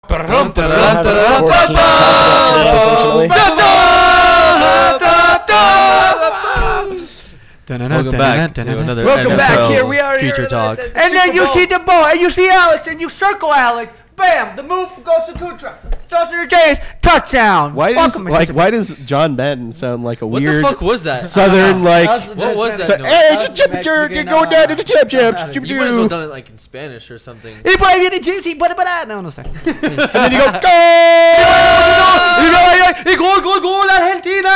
Welcome back to another Welcome back. Here we are. Creature Talk. And then you see the ball, and you see Alex, and you circle Alex. Bam! The move goes to Kutra. Toss to James. Touchdown. Why does John Madden sound like a weird? What the fuck was that? Southern What was that? Hey, chip you're going down to the chip. You might as well done it like in Spanish or something. No, no, sorry. And then you go Gol, Argentina!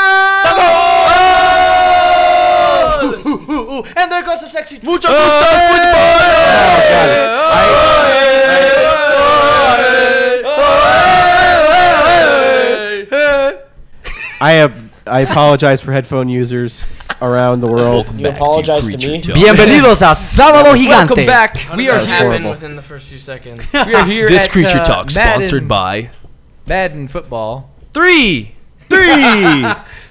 And there goes the sexy. Mucho gusto, football! I apologize for headphone users around the world. You apologize to me? Bienvenidos a Sábado Gigante. Welcome back. We are happened here within the first few seconds. We are here This at, Creature Talk Madden, sponsored by Madden Football. 3.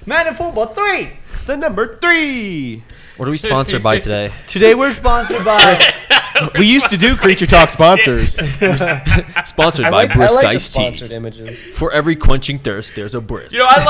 Madden Football 3. The number 3. What are we sponsored by today? Today we're sponsored by. We used to do Creature Talk sponsors. Sponsored I by like Brisk the Iced Tea. sponsored images. For every quenching thirst, there's a brisk. You know, I love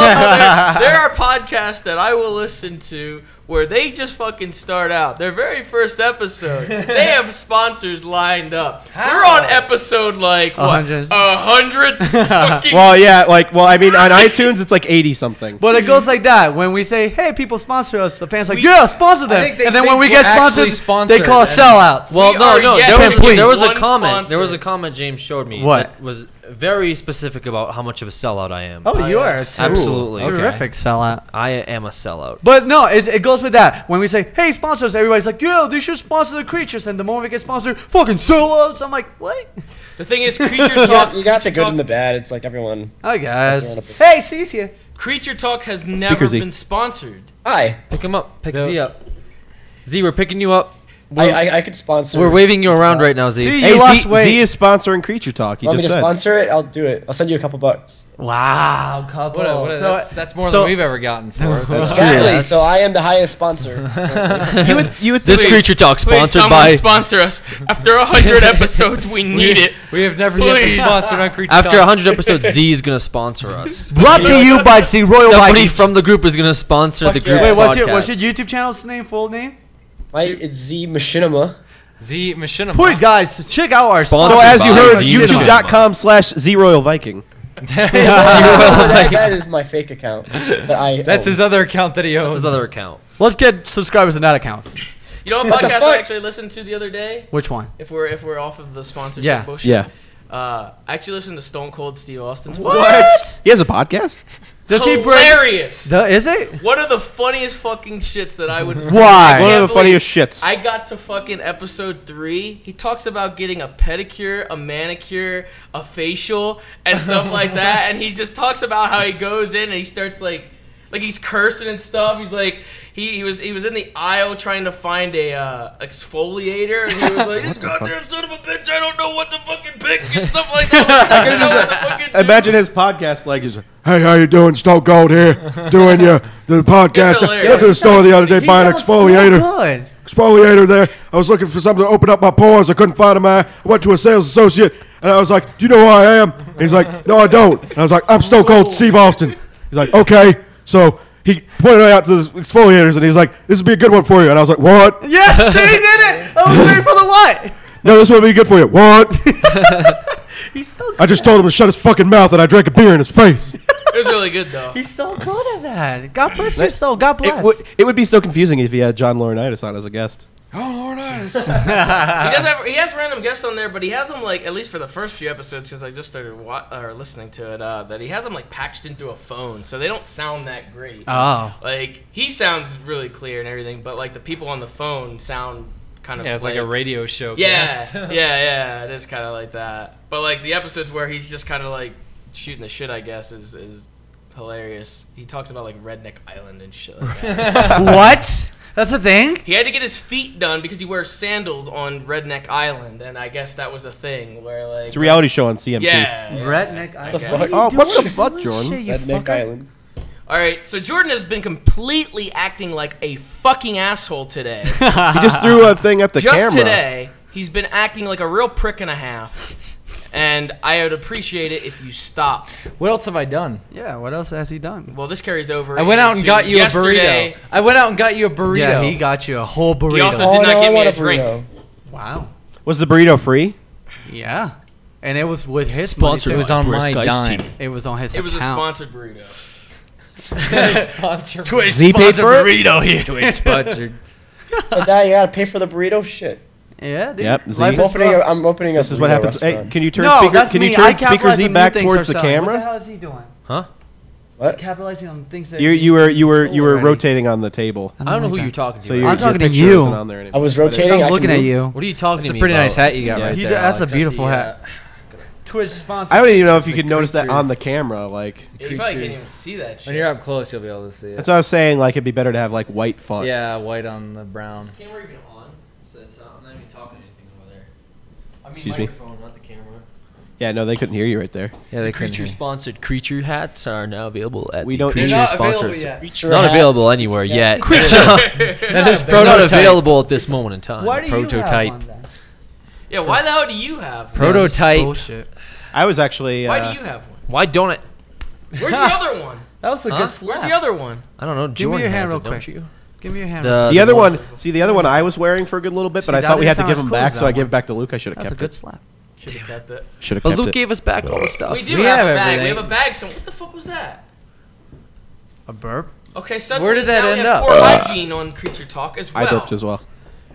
how there are podcasts that I will listen to where they just fucking start out. Their very first episode, they have sponsors lined up. We're on episode like what? 100 fucking. I mean, on iTunes it's like 80 something. But it goes like that. When we say, "Hey, people sponsor us," the fans are like, "Yeah, sponsor them." And then when we get sponsored, they call us sellouts. Well, no. There was a comment. Sponsor. There was a comment James showed me. What? That was very specific about how much of a sellout I am. Oh, you are Absolutely. terrific sellout. I am a sellout. But no, it goes with that. When we say, "Hey, sponsor us," everybody's like, "Yeah, they should sponsor the creatures." And the moment we get sponsored, fucking sellouts. I'm like, what? The thing is, Creature Talk. You got the good and the bad. It's like everyone. Hi guys. Hey, C's here. Creature Talk has never Z. been sponsored. Hi. Pick him up. Pick Z up. Z, we're picking you up. I could sponsor. We're waving you around right now, Z. See, Hey, you lost Z weight. is sponsoring Creature Talk. Want me to said. sponsor it? I'll do it. I'll send you a couple bucks. Wow, couple. That's more than we've ever gotten for it. Exactly. So I am the highest sponsor. You would This think- Creature Talk Please, sponsored someone by. sponsor us. After 100 episodes, we need it. We have never yet been Please. sponsored on Creature After Talk. 100 episodes, Z is gonna sponsor us. Brought to you by the Royal Somebody Vikings. from the group is gonna sponsor Fuck the yeah. group. Wait, what's podcast. your YouTube channel's name? Full name? It's Z Machinima. Z Machinima. Please, guys, check out our Sponsor. So as you by heard, Z youtube.com/ZRoyalViking. That is my fake account. That's his other account that he owns. That's another account. Let's get subscribers in that account. You know what What the podcast fuck? I actually listened to the other day? Which one? If we're off of the sponsorship Yeah. bullshit. Yeah. I actually listened to Stone Cold Steve Austin's What? He has a podcast? Does he break? Hilarious. Is it? One of the funniest fucking shits that I would. Why? I One can't of the funniest shits. I got to fucking episode 3. He talks about getting a pedicure, a manicure, a facial, and stuff like that. And he just talks about how he goes in and he starts like he's cursing and stuff. He's like he was in the aisle trying to find a exfoliator, and he was like, "This goddamn son of a bitch, I don't know what to fucking pick," and stuff like that. I don't know what to fucking do. Imagine his podcast like is, "Hey, how you doing? Stone Cold here, doing the podcast. It's hilarious. I went to the store the other day buying an He sounds exfoliator. so good. Exfoliator there. I was looking for something to open up my pores. I couldn't find them. I went to a sales associate, and I was like, "Do you know who I am?" And he's like, "No, I don't." And I was like, "I'm Stone Cold Steve Austin." He's like, "Okay." So he pointed out to the exfoliators, and he's like, "This would be a good one for you." And I was like, "What?" Yes, he did it. I was waiting for the what? "No, this would be good for you." "What?" He's so good. I just told him to shut his fucking mouth, and I drank a beer in his face. It was really good though. He's so good at that. God bless your soul. God bless. It would be so confusing if he had John Laurinaitis on as a guest. He has random guests on there, but he has them like, at least for the first few episodes, because I just started listening to it. That he has them like patched into a phone, so they don't sound that great. Oh. Like he sounds really clear and everything, but like the people on the phone sound kind of Yeah, it's like a radio show. Yeah, cast. yeah, it is kind of like that. But like the episodes where he's just kind of like shooting the shit, I guess, is hilarious. He talks about like Redneck Island and shit like that. What? That's a thing? He had to get his feet done because he wears sandals on Redneck Island, and I guess that was a thing where like It's a reality show on CMT. Yeah. Redneck Island. fuck? Oh, what the fuck, Jordan? Redneck Island. All right, so Jordan has been completely acting like a fucking asshole today. He just threw a thing at the Just camera. today, he's been acting like a real prick and a half. and I would appreciate it if you stopped. What else have I done? Yeah, what else has he done? Well, this carries over. I went out and got you yesterday. a burrito. I went out and got you a burrito. Yeah, he got you a whole burrito. He also did not get me a drink. burrito. Wow. Was the burrito free? Yeah. And it was with his Sponsored. It money, was too. on Brisk my iced dime. tea. It was on his It was a account. sponsored burrito. Sponsor. Twitch Z paid for it? burrito here. Twitch sponsored. But Dad, you gotta pay for the burrito. Shit. Yeah, dude. Yep, Z. Life is rough. I'm opening. This is what happens. Hey, can you turn No, speaker? that's Can me. you I turn speaker capitalize Z on back new things towards the are selling. What the camera? hell is he doing? Huh? What? Capitalizing on things that You were already. rotating on the table. I don't know who like you're that. talking to. So right your, I'm talking to your picture you. isn't on there anymore. I was But rotating. I'm I looking can at move. you. What are you talking It's to a me pretty about? nice hat you got Yeah. right He there. did, that's a Alex. beautiful Yeah. hat. Twitch sponsor. I don't even know if you could notice that on the camera. Like Yeah, you probably can't even see that shit. When you're up close, you'll be able to see it. that's what I was saying. Like it'd be better to have like white font. Yeah, white on the brown. Is the camera even on? So I'm not even talking anything over there. I mean Excuse me? microphone, not the camera. Yeah, no, they couldn't hear you right there. Yeah, they couldn't. Creature sponsored Creature hats are now available at We the don't- They're Creature not available sponsors. yet. Creature Not hats. available anywhere yet. That is They're not prototype. available at this moment in time. Why do you Prototype. have one then? Yeah, why the hell do you have one? Prototype. Bullshit. I was actually. Why do you have one? Why don't it? Where's the other one? That was a Huh? good slap. Where's the other one? I don't know. Give me Jordan your hand has real it, don't quick. you? Give me your hand. The other one, see the other one I was wearing for a good little bit, but See, I that thought we had didn't to give sound him as cool back, as so I that gave one. it back to Luke. I should have That's a kept good it. slap. Should have kept it. Should have But kept Luke it. gave us back all the stuff. We do We have have a bag. We everything. have a bag. So what the fuck was that? A burp? Okay, suddenly Where did that now we end have up? Poor hygiene on Creature Talk as well. I burped as well.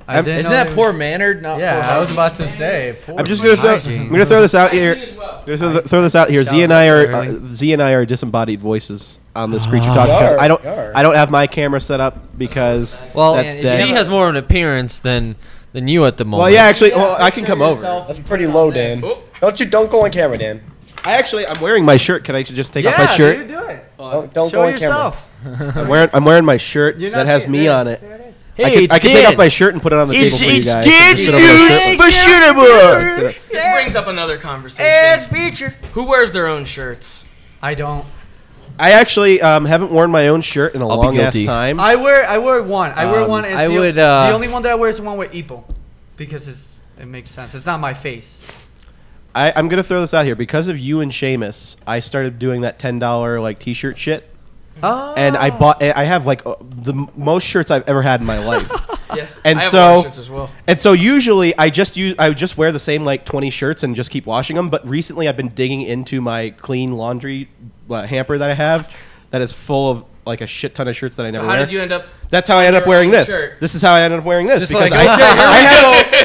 I didn't Isn't know that they- poor mannered? Not Yeah, poor I was hygiene? about to say. Poor I'm just gonna throw. hygiene. I'm gonna throw this out here. Hygiene as well. Throw this out here. Shout Z and out I to are Sterling. Z and I are disembodied voices on this Creature Talk because Yar, I don't yar. have my camera set up because Well, that's Z dead. Z has more of an appearance than you at the moment. Well, yeah, actually, well, I can come over. That's pretty low, Dan. Don't go on camera, Dan. I'm wearing my shirt. Can I just take off Yeah, my shirt? dude, do it. Don't Show go on yourself. I'm wearing my shirt You're that not has seeing- me there- on it. there it is. I can take off my shirt and put it on the table for you guys. It's I can sit on my shirt. machinable. This brings up another conversation. feature. Who wears their own shirts? I don't. I actually haven't worn my own shirt in a I'll be long ass guilty. time. I wear one. I wear one. It's I the, would, the only one that I wear is the one with Epo, because it makes sense. It's not my face. I'm gonna throw this out here because of you and Seamus. I started doing that $10 like T-shirt shit, Oh. and I have like the most shirts I've ever had in my life. Yes. And I have so- a lot of shirts as well. And so usually I would just wear the same like 20 shirts and just keep washing them. But recently I've been digging into my clean laundry hamper that I have, that is full of like a shit ton of shirts that I So never how wear. did you end up? That's how I ended up wearing your own this. shirt? This is how I ended up wearing this Just because like,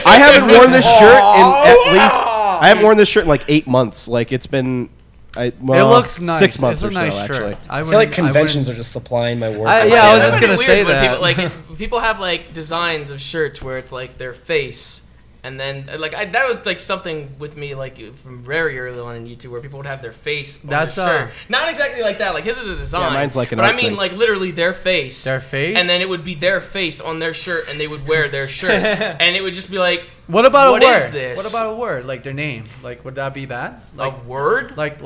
I haven't worn this shirt in at least I haven't worn this shirt in like 8 months. Like it's been It looks nice. 6 months it's or a nice so shirt. actually. I feel like conventions are just supplying my work. Yeah, I was It's just pretty gonna say weird when that. People, like people have like designs of shirts where it's like their face, and then like that was like something with me like from very early on in YouTube where people would have their face on That's, their shirt. Not exactly like that. Like his is a design. mine's like an But I art mean thing. like literally their face. Their face? And then it would be their face on their shirt, and they would wear their shirt, and it would just be like, What about What a word? is this? What about a word? Like their name? Like would that be bad? Like a word. like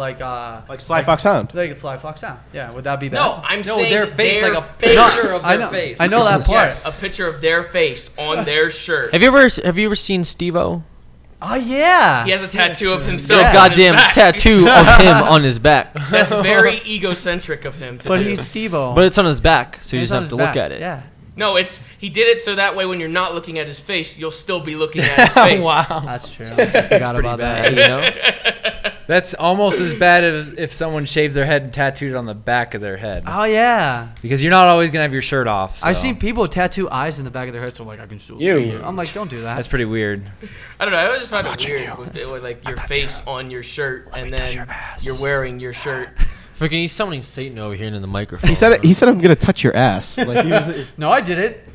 Sly Fox Hound. Like it's Sly Fox Sound. Yeah, would that be bad? No, I'm No, saying their face, their like a face. picture of I their know. face. I know that part. Yes, a picture of their face on their shirt. Have you ever seen Steve-O? Oh yeah. He has a tattoo of Still himself. a Yeah. goddamn on his back. tattoo of him on his back. That's very egocentric of him to But do. he's Steve-O. But it's on his back, so you It's just on have to his look back. at it. Yeah. No, he did it so that way when you're not looking at his face, you'll still be looking at his face. Wow. That's true. I forgot about Bad, that. you know? That's almost as bad as if someone shaved their head and tattooed it on the back of their head. Oh yeah. Because you're not always gonna have your shirt off. So. I've seen people tattoo eyes in the back of their head, so like I can still You. see it. I'm like, don't do that. That's pretty weird. I don't know. I always just find it weird with it, with like your face on your shirt, and then you're wearing your shirt. Freaking, he's summoning Satan over here into the microphone. He said it, he said I'm gonna touch your ass. Like, he was, No, I did it.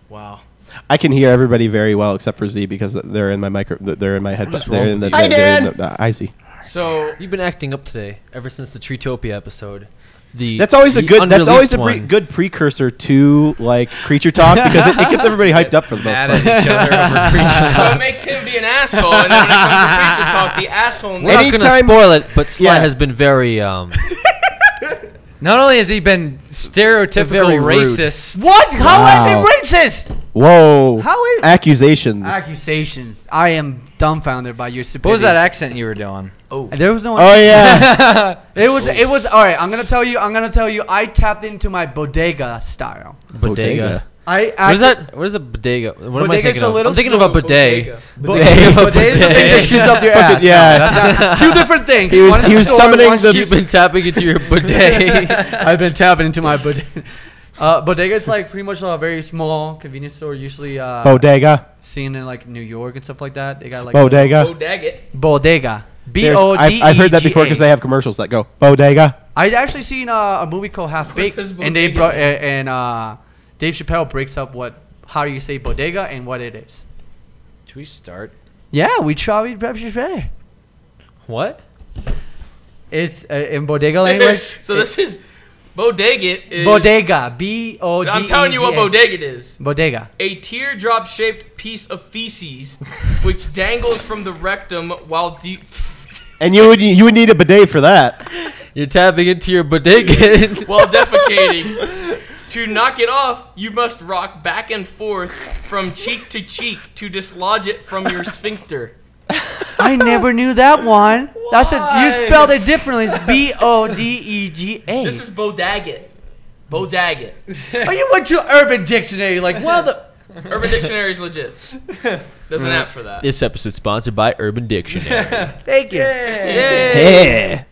Wow. I can hear everybody very well except for Z because they're in my they're in my head. What is They're wrong in the. with you? Hi, they're in Dan. the- I see. So You've been acting up today ever since the Treetopia episode. That's always a the good. That's always a unreleased one. good precursor to like Creature Talk because it gets everybody hyped up for the most Mad part. at each other over Creature so it Talk. makes him be an asshole, and then when it comes to Creature Talk, the asshole. We're not gonna Anytime- spoil it, but Sly Yeah. has been very Not only has he been stereotypical Very rude. racist. What? How Wow. am I racist? Whoa! How is Accusations. accusations? I am dumbfounded by your stupidity. What was that accent you were doing? There was no. Oh yeah. It was all right. I'm gonna tell you. I tapped into my bodega style. Bodega. What is that? What is a bodega? What am I Bodega's thinking a of? little I'm thinking of a bidet. Bodega is the thing that shoots up your ass. Yeah. No, that's not, two different things. He was- One in he the was store, summoning one the- You've been tapping into your bidet. I've been tapping into my bodega. Bodega is like pretty much a very small convenience store, usually Bodega. seen in like New York and stuff like that. They got like Bodega. Bodega. Bodega. There's- B-O-D-E-G-A. I've heard that before because they have commercials that go Bodega. I'd actually seen a movie called Half Baked, does and they bodega brought and Dave Chappelle breaks up how you say bodega and what it is. Should we start? Yeah, we tried Pepsi. What? It's in bodega language. So this is bodega. Is, Bodega. B-O-D-E-G-A. I'm telling you what bodega is. Bodega. A teardrop-shaped piece of feces, which dangles from the rectum while deep. And you would need a bidet for that. You're tapping into your bodega. While defecating. To knock it off, you must rock back and forth from cheek to cheek to dislodge it from your sphincter. I never knew that one. That's you spelled it differently. It's B-O-D-E-G-A. This is bodega. Bodega. Oh, you went to Urban Dictionary like, well, the... Urban Dictionary is legit. There's an app for that. This episode sponsored by Urban Dictionary. Thank you. Yay.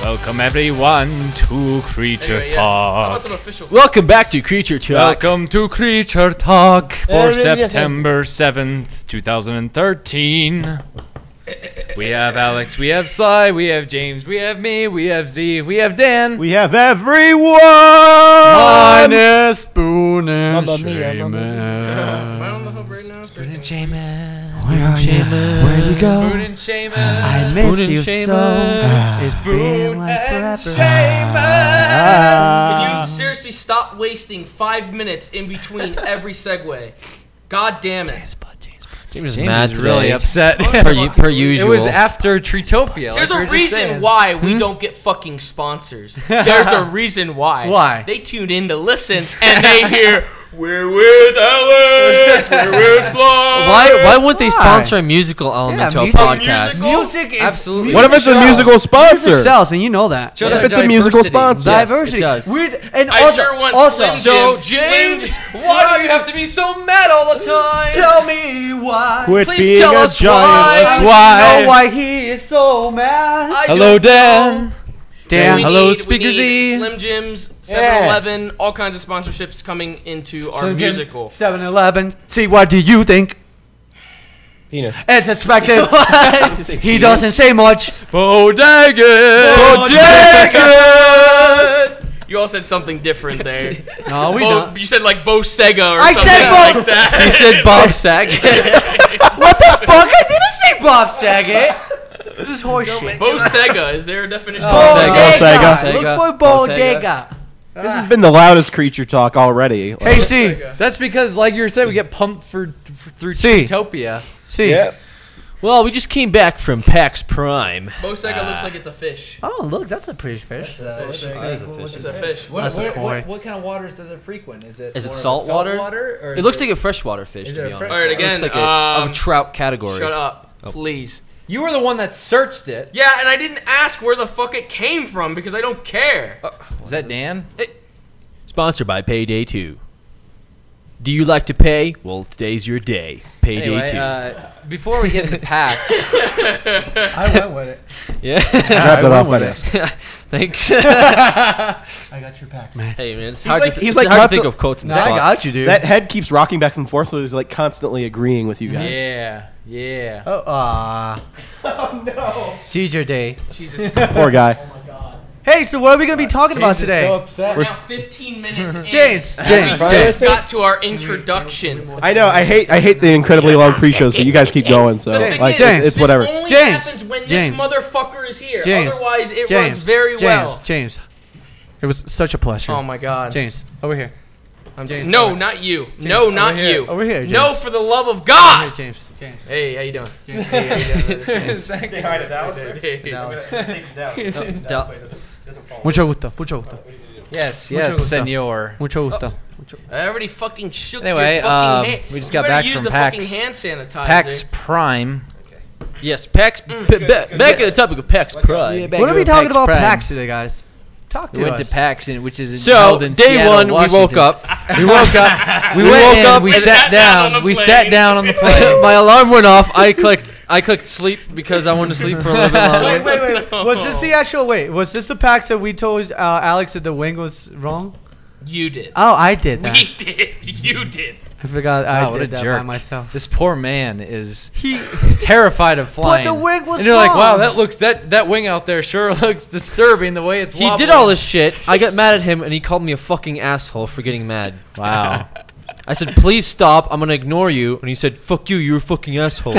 Welcome everyone to Creature Anyway, yeah. I want Talk. some official. Welcome back to Creature Talk. Welcome to Creature Talk for yes, yes. September 7th, 2013. We have Alex, we have Sly, we have James, we have me, we have Z, we have Dan. We have everyone. Minus Spoon and Mamma mia, mamma Am I on the hub right now? Spoon and Seamus. Where are you? Where'd you go? Spoon and Seamus. I Spoon miss and you Seamus. so. It's Spoon been like and forever. Can you seriously stop wasting 5 minutes in between every segue? God damn it. James James mad is really today. upset. per It usual. was after Treetopia. There's like we a were just reason saying. why we don't get fucking sponsors. There's a reason why. Why? They tuned in to listen and they hear, "We're with Alex, we're with Sly." Why wouldn't they sponsor a musical element to a music- podcast? Music is Absolutely. What if it's a musical sponsor? Music sells, and you know that. Shows What our if it's a musical diversity. sponsor? Diversity. it does. Weird, and I also, sure want also Slim So, Jim. James, Slim- why do you have to be so mad all the time? tell me why. Quit Please being tell a us giant. why. I Why? know why he is so mad. I Hello, don't Dan. know. Dan, We hello, need Speaker Z. Slim Jims, 7-Eleven, all kinds of sponsorships coming into our musical. 7-Eleven. See, what do you think? Penis. It's expected. He doesn't say much. Bodega. You all said something different there. No, we Bo, don't. you said like Bo Sega or I something said Bo- like that. He said Bob Saget. What the fuck? I didn't say Bob Saget. This is horseshit. Bo Sega. Is there a definition? Bodega. Sega. Look for bodega. This has been the loudest creature talk already. Hey, Steve. That's because, like you were saying, we get pumped through See. Treetopia. See. Yeah. Well, we just came back from PAX Prime. Bo Sega looks like it's a fish. Oh, look, that's a pretty fish. It's a fish. That's a koi. What kind of waters does it frequent? Is it Is it more of a salt water? or It looks like a freshwater fish, Is to it be a honest. fresh- All right, It again. looks like of a trout category. Shut up, please. You were the one that searched it. Yeah, and I didn't ask where the fuck it came from because I don't care. Is that Dan? Sponsored by Payday 2. Do you like to pay? Well, today's your day. Payday 2. Before we get into PAX, I went with it. Yeah. Grab that off my desk. Thanks. I got your back, man. Hey, man, it's He's hard, like- to, he's it's like hard to constant- think of quotes in the I spot. got you, dude. That head keeps rocking back and forth, so he's like constantly agreeing with you guys. yeah. Oh, no. Seizure day. Jesus. Poor guy. Hey, so what are we going to be talking about today? So upset. We're now 15 minutes in. James. We James. just got to our introduction. I know. I hate the incredibly long pre-shows, but you guys keep going, so The thing like is, James. it's this whatever. only James. happens when James. this motherfucker is here. James. Otherwise, it James. runs very well. James. It was such a pleasure. Oh my god. James, over here. James, No, over- not you. James, No, over not here. you. Over here, James. No, for the love of Over here, God. James. James. Hey, how you doing? James. Hey, how you doing? Say hi to Dallas. Hey. Dallas. Dal- Mucho gusto. Mucho gusto. Yes, Mucho yes, gusto. senor. Mucho gusto. I already fucking shook Anyway, your fucking hand. we just You got better back use from the PAX. fucking hand sanitizer. PAX Prime. Yes, PAX. Back at the topic of PAX Prime. What are we talking about PAX today, guys? Talk to We went us. to PAX, which is So held in day Seattle, one, we woke Washington. up. We woke up. We woke went up in, we and sat down. We sat down on the plane. My alarm went off. I clicked sleep because I wanted to sleep for a little bit longer. Wait. Was this the actual? Wait, was this the PAX that we told Aleks that the wing was wrong? You did. Oh, I did that. We did. You did. I forgot Wow, I what did a that by jerk. myself. This poor man is He, terrified of flying. the wing was and you're like, wow, wrong. that wing out there sure looks disturbing the way it's He wobbling. did all this shit. I got mad at him, and he called me a fucking asshole for getting mad. Wow. I said, please stop. I'm going to ignore you. And he said, fuck you. You're a fucking asshole.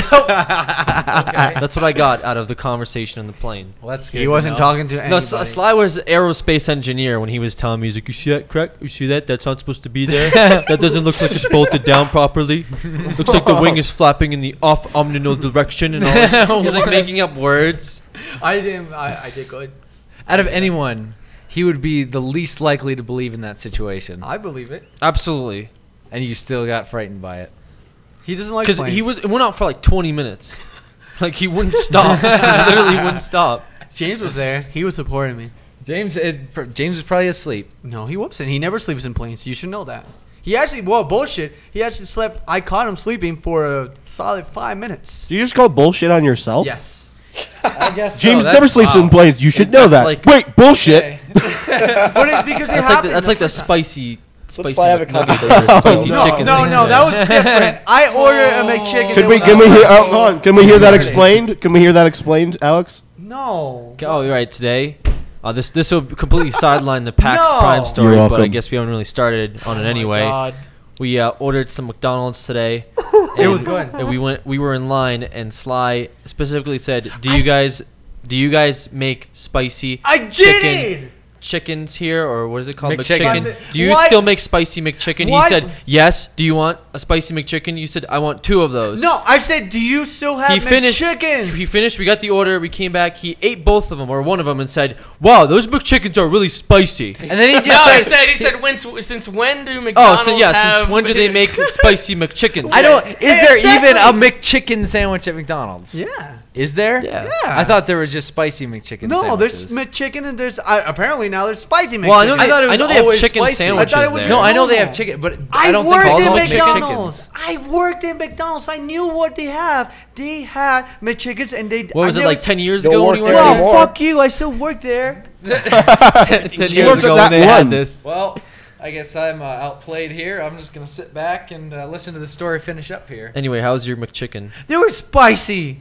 That's what I got out of the conversation on the plane. Well, that's good. he to wasn't know. talking to No, anybody. Sly was an aerospace engineer when he was telling me, he's like, you see that crack? You see that? That's not supposed to be there. That doesn't look like it's bolted down properly. Looks like the wing is flapping in the off-omnial direction and all this. He's like making up words. I did good. Out of anyone, he would be the least likely to believe in that situation. I believe it. Absolutely. And you still got frightened by it. He doesn't like Because planes. it went out for like 20 minutes. Like, he wouldn't stop. He literally wouldn't stop. James was there. He was supporting me. James was probably asleep. No, he wasn't. He never sleeps in planes. You should know that. He actually, bullshit. He actually slept. I caught him sleeping for a solid 5 minutes. Do you just call bullshit on yourself? Yes. I guess James so. never sleeps in planes. You should know That's that. like- Wait, bullshit. But it's because it happened. That's like the spicy. Let's fly have a nuggets conversation. or spicy No, chicken. no, thing. that was different. I ordered a McChicken. Can that we was can we on hear? spicy. Hold on. Can we hear that explained? Can we hear that explained, Alex? No. Oh, you're right. Today, this will completely sideline the PAX No. Prime story, You're but I welcome. guess we haven't really started on it anyway. God. We ordered some McDonald's today. It was and- good. And we were in line, and Sly specifically said, "Do you guys make spicy I did. chickens here, or what is it called? McChicken. McChicken. Do you What? still make spicy McChicken?" What? He said, "Yes." Do you want a spicy McChicken? You said, "I want 2 of those." No, I said, do you still have He finished. McChicken? He finished. We got the order. We came back. He ate both of them, or one of them, and said, "Wow, those McChickens are really spicy." And then he No, just he said, since when do Oh, McDonald's so yeah. have Since when do they make spicy McChickens? I don't. Is there even a Exactly. McChicken sandwich at McDonald's? Yeah. Is there? Yeah. I thought there was just spicy McChicken No, sandwiches. there's McChicken and there's apparently now there's spicy McChicken. Well, I know they, I thought it was I know they have always chicken spicy. sandwiches I thought it was there. No, I know they normal. have chicken, but I I don't think worked all in of them make McDonald's. chickens. I worked in McDonald's. I knew what they have. They had McChickens and they. What was I it, never like 10 years Don't ago when work you there were Well, anymore. fuck you. I still work there. 10 worked years at ago that when they had one. this. Well, I guess I'm outplayed here. I'm just gonna sit back and listen to the story finish up here. Anyway, how's your McChicken? They were spicy.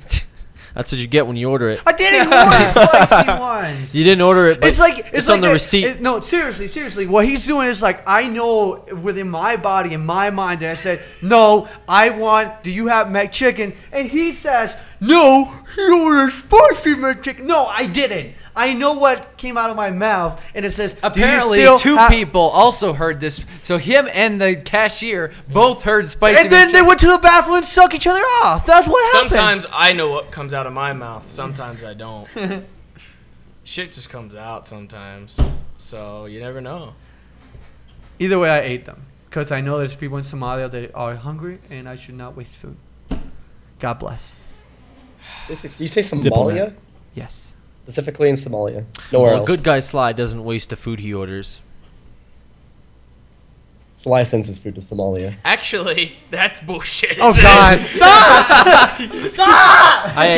That's what you get when you order it. I didn't order spicy ones. You didn't order it, but It's like it's like on the receipt. No, seriously. What he's doing is like I know within my body and my mind that I said no. I want. Do you have McChicken? And he says no. He ordered spicy McChicken. No, I didn't. I know what came out of my mouth, and it says Apparently, do you still two have-" people also heard this. So him and the cashier both heard spicy. And then they McChicken. went to the bathroom and suck each other off. That's what happened. Sometimes I know what comes out of my mouth. Sometimes I don't. Shit just comes out sometimes. So you never know. Either way, I ate them because I know there's people in Somalia that are hungry, and I should not waste food. God bless. You say Somalia? Diplomat. Yes. Specifically in Somalia. Nowhere Well, else. good guy Sly doesn't waste the food he orders. Sly sends his food to Somalia. Actually, that's bullshit. Oh God!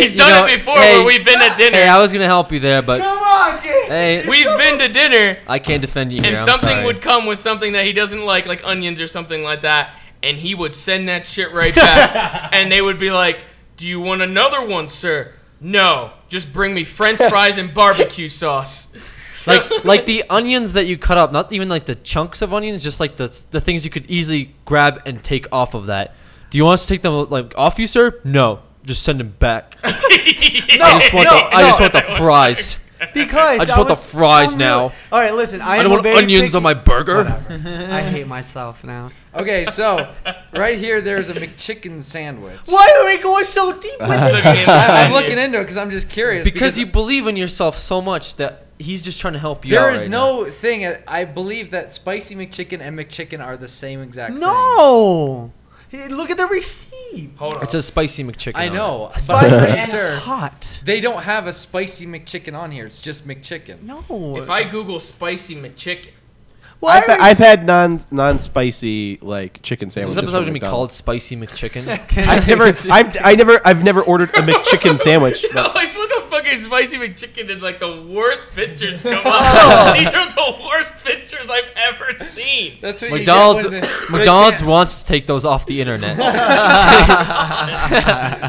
He's done it before where we've been at dinner. Hey, I was gonna help you there, but Come on, Jay. hey, We've been to dinner, I can't defend you here. and I'm something sorry. would come with something that he doesn't like onions or something like that, and he would send that shit right back. And they would be like, "Do you want another one, sir?" "No, just bring me French fries and barbecue sauce." like the onions that you cut up, not even like the chunks of onions, just like the things you could easily grab and take off of that. Do you want us to take them like off you, sir? No, just send them back. I just want the fries. Because I just want the fries now. All right, listen. I don't want onions on my burger. I hate myself now. Okay, so right here, there's a McChicken sandwich. Why are we going so deep with this? Looking into I'm it. looking into it because I'm just curious. Because you believe in yourself so much that he's just trying to help you out. There is right no thing. I believe that Spicy McChicken and McChicken are the same exact thing. No. Hey, look at the receipt. Hold on. It says spicy McChicken. I on know, it. but Spicy I'm pretty and sure hot. they don't have a Spicy McChicken on here. It's just McChicken. No. If I Google spicy McChicken, Why are I've had non-spicy like chicken Is sandwiches. this episode from gonna be called McDonald's. Spicy McChicken? I've never ordered a McChicken sandwich. no, like look up fucking spicy McChicken and like the worst pictures come up. These are the worst pictures I've ever seen. That's what McDonald's you get when McDonald's wants to take those off the internet.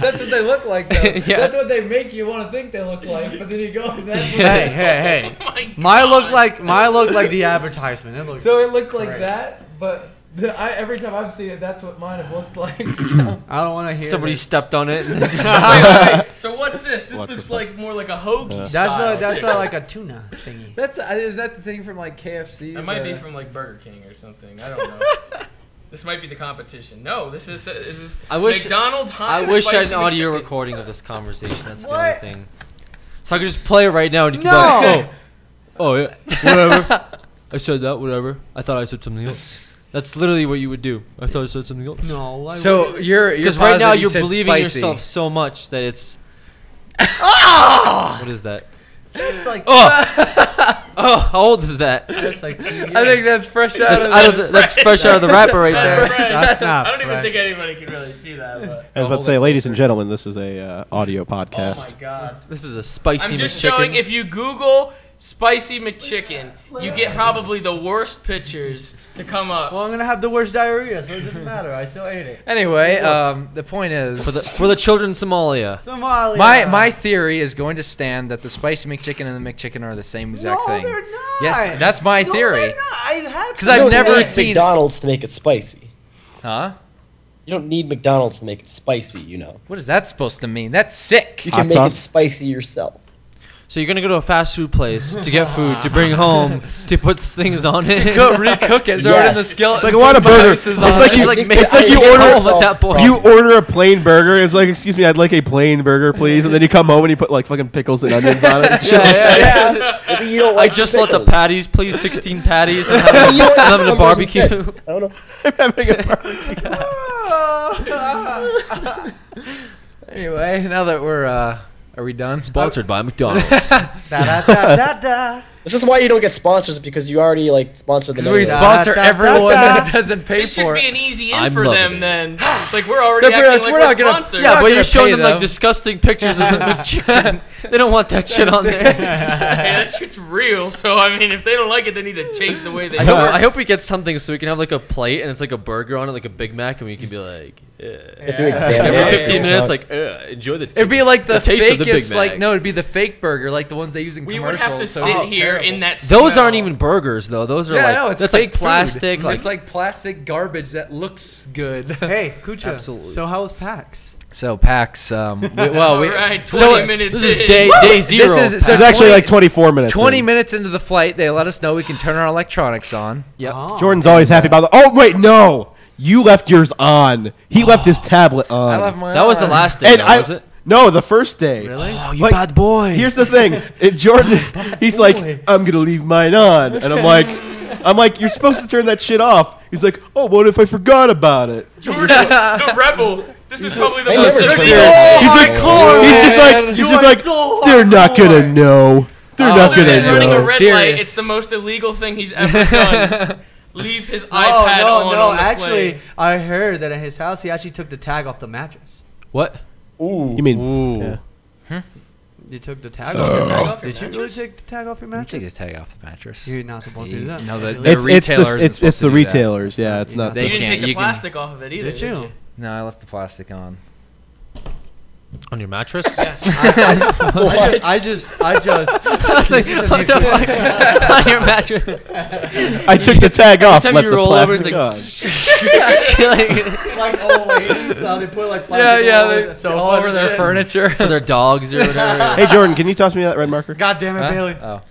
That's what they look like, though. Yeah. That's what they make you want to think they look like. But then you go, that's what Hey, they- hey, hey. Oh my Mine God. look like the advertisement. It looks. So it looked like Great. that, but every time I've seen it, that's what mine have looked like. So. I don't want to hear. Somebody this. stepped on it. Wait, wait. So what's this? This What the looks fuck? like more like a hoagie That's style. like a tuna thingy. That's is that the thing from like KFC? That might be The- from like Burger King or something. I don't know. This might be the competition. No, this is I wish- McDonald's hot. I and wish I had spicy an audio McChicken. recording of this conversation. That's the What? only thing. So I could just play it right now and you can No. be like, oh yeah, whatever. I said that, whatever. I thought I said something else. That's literally what you would do. I thought I said something else. No. I So wouldn't. you're Because right now positive you you're said believing spicy. yourself so much that it's. What is that? That's like. Oh, how old is that? That's like. 2 years. I think that's fresh out That's, of out of the. the, that's fresh out of the wrapper right That's there. fresh. That's not I don't even fresh. think anybody can really see that. But I was about to say, ladies and gentlemen, this is a audio oh my podcast. god. This is a spicy I'm just McChicken. showing if you Google spicy McChicken, you get probably the worst pictures to come up. Well, I'm gonna have the worst diarrhea, so it doesn't matter. I still ate it. Anyway, the point is, for the children in Somalia. Somalia. my theory is going to stand that the spicy McChicken and the McChicken are the same exact no, thing. they're not. Yes, that's my No, theory. they're not. I've had. 'Cause You I've don't never need seen- McDonald's to make it spicy. Huh? You don't need McDonald's to make it spicy, you know. What is that supposed to mean? That's sick. You Hot can make it sauce? spicy yourself. So you're gonna go to a fast food place to get food to bring home to put things on it. Recook it, throw it in the Yes. skillet. It's like a Whataburger. It's like you, it's like you order. home at that point. You order a plain burger. It's like, excuse me, I'd like a plain burger, please. And then you come home and you put like fucking pickles and onions on it. Yeah. Maybe you don't I like just want the pickles. patties, please. 16 patties. And Maybe you want having a cucumbers instead. barbecue. I don't know. Having a barbecue. Anyway, now that we're are we done? Sponsored by McDonald's. Da-da-da-da-da. This is why you don't get sponsors, because you already like sponsored them. Because we anyway. sponsor Da, da, da, everyone da. that doesn't pay This should for be it. an easy in I'm for loving them it. then. It's like we're already They're acting like we're we're not gonna- sponsored. Yeah, but gonna you're showing pay them like them. disgusting pictures of the McChicken. They don't want that shit on there. Hey, that shit's real. So I mean, if they don't like it, they need to change the way they I do hope, it. I hope we get something so we can have like a plate and it's like a burger on it, like a Big Mac, and we can be like, You have to examine every it. 15 minutes, like, enjoy the. It'd be like the, taste of the Big fakest, like Mac. no, it'd be the fake burger, like the ones they use in We would commercials. have to so sit it's here terrible. in that. Those smell. aren't even burgers though. Those are Yeah, like no, it's that's fake like plastic. food. Like, It's like plastic garbage that looks good. Hey, Kucha. Absolutely. So how was PAX? So PAX, All right, 20 so minutes. this is in. day zero. This is- so It's actually 20 like 24 minutes. 20 in. minutes into the flight, they let us know we can turn our electronics on. Yep. Oh. Jordan's always happy about that. Oh wait, no, you left yours on. He left his tablet on. I left mine That was the on. last day, And though, I was it? no, the first day. Really? Oh, you Like, bad boy. Here's the thing, Jordan. He's like, I'm gonna leave mine on, and I'm like, you're supposed to turn that shit off. He's like, oh, what if I forgot about it? Jordan, the rebel. This is probably the They most. never turn He's it off. like, he's just like, they're not gonna know. They're not Other gonna than running a know. red light, Serious. it's the most illegal thing he's ever done. Leave his iPad no, on the actually, plane. I heard that at his house, he actually took the tag off the mattress. What? Ooh. You mean? Ooh. Yeah. You took the tag off your Tag mattress? off your Did you really mattress? take the tag off your You take the mattress? tag off the mattress. You're not supposed to do that. No, the Actually. It's retailers it's supposed the to do that. retailers. Yeah, it's not. They You the- didn't can't- take the you can- plastic off of it either, Did you? No, I left the plastic on. On your mattress? Yes. What? I just. I was like, what the fuck? On your mattress. I took the tag off. time Left you the roll over, it's plastic on. like old ladies, how they put like all over their furniture. For their dogs or whatever. Hey Jordan, can you toss me that red marker? God damn it, Huh? Bailey. Oh.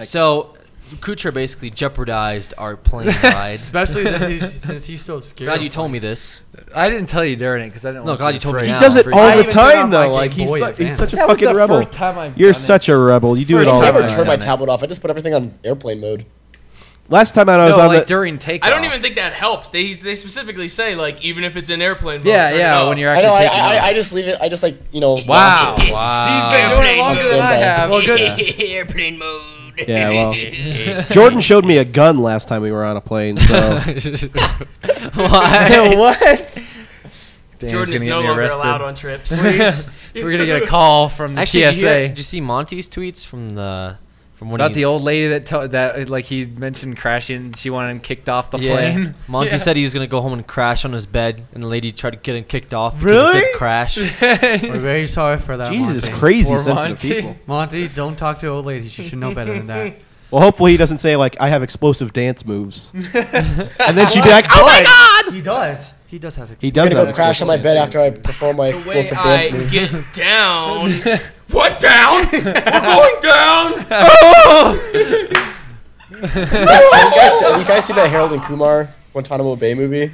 So Creature basically jeopardized our plane ride. Especially since he's so scared. Glad you told me this. I didn't tell you during it because I didn't. No, want glad you you told me afraid. now. He does it Freak all out. the even turned on time, my though. Game Like he's Boy such Advance. a That was fucking the rebel. first time I've You're done it. such a rebel. You do it I all the never time. turned my tablet off. I just put everything on airplane mode. Last time out, I was No, on like the. during takeoff. I don't even think that helps. They specifically say like even if it's in airplane mode. Yeah, turn it yeah. off. When you're I actually know. taking off. I just leave it. I just like Wow. lock it. Wow. He's been doing it doing longer than I have. Well, good. airplane mode. Yeah, well, Jordan showed me a gun last time we were on a plane. So Why? What? Dan's Jordan is gonna no get me longer arrested. allowed on trips. We're gonna get a call from the Actually, TSA did you see Monty's tweets from when about he, the old lady that like he mentioned crashing. She wanted him kicked off the plane. Monty Yeah. said he was gonna go home and crash on his bed, and the lady tried to get him kicked off because Really? he said crash. We're very sorry for that. Jesus, Monty. crazy Poor sensitive Monty. people. Monty, don't talk to old ladies. You should know better than that. Well, hopefully he doesn't say like I have explosive dance moves, and then she'd be like, "Oh my god!" He does. He does have a. He I'm does gonna have go crash on my bed after I perform my The way explosive I dance moves. get down. What down? We're going down. Have you guys seen that Harold and Kumar Guantanamo Bay movie?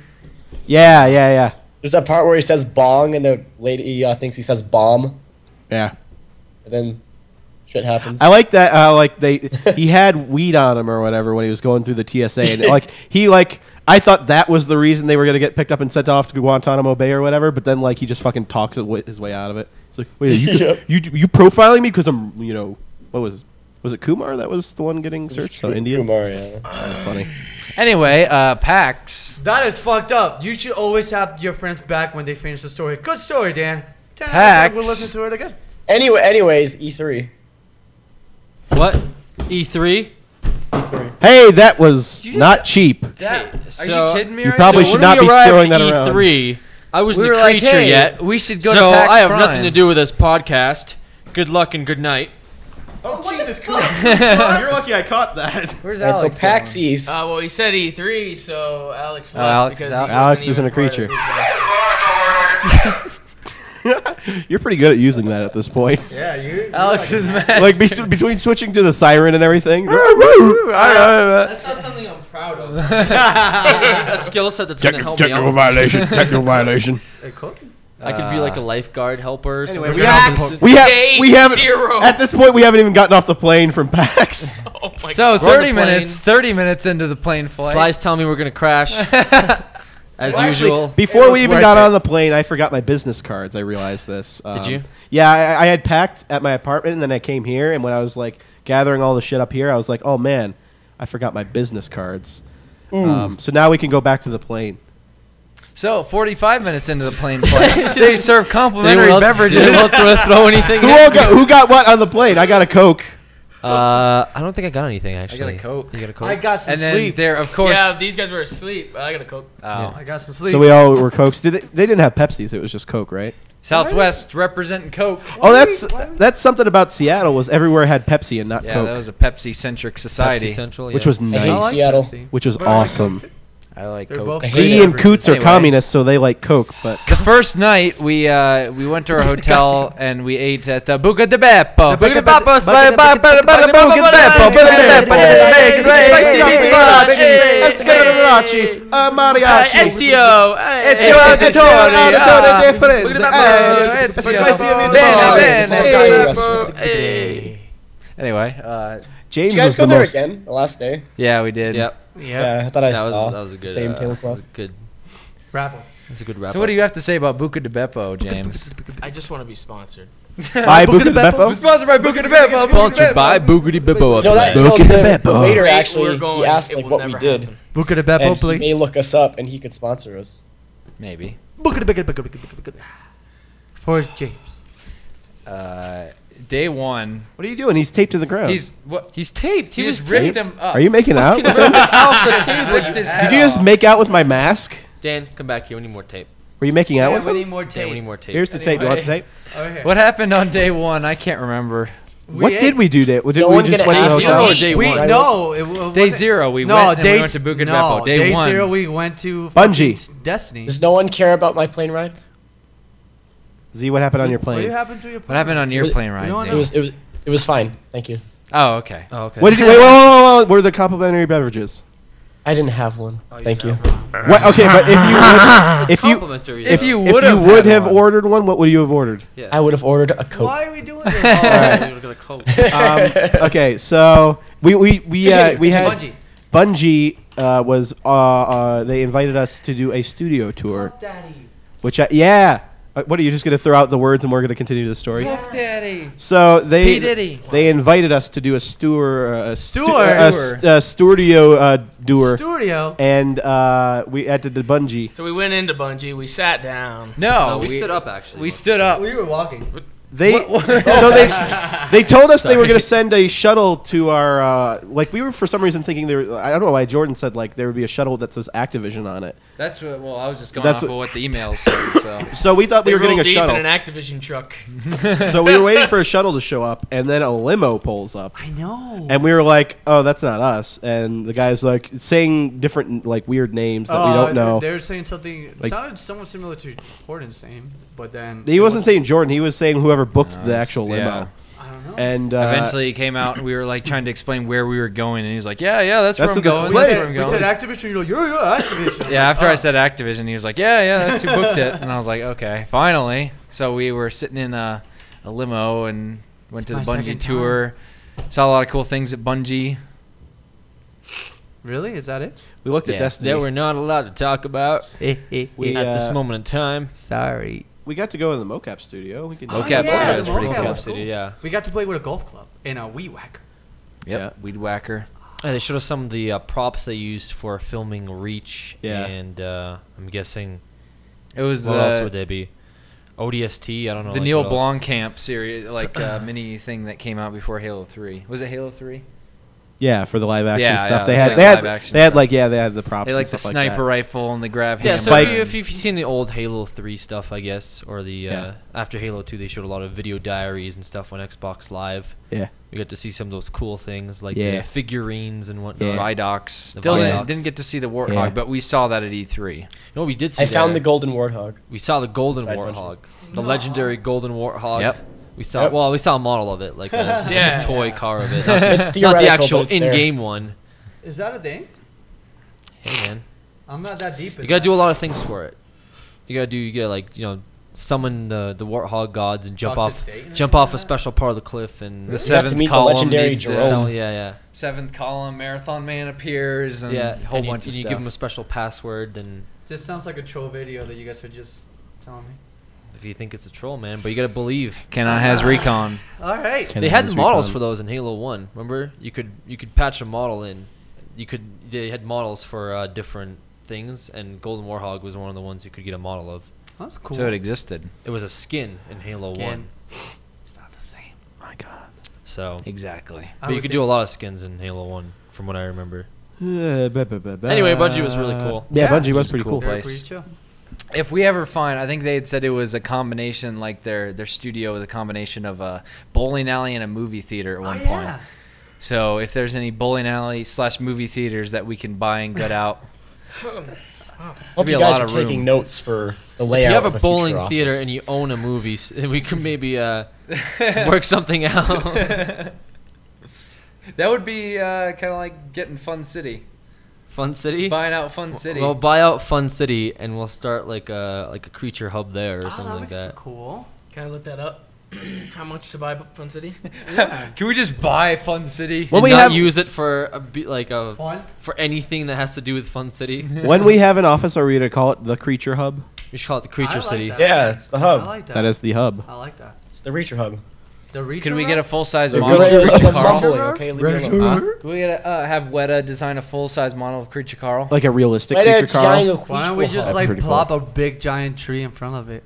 Yeah, yeah, yeah, There's that part where he says bong and the lady thinks he says bomb, yeah. and then shit happens. I like that. Like he had weed on him or whatever when he was going through the TSA, and I thought that was the reason they were gonna get picked up and sent off to Guantanamo Bay or whatever. But then like he just fucking talks his way out of it. It's like, wait, Yep. you profiling me because I'm what was it Kumar that was the one getting searched? So Indian. Kumar, yeah. That was funny. Anyway, PAX. That is fucked up. You should always have your friends back when they finish the story. Good story, Dan. 10 out of 10, PAX. we'll listen to it again. Anyways, E3. What? E3? Hey, that was not cheap. Are So- you kidding me? You right probably now? should when not we be arrived throwing at that around. E3, I wasn't We a were like, creature hey, yet. we should go So to PAX I have Prime. nothing to do with this podcast. Good luck and good night. Oh, Jesus Christ. You're lucky I caught that. Where's Alright, so Alex PAX going? East. Well, he said E3, so Alex left Alex because is out. he Alex wasn't isn't even a part of creature. the group. You're pretty good at using that at this point. Yeah, you. Alex is mad. Like between switching to the siren and everything. That's not something I'm proud of. a skill set that's going to help me out. violation. Technical violation. Hey, cool. I could be like a lifeguard helper. Or Anyway, something. we Day haven't zero. at this point we haven't even gotten off the plane from PAX. Oh my So We're on the 30 plane. minutes. 30 minutes into the plane flight. Sly's telling me we're going to crash. As Well, actually, usual. before we even worth got it. on the plane, I forgot my business cards. I realized this. Did you? Yeah, I had packed at my apartment, and then I came here, and when I was like gathering all the shit up here, I was like, oh man, I forgot my business cards. So now we can go back to the plane. So 45 minutes into the plane flight, they serve Did complimentary anyone beverages. else want to throw anything in? Who got what on the plane? I got a Coke. I don't think I got anything, actually. Coke. You got a Coke? I got some And then sleep. there, of course. Yeah, these guys were asleep. I got a Coke. Oh. I got some sleep. So we all were Cokes. They didn't have Pepsis. It was just Coke, right? Southwest representing Coke. Oh, that's something about Seattle was everywhere had Pepsi and not Yeah, Coke, that was a Pepsi-centric society. Pepsi Central, which yeah. was I hate nice, Seattle. which was But I like awesome. Coke, too. I like They're Coke. both I hate Z it. and Coots are Anyway. communists, so they like Coke. But The first night we went to our hotel and we ate at the Buca de Beppo. Buca de Beppo. let's go to the Rachi, mariachi. Ezio. Ezio Hey. Anyway, James Did you guys was go the there most. again the last day? yeah, we did. Yep. Yeah, I thought I That saw. was a good. Same That was tablecloth. a good. Rapple. That's a good wrap. So what do you have to say about Buca de Beppo, James? I just want to be sponsored. By Buca de Beppo. Sponsored by Buca de Beppo. Sponsored by Boogity Bibbo. No, that Buca de the Beppo. waiter Wait, actually we're going. he asked It like will what we never did, happen. Buca de and Beppo, he may please. look us up and he could sponsor us. Maybe. Buca de Beppo. For James. Day one. What are you doing? He's taped to the ground. He's taped. He was just ripped taped? him up. Are you making out with him? Did you just make out with my mask? Dan, come back here. We need more tape. Were you making out with we him? need more Dan, we need tape. more tape. Here's the tape. You want the tape? Over here. What happened on day one? I can't remember. What did we do? Did no we one just gonna went to the ask you hotel? or day We one? no. Day wasn't- zero, we no, went and day we went to Buca de Beppo. Day day one. zero, we went to Bungie. fucking Destiny. Does no one care about my plane ride? Z, what happened on your What plane? happened to your? What happened on your It- plane ride, don't Zane? know. It was fine. Thank you. Oh, okay. Oh, okay. What did you? Wait, what are the complimentary beverages? I didn't have one. Thank you. What? Okay, but Complimentary, if though. you would've would had have one. ordered one, what would you have ordered? Yeah. I would have ordered a Coke. Why are we doing this? You're gonna Coke. Okay, so we had Bungie. Bungie was they invited us to do a studio tour, Daddy. which what are you just gonna throw out the words and we're gonna continue the story? Puff Daddy. So P. Diddy. they invited us to do a studio Studio. and we had to do Bungie. So we went into Bungie. We sat down. No, we stood up actually. We stood up. We were walking. They they told us they were going to send a shuttle to our we were for some reason thinking I don't know why Jordan said there would be a shuttle that says Activision on it. That's what. Well, I was just going That's off of what the emails said. So we thought we They were getting rolled a deep shuttle. in an Activision truck. So we were waiting for a shuttle to show up, and then a limo pulls up, I know. and we were like, "Oh, that's not us." And the guy's like saying different weird names that we don't know. They were saying something. Like- Sounded somewhat similar to Jordan's name, but then He wasn't saying Jordan. He was saying whoever booked the actual yeah. limo. I don't know. And Eventually, he came out, and we were trying to explain where we were going, and he's like, "Yeah, that's where I'm the going. place. That's where I'm we said going." Activision. You're like, yeah, Activision. I'm Yeah, like, after I oh. said Activision, he was like, "Yeah, that's who booked it," and I was like, "Okay, finally." So we were sitting in a limo and went to the It's my Bungie second tour. Saw a lot of cool things at Bungie. Really? Is that it? we looked at Yeah. Destiny. that we're not allowed to talk about we, at this moment in time. Sorry. we got to go in the mocap studio. We can Mocap yeah, studio is the pretty mocap cool. was cool. Yeah. We got to play with a golf club and a weed whacker. Yep, Yeah. Weed Whacker. And they showed us some of the props they used for filming Reach. Yeah. And I'm guessing It was what else would the they be? ODST. I don't know. the like, Neil what else. Blomkamp series, mini thing that came out before Halo 3. Was it Halo 3? Yeah, for the live action Yeah, stuff. yeah, they it had was they like had live action they had stuff. they had the props. They and like the stuff sniper like that. rifle and the grav Yeah, hammer. so Spike- if you've seen the old Halo 3 stuff, I guess, or the Yeah. after Halo 2, they showed a lot of video diaries and stuff on Xbox Live. Yeah. We got to see some of those cool things like Yeah. the figurines and whatnot. Yeah. Vidocs. The Still Vidocs. didn't get to see the Warthog, Yeah. but we saw that at E3. You know what we did see? I found the there? golden warthog. We saw the golden Side warthog, the legendary golden warthog. Yep. We saw Yep. well, we saw a model of it, like a, Yeah. a toy car of it, not, It's not the theoretical, actual but it's there. in-game one. Is that a thing? Hey man, I'm not that deep in you gotta that. do a lot of things for it. You gotta summon the warthog gods and jump Talk to off Satan jump and off a that? special part of the cliff and The got to seventh meet the column legendary needs to- Jerome. yeah. Seventh column, Marathon Man appears, and Yeah, a whole and bunch you, of you stuff. give him a special password, and This sounds like a troll video that you guys are just telling me. if you think it's a troll, man, but you gotta believe. Cannot has recon. All right. They had Ken's models Recon. for those in Halo 1. Remember, you could patch a model in. They had models for different things, and Golden Warthog was one of the ones you could get a model of. That's cool. So it existed. It was a skin in Halo 1. It's not the same. My God. So, Exactly. but you could do a lot of skins in Halo 1, from what I remember. Anyway, Bungie was really cool. Yeah, Yeah, Bungie was a pretty cool cool. place. Pretty chill. If we ever find, I think they had said it was a combination, like their studio was a combination of a bowling alley and a movie theater at one point. Yeah. So if there's any bowling alley / movie theaters that we can buy and gut out, Hope be you a guys lot are of taking room. notes for the If layout you have of a future bowling theater office. and you own a movie, we can maybe work something out. that would be kind of like getting Fun City, Fun City? buying out Fun City. We'll buy out Fun City, and we'll start like a creature hub there or Oh, something like that'd be that. Cool. Can I look that up? How much to buy Fun City? Can we just buy Fun City? When And we not have use it for Fun. for anything that has to do with Fun City. when we have an office, are we gonna call it the Creature Hub? We should call it the Creature I like City. that. Yeah, it's the I hub. like that. That is the hub. I like that. It's the Reacher hub. The Reacher Could we get a full size The model? Creature of Like Creature a Carl? mumbling, okay? Leave me alone. Could we get have Weta design a full size model of Creature Carl? Like a realistic Right there, Creature Carl. Why don't we just That's like pretty cool. plop a big giant tree in front of it?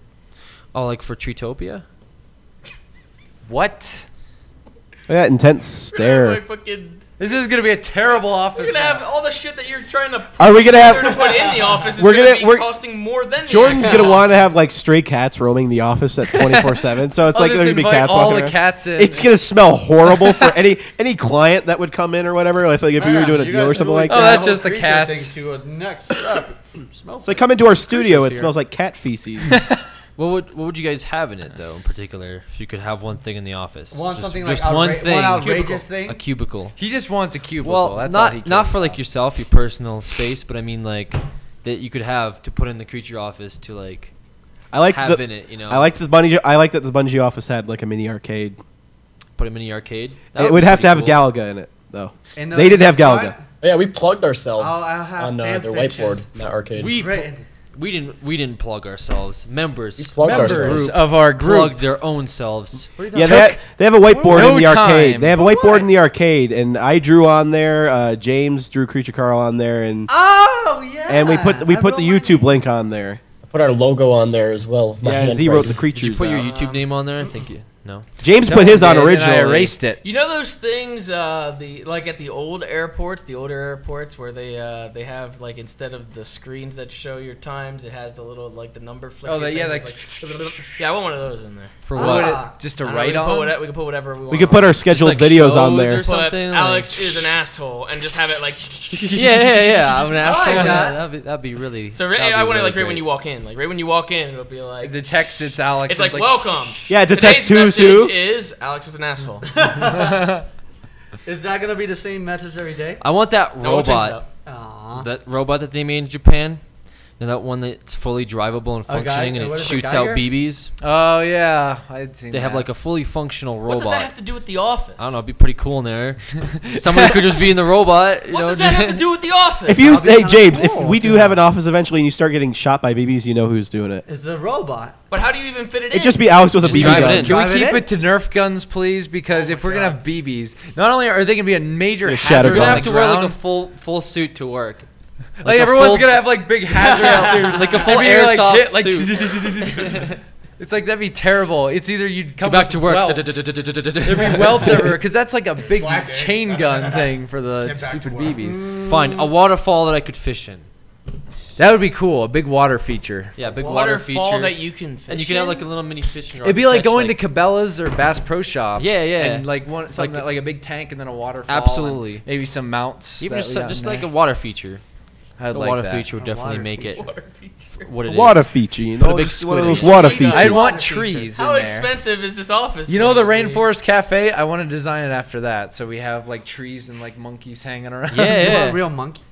Oh, like for Treetopia? What? Yeah, intense stare. Like fucking, This is gonna be a terrible you're office. gonna have now. all the shit that you're trying to Are we gonna to have? put in the office is We're gonna, gonna- we're- be costing more than Jordan's the gonna actual want to have office. like stray cats roaming the office at 24/7. So it's I'll like just there's gonna be invite cats all walking the around. cats in. It's gonna smell horrible for any client that would come in or whatever. Like if we were doing a deal or something like Oh, that. that's just the cats. To a next step. Smells So they come into our studio. It here. smells like cat feces. What would you guys have in it though, in particular? If you could have one thing in the office, Want just, something just like one thing, one outrageous thing? a cubicle. He just wants a cubicle. Well, That's all he not cares for like about. yourself, your personal space, but I mean like that you could have to put in the Creature office to like I like have in it. You know, I like the Bungie. I like that the Bungie office had like a mini arcade. put a mini arcade. It would have to have Galaga in it though. And They didn't have Galaga. Yeah, we plugged ourselves I'll have on their fan whiteboard fictions. in that arcade. We didn't plug ourselves. Members We plugged Members ourselves. of our group. plugged their own selves. Yeah, they have a whiteboard No in the arcade. time. They have a whiteboard in the arcade, and I drew on there. James drew Creature Carl on there, and Oh yeah. and we put I the wrote my YouTube name. link on there. Put our logo on there as well. My Yeah, Z wrote the handwriting. creatures. Did you put your out. YouTube name on there? I think you no. James put Someone his on did, and originally. I erased it. You know those things, like at the old airports, the older airports, where they have like instead of the screens that show your times, it has the little like the number flicker. Oh, yeah, things. Yeah, I want one of those in there. For What? what? Just to I don't know, write on? we can put whatever we want. We could put our scheduled like videos on shows there. or Put something, like- Alex is an asshole, and just have it like. Yeah. I'm an asshole. like that. That'd be really. So that'd be I want it really like right when great. you walk in, like right when you walk in, it'll be like. The text, it's Alex. It's and like welcome. Yeah, it detects Today's who's who. message is Alex is an asshole. Is that gonna be the same message every day? I want that No, we'll change it robot. up. Aww. That robot that they made in Japan. And that one that's fully drivable and A guy- functioning, and what it is it, shoots out Geiger? BBs. Oh, yeah. I'd seen They have that. like a fully functional robot. What does that have to do with the office? I don't know. It'd be pretty cool in there. Somebody could just be in the robot. You What know, does that have to do with the office? If you, That'd be hey kinda James, cool if we to do have have. an office eventually, and you start getting shot by BBs, you know who's doing it. It's a robot. But how do you even fit it in? It'd just be Alex with a Just BB drive it gun. in. Can we Drive it keep in? it to Nerf guns, please? Because if we're gonna have BBs, not only are they gonna be a major Yeah, shatter hazard You're gonna on have the to wear like a ground, full suit to work. like a everyone's full- gonna have like big hazard suits, Like a full and you're, airsoft hit, like, suit. It's like that'd be terrible. It's either you'd come Go back with to work. welts. There'd be welts everywhere because that's like a big Flag day. chain gun thing for the Get back stupid to work. BBs. Fine, a waterfall that I could fish in. That would be cool. A big water feature. Yeah, big water waterfall feature. that you can fish And you can have in? like a little mini fishing rod. It'd be to like catch, going to Cabela's or Bass Pro Shops. Yeah, yeah. And like something Like- like a big tank and then a waterfall. and Absolutely. Maybe some mounts. even that just, we got just in like a there. water feature. I'd The like water that. feature would A definitely water make it Water feature. what it is. Water feature, you Put a know, big just one of squid in those it. water I'd features. I'd want Water trees How in there. expensive is this office? You know the going to be? Rainforest Cafe? I want to design it after that. So we have like trees and like monkeys hanging around. Yeah, You yeah. want real monkeys?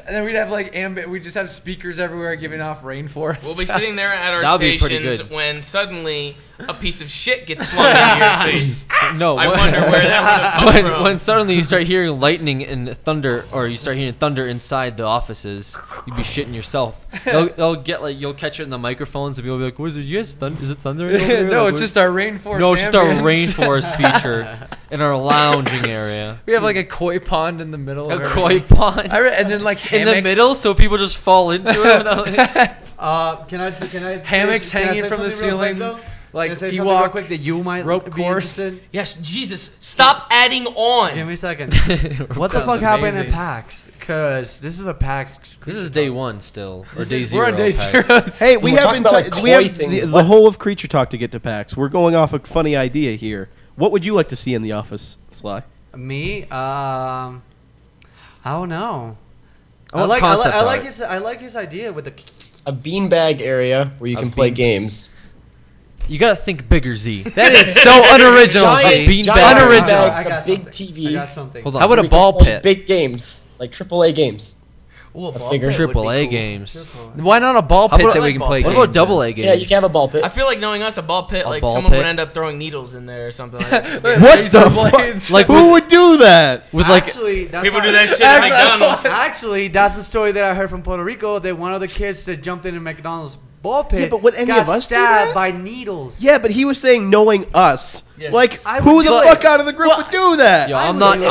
And then we'd have like we just have speakers everywhere giving off rainforest. We'll be sitting there at our That would be pretty stations good. when suddenly a piece of shit gets flung into your face. No, I when- wonder where that would have come from. when suddenly you start hearing lightning and thunder, or you start hearing thunder inside the offices, you'd be shitting yourself. They'll get like you'll catch it in the microphones, and people will be like, "What is it? You guys is it thundering?" Over there? No, Like, it's what- just our rainforest. no, it's just our ambience. rainforest feature in our lounging area. We have like a koi pond in the middle. A of koi everything. pond And then like in the hammocks. middle, so people just fall into it. Without, Can I Hammocks can I hanging say from the something real quick, ceiling, though? like Can I say something real Ewok quick that you might rope be course. interested? Yes, Jesus, stop adding on. Give me a second. What the Sounds fuck happened amazing. at PAX? Because this is a PAX. this is day one still, or day 0. We're on day PAX. 0. Hey, we We're have, talking about, like, we have koi things. the What? whole of Creature Talk to get to PAX. We're going off a funny idea here. What would you like to see in the office, Sly? Me? I don't know. I want concept I like art. his I like his idea with the. A beanbag area where you A can play bean- games. You gotta think bigger, Z. That is so unoriginal. Giant, Z. giant Unoriginal. beanbags, like a big TV. I got something. Hold How on. about where a we can ball play pit? Big games, like AAA games. Ooh, a That's ball bigger. pit would be AAA cool. games. Why not a ball How pit about- that I we like can ball play pit. What games about double in? A games? Yeah, you can have a ball pit. I feel like knowing us, a ball pit, A like ball someone pit? would end up throwing needles in there or something like that. What Razor the blades. fuck? Like Who would do that? with like Actually, that's People not- do that shit at McDonald's. Actually, that's the story that I heard from Puerto Rico. That one of the kids that jumped in a McDonald's ball pit Yeah, but would any got of us do stabbed that? by needles. Yeah, but he was saying knowing us. Yes. Like, I who would the do it. fuck out of the group would do that? Yo, I I'm would not. do it.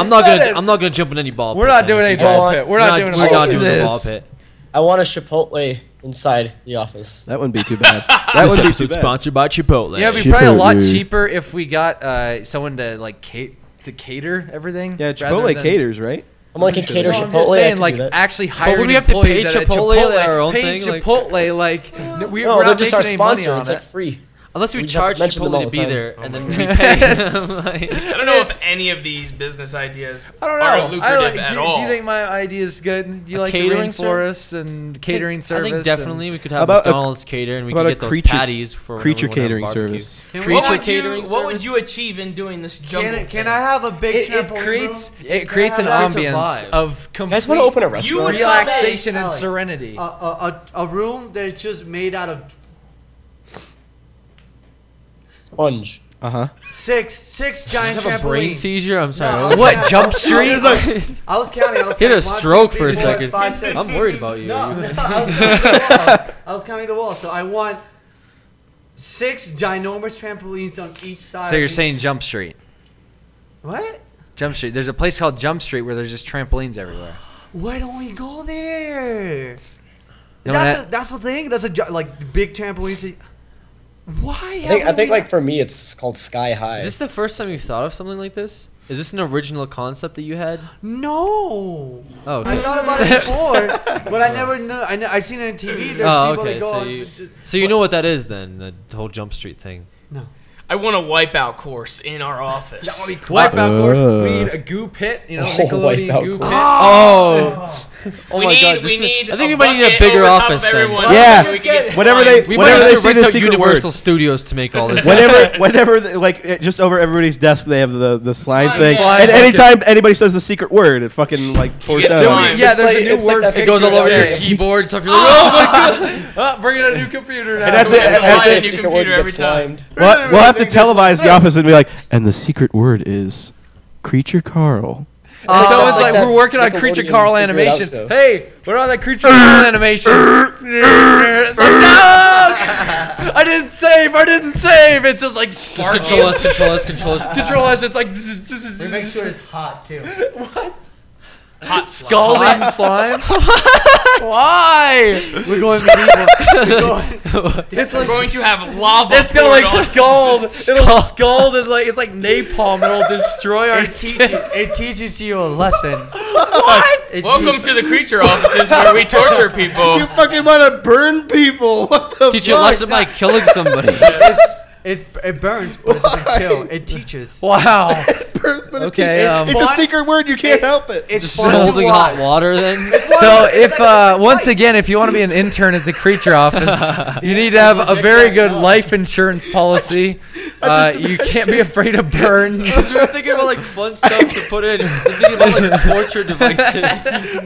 I'm not gonna jump in any ball. We're pit not then, doing if any you guys- ball pit. We're not doing a We're ball not pit. doing the ball Jesus. pit. I want a Chipotle inside the office. That wouldn't be too bad. That This would be too episode bad. sponsored by Chipotle. Yeah, it'd be probably a lot Chipotle. cheaper if we got someone to like cater everything. Yeah, rather Chipotle than- caters, right? Someone can cater No, I'm just Chipotle. I saying, can like do that. actually hiring would we have to employees pay at Chipotle Chipotle, our own paying thing? Like- Chipotle, like No, we're they're not just making our any money sponsor. on It's it. like free. Unless we We charge mention them all Chipotle to the be time. there, and then we pay them. Like, I don't know if any of these business ideas I don't are know. lucrative at all. Do you think my idea is good? Do you A like the catering rainforest and catering service? I think definitely we could have About a- McDonald's cater, and we about could a get those creature- patties for whenever Creature we wanna have catering barbecue. service. Creature catering What would service? you achieve in doing this jungle? Can I have a big It trampoline creates room? it creates an Creates a ambiance vibe. of You guys want complete to open a You restaurant? would- relaxation and Alex, serenity. a room that's just made out of Sponge. six giant Have a brain trampolines. seizure? I'm sorry. No, what? I was- Jump Street? I was counting. He had a 1, 2, stroke for a 3, 4, second. 5, 6. I'm worried about you. No, I was counting the walls. I was counting the walls. So I want 6 ginormous trampolines on each side. So you're of each- saying Jump Street? what? Jump Street. There's a place called Jump Street where there's just trampolines everywhere. Why don't we go there? No, That's the thing. That's like big trampolines. Why? I think like for me it's called Sky High. Is this the first time you've thought of something like this? Is this an original concept that you had? No. Oh, I okay. thought about it before, but I never knew. I seen it on TV. There's Oh, people okay. that go. So on- you know what that is then? The whole Jump Street thing. No. I want a wipeout course in our office. Wipeout course. We need a goo pit. You know, Oh, Nickelodeon Wipeout goo pit. course. Oh. Oh we my need, God. we this is- need I think a we might need a bucket bigger over top office of then. everyone. Yeah. So we can get Whenever slime. they- We Whenever might they have to see rent the out secret Universal word. Studios to make all this. Whenever, like, just over everybody's desk, they have the slime Slime thing. slime And bucket. anytime anybody says the secret word, it fucking like pours get down. slime. Yeah, It's there's like- a new it's like word. that It goes all picture over your of- keyboard and stuff. You're like, oh my God. Bring in a new computer now. And at the- Slime at in the- your secret computer word, you get every time. slimed. We'll have to televise the office and be like, and the secret word is Creature Carl. So that's it's like that we're working on Creature Nickelodeon Carl Figure It Out animation. show. Hey, we're on that Creature Carl animation. It's like, no! I didn't save. It's just like Just sparking. control us. Control us. It's like this is Make sure it's hot too. Hot scalding slime. Why? We're going medieval. We're going. It's We're like going to have lava. it's gonna poured like on. scald. It'll scald and like it's like napalm. It'll destroy our skin. It teaches you a lesson. What? Welcome to the creature offices where we torture people. You fucking want to burn people. What the Teach you a fuck? lesson by killing somebody. It burns, but it doesn't kill. It teaches. Wow. But Okay, it's fun. a secret word. You can't help it. It's Just fun to holding hot watch. water then. So if once again, if you want to be an intern at the Creature office, you need to have a very good life insurance policy. You can't be afraid of burns. We're thinking about like fun stuff to put in. We're thinking about like torture devices.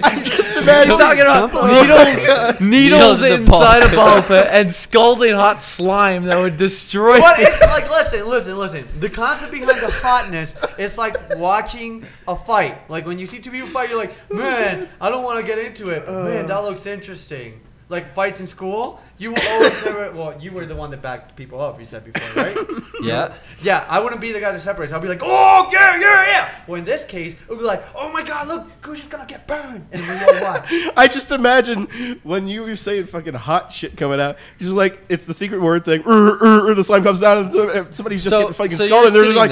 I'm just He's imagining. talking about needles Needles in the inside a ball ball pit and scalding hot slime that would destroy. But it's like, listen. The concept behind the hotness, it's like watching a fight. Like when you see two people fight, you're like, man, I don't want to get into it. Man, that looks interesting. Like fights in school, you will always never. Well, you were the one that backed people up. You said before, right? Yeah. Yeah, I wouldn't be the guy that separates. I'll be like, oh yeah. Well, in this case, it would be like, oh my god, look, Gucci's gonna get burned, and we all watch. I just imagine when you were saying fucking hot shit coming out, it's just like it's the secret word thing. The slime comes down and somebody's just getting fucking scalded. They're just like,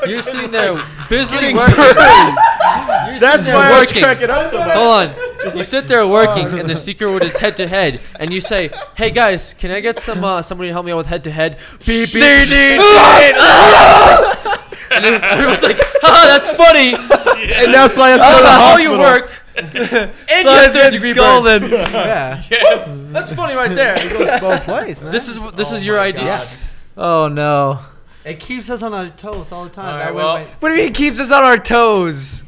You're sitting there busily Getting working. You're that's sitting why there I was working. cracking up so much. Hold on. You sit there working, and the secret word is head to head, and you say, "Hey guys, can I get somebody to help me out with head to head?" Beep beep. And then everyone's like, "Ha, that's funny." And now Sly has to go to the How hospital. you work? And you have third-degree burns. Yeah, Yes. That's funny right there. both ways, man. This is your idea. Yeah. Oh no! It keeps us on our toes all the time. All right, That way well, when- What do you mean it keeps us on our toes?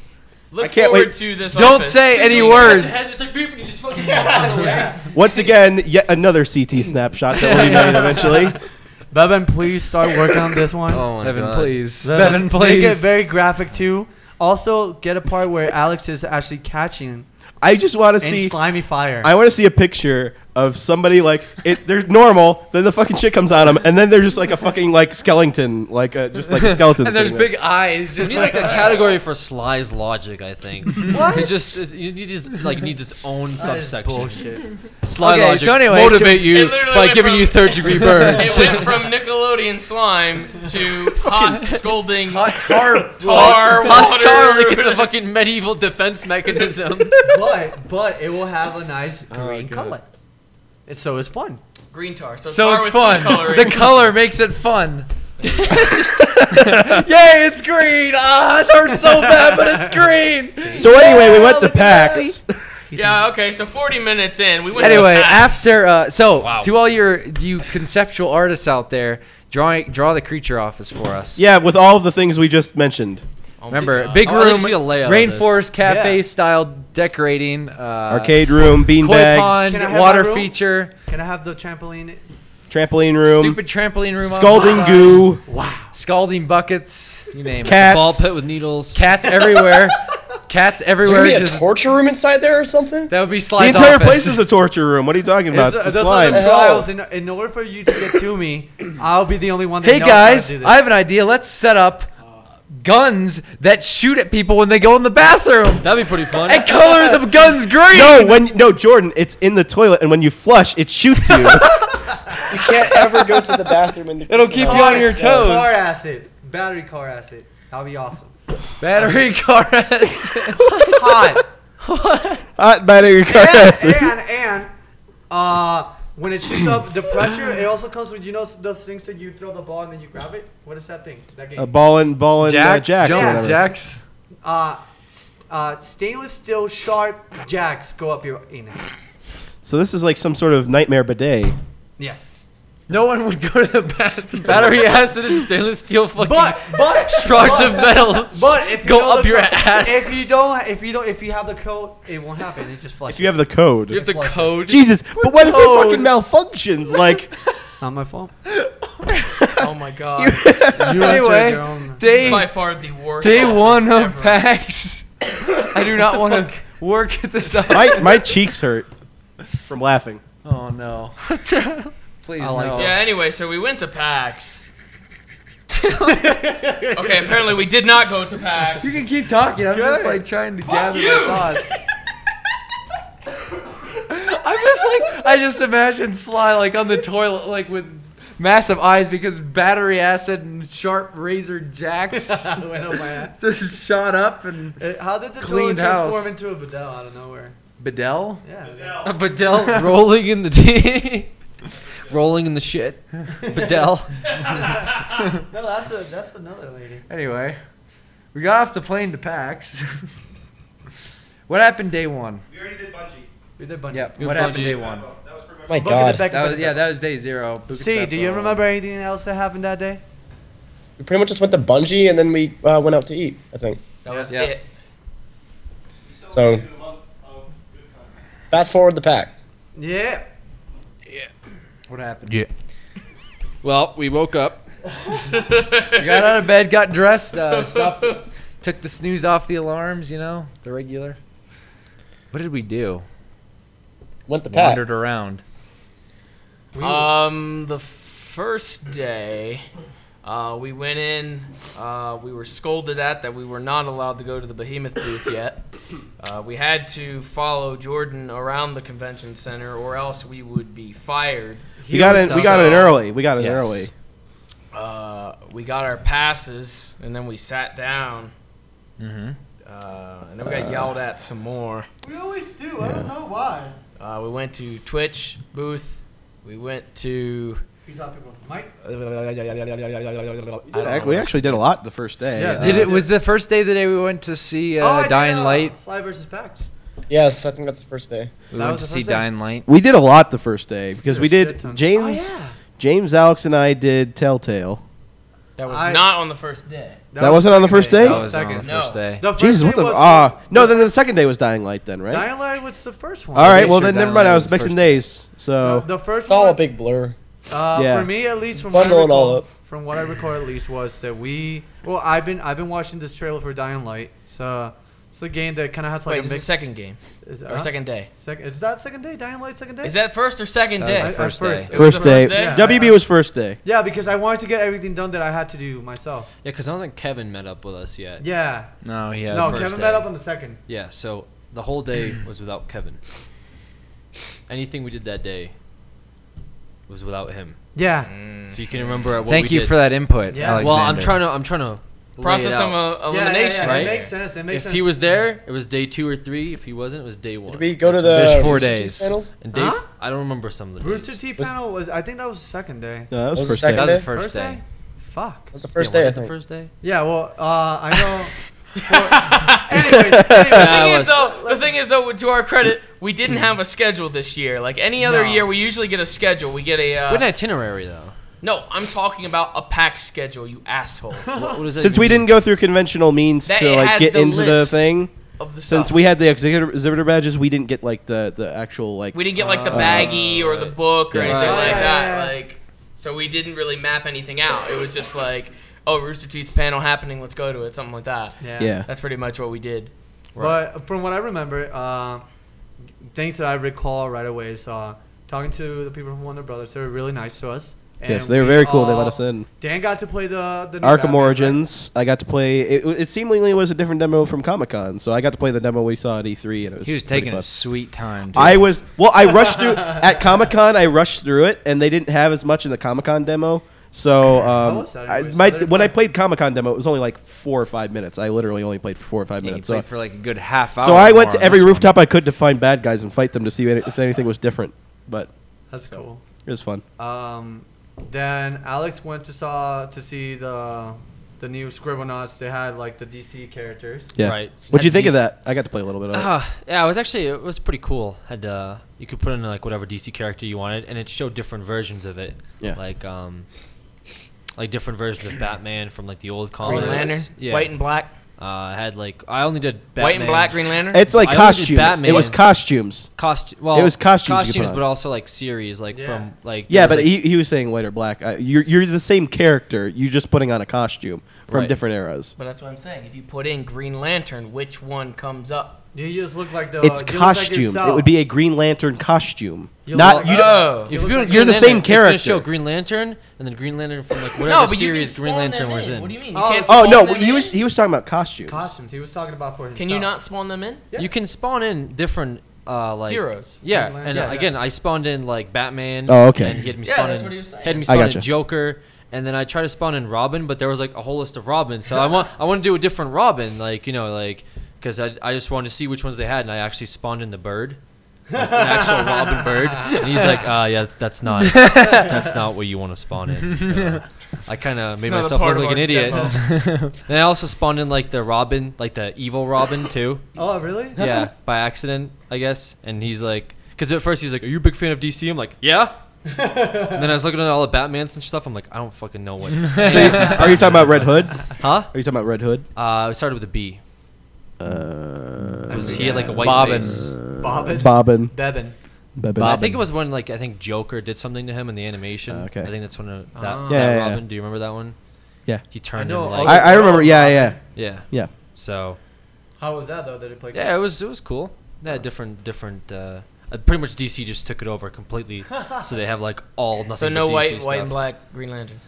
Look can't forward wait. to this. Don't office. say any Head words. to head, it's like beep, and you just fucking Once again, yet another CT snapshot that will be made eventually. Bevan, please start working on this one. Oh my Bevan, God. please. Bevan, Bevan, Make it please. very graphic too. Also, get a part where Alex is actually catching I just want to in see. slimy fire. I want to see a picture of somebody like it. They're normal. Then the fucking shit comes on them, and then they're just like a fucking like skeleton, like just like a skeleton. And there's sitting there. big eyes, We just need like a category for Sly's logic, I think. What? You need its own That is subsection. bullshit. Sly Okay, logic so anyway, motivate you It literally by went giving from- you third-degree burns. It went from Nickelodeon slime to hot scolding hot tar. tar Hot water. tar like it's a fucking medieval defense mechanism. but it will have a nice green color. So it's fun. Green tar. So So tar it's with fun. food coloring. The color makes it fun. Yay, it's green. Ah, it hurts so bad, but it's green. So anyway, we went to PAX. Yeah, okay, so 40 minutes in, we went Anyway, to PAX. after to all you conceptual artists out there, draw the creature office for us. Yeah, with all of the things we just mentioned. Remember, big I'd like room, to see a layout of rainforest cafe Yeah. style decorating, Arcade room, bean koi bags, pond, Can I have water my room? feature, Can I have the trampoline? trampoline room, stupid trampoline room, scalding on goo, scalding buckets, you name it. cats. Ball pit with needles. Cats everywhere. Cats Is there everywhere. gonna be a Just, torture room inside there or something? that would be The Sly's entire office. place is a torture room. What are you talking about? It's a Those slime. are the trials. In order for you to get to me, I'll be the only one that Hey knows how to guys, do this. I have an idea. Let's set up guns that shoot at people when they go in the bathroom That'd be pretty fun. and color the guns green. No, Jordan, it's in the toilet, and when you flush, it shoots you. You can't ever go to the bathroom in the It'll keep you on your toes. Car acid. Battery car acid. That'll be awesome. Battery car acid. Hot. Hot battery car acid. and when it shoots up the pressure, it also comes with, you know, those things that you throw the ball and then you grab it. What is that thing? That game. A ball and Jacks, jacks. or jump whatever. jacks. Stainless steel sharp jacks go up your anus. So this is like some sort of nightmare bidet. Yes. No one would go to the bathroom. Battery acid and stainless steel fucking But struts of metal. But if you Go know up the your code- ass. if you have the code, it won't happen. It just flushes. If you have the code. You have the code. Jesus, but what if it fucking malfunctions? Like, It's not my fault. Oh my god. You Anyway, entered your own. This is by Day far the worst. day office one of ever. PAX. I do not want to work at this office. my cheeks hurt from laughing. Oh no. Please I like no. Yeah, anyway, so we went to PAX. Okay, apparently we did not go to PAX. You can keep talking. I'm just Good. like trying to gather you. my thoughts. I just imagine Sly like on the toilet like with massive eyes because battery acid and sharp razor jacks Went up my ass. just shot up and How did the Cleaned toilet house. transform into a bidet out of nowhere? Bedell? Yeah. A Bedell rolling in the tea. Rolling in the shit. Bedell. No, that's another lady. Anyway, we got off the plane to PAX. What happened day one? We already did bungee. We did bungee. Yep. Good What happened bungee. day one? That was pretty much My Book god. it back- That was that was day zero. See, do you remember anything else that happened that day? We pretty much just went to bungee and then we went out to eat, I think. That was Yeah. it. So, fast forward the PAX. Yeah. What happened? Yeah. Well, we woke up. We got out of bed, got dressed, stopped, took the snooze off the alarms, you know, the regular. What did we do? Went to PAX. Wandered around. The first day, we went in. We were scolded at that we were not allowed to go to the Behemoth booth yet. We had to follow Jordan around the convention center, or else we would be fired. We got in early. We got in Yes. early. We got our passes, and then we sat down. Mm-hmm. And then we got yelled at some more. We always do. I don't know why. We went to Twitch booth. We went to. He's not people's mic. We actually did a lot the first day. Yeah. Was the first day the day we went to see I Dying did, Light? Sly versus PAX. Yes, I think that's the first day. We That went was to the see first day. Dying Light. We did a lot the first day because we Shit did ton. James, Oh, yeah. James, Alex, and I did Telltale. That was I- not on the first day. That wasn't on the first day? That That was on the second. first No. day. The first Jesus, day what the? was No, then the second day was Dying Light, then, right? Dying Light was the first one. All right, Okay, well sure, then never Dying mind. Light I was was the mixing first days. So The first It's all one, a big blur. Yeah. for me at least, from what I Bundle it all recall, up. from what I recall at least, was that I've been watching this trailer for Dying Light. So it's a game that kind of has like Wait, a this is the mix. second game Is, or second day? Is that second day? Dying Light second day? Is that first or second That day? was the At first first. day. It was first the day. first day? Yeah. WB was first day. Yeah, because I wanted to get everything done that I had to do myself. Yeah, because I don't think Kevin met up with us yet. Yeah. No, yeah. No, first Kevin day. met up on the second. Yeah, so the whole day was without Kevin. Anything we did that day was without him. Yeah. If you can remember what Thank we you did. for that input. Yeah. Well, I'm Alexander. trying to lay Process it of out. elimination, yeah, right? It makes sense. It makes If sense. he was there, it was day 2 or 3. If he wasn't, it was day 1. Did we go to the There's 4 Rooster Teeth days. panel? And Dave, Huh? I don't remember some of the Rooster days. Teeth panel was. I think that was the second day. No, that was Was the first second day. That was day? the first day. Fuck. That's the first Yeah, day, I was it the think. first day? Yeah. Well, I know. The thing is though, to our credit, we didn't have a schedule this year. Like any other No. year, we usually get a schedule. We get a. What an itinerary though. No, I'm talking about a PAX schedule, you asshole. What does that Since we mean? didn't go through conventional means That to like had get the into the list thing, Of the since stuff. we had the exhibitor badges, we didn't get like the actual like. We didn't get like the baggie or the book or Yeah. anything Right. like Yeah, that. yeah, yeah. Like, so we didn't really map anything out. It was just like, oh, Rooster Teeth's panel happening. Let's go to it. Something like that. Yeah. That's pretty much what we did. But from what I remember, things that I recall right away is talking to the people from Warner Brothers. They were really nice to us. Yes, they were very cool. They let us in. Dan got to play the new Arkham Batman, Origins. I got to play. It seemingly was a different demo from Comic-Con, so I got to play the demo we saw at E3, and it was. He was pretty taking fun. a sweet time. Too. I rushed through at Comic-Con. I rushed through it, and they didn't have as much in the Comic-Con demo. So was that anyways? when I played Comic-Con demo, it was only like 4 or 5 minutes. I literally only played 4 or 5 Yeah, he minutes. played for like a good half hour. So I went more to on every this rooftop one. I could to find bad guys and fight them to see if anything was different. But That's cool. it was fun. Then Alex went to see the new Scribblenauts. They had like the DC characters. Yeah. Right. What'd you think of These- that? I got to play a little bit of it. Yeah, it was pretty cool. Had you could put in like whatever DC character you wanted, and it showed different versions of it. Yeah. Like different versions of Batman from like the old comics. Green Lantern, Yeah. white and black. I had like I only did Batman. White and black Green Lantern. It's like I only did costumes. Batman. It was costumes. Well, It was costumes you put on. but also like series, like Yeah. from like. Yeah, there but was, like, he was saying white or black. You're the same character. You're just putting on a costume from Right. different eras. But that's what I'm saying. If you put in Green Lantern, which one comes up? You just look like the. It's you look like costumes. yourself. it would be a Green Lantern costume. You Not look- you. Don't, Oh. if You you're look doing like- Green You're the Lantern, same It's gonna character. show Green Lantern and then Green Lantern from like whatever No, but you series can Green spawn Lantern them was in. in. What do you mean? You Oh, can't oh spawn no, them he was in? he was talking about costumes. Costumes. He was talking about for himself. Can you not spawn them in? Yeah. You can spawn in different like Heroes. Yeah, Green and Lantern. again, I spawned in like Batman. Oh, okay. And he had me Yeah, spawn that's in. what he was saying. Had me I spawn gotcha. in Joker, and then I tried to spawn in Robin, but there was like a whole list of Robins. So I want to do a different Robin, like because I just wanted to see which ones they had, and I actually spawned in the bird, like, an actual Robin bird, and he's like, yeah, that's not what you want to spawn in. So I kind of made not a myself part look of like an our idiot. Then I also spawned in like the Robin, like the evil Robin too. Oh, really? Yeah, by accident, I guess. And he's like, because at first he's like, "Are you a big fan of DC?" I'm like, "Yeah." And then I was looking at all the Batmans and stuff. I'm like, I don't fucking know what. So are you talking about Red Hood? Huh? Are you talking about Red Hood? We started with a B. He had like a white Bobbin. face. Bobbin. Bobbin. Bebbin. Bobbin. I think it was when I think Joker did something to him in the animation. Okay. I think that's when that Ah. Yeah, yeah, Robin. yeah. Do you remember that one? Yeah. He turned I know him all like I remember. Yeah. yeah. How was that though? Did it play? Yeah, it was cool. They had different. Pretty much DC just took it over completely. So they have like all nothing. So no but DC white stuff. and black Green Lantern.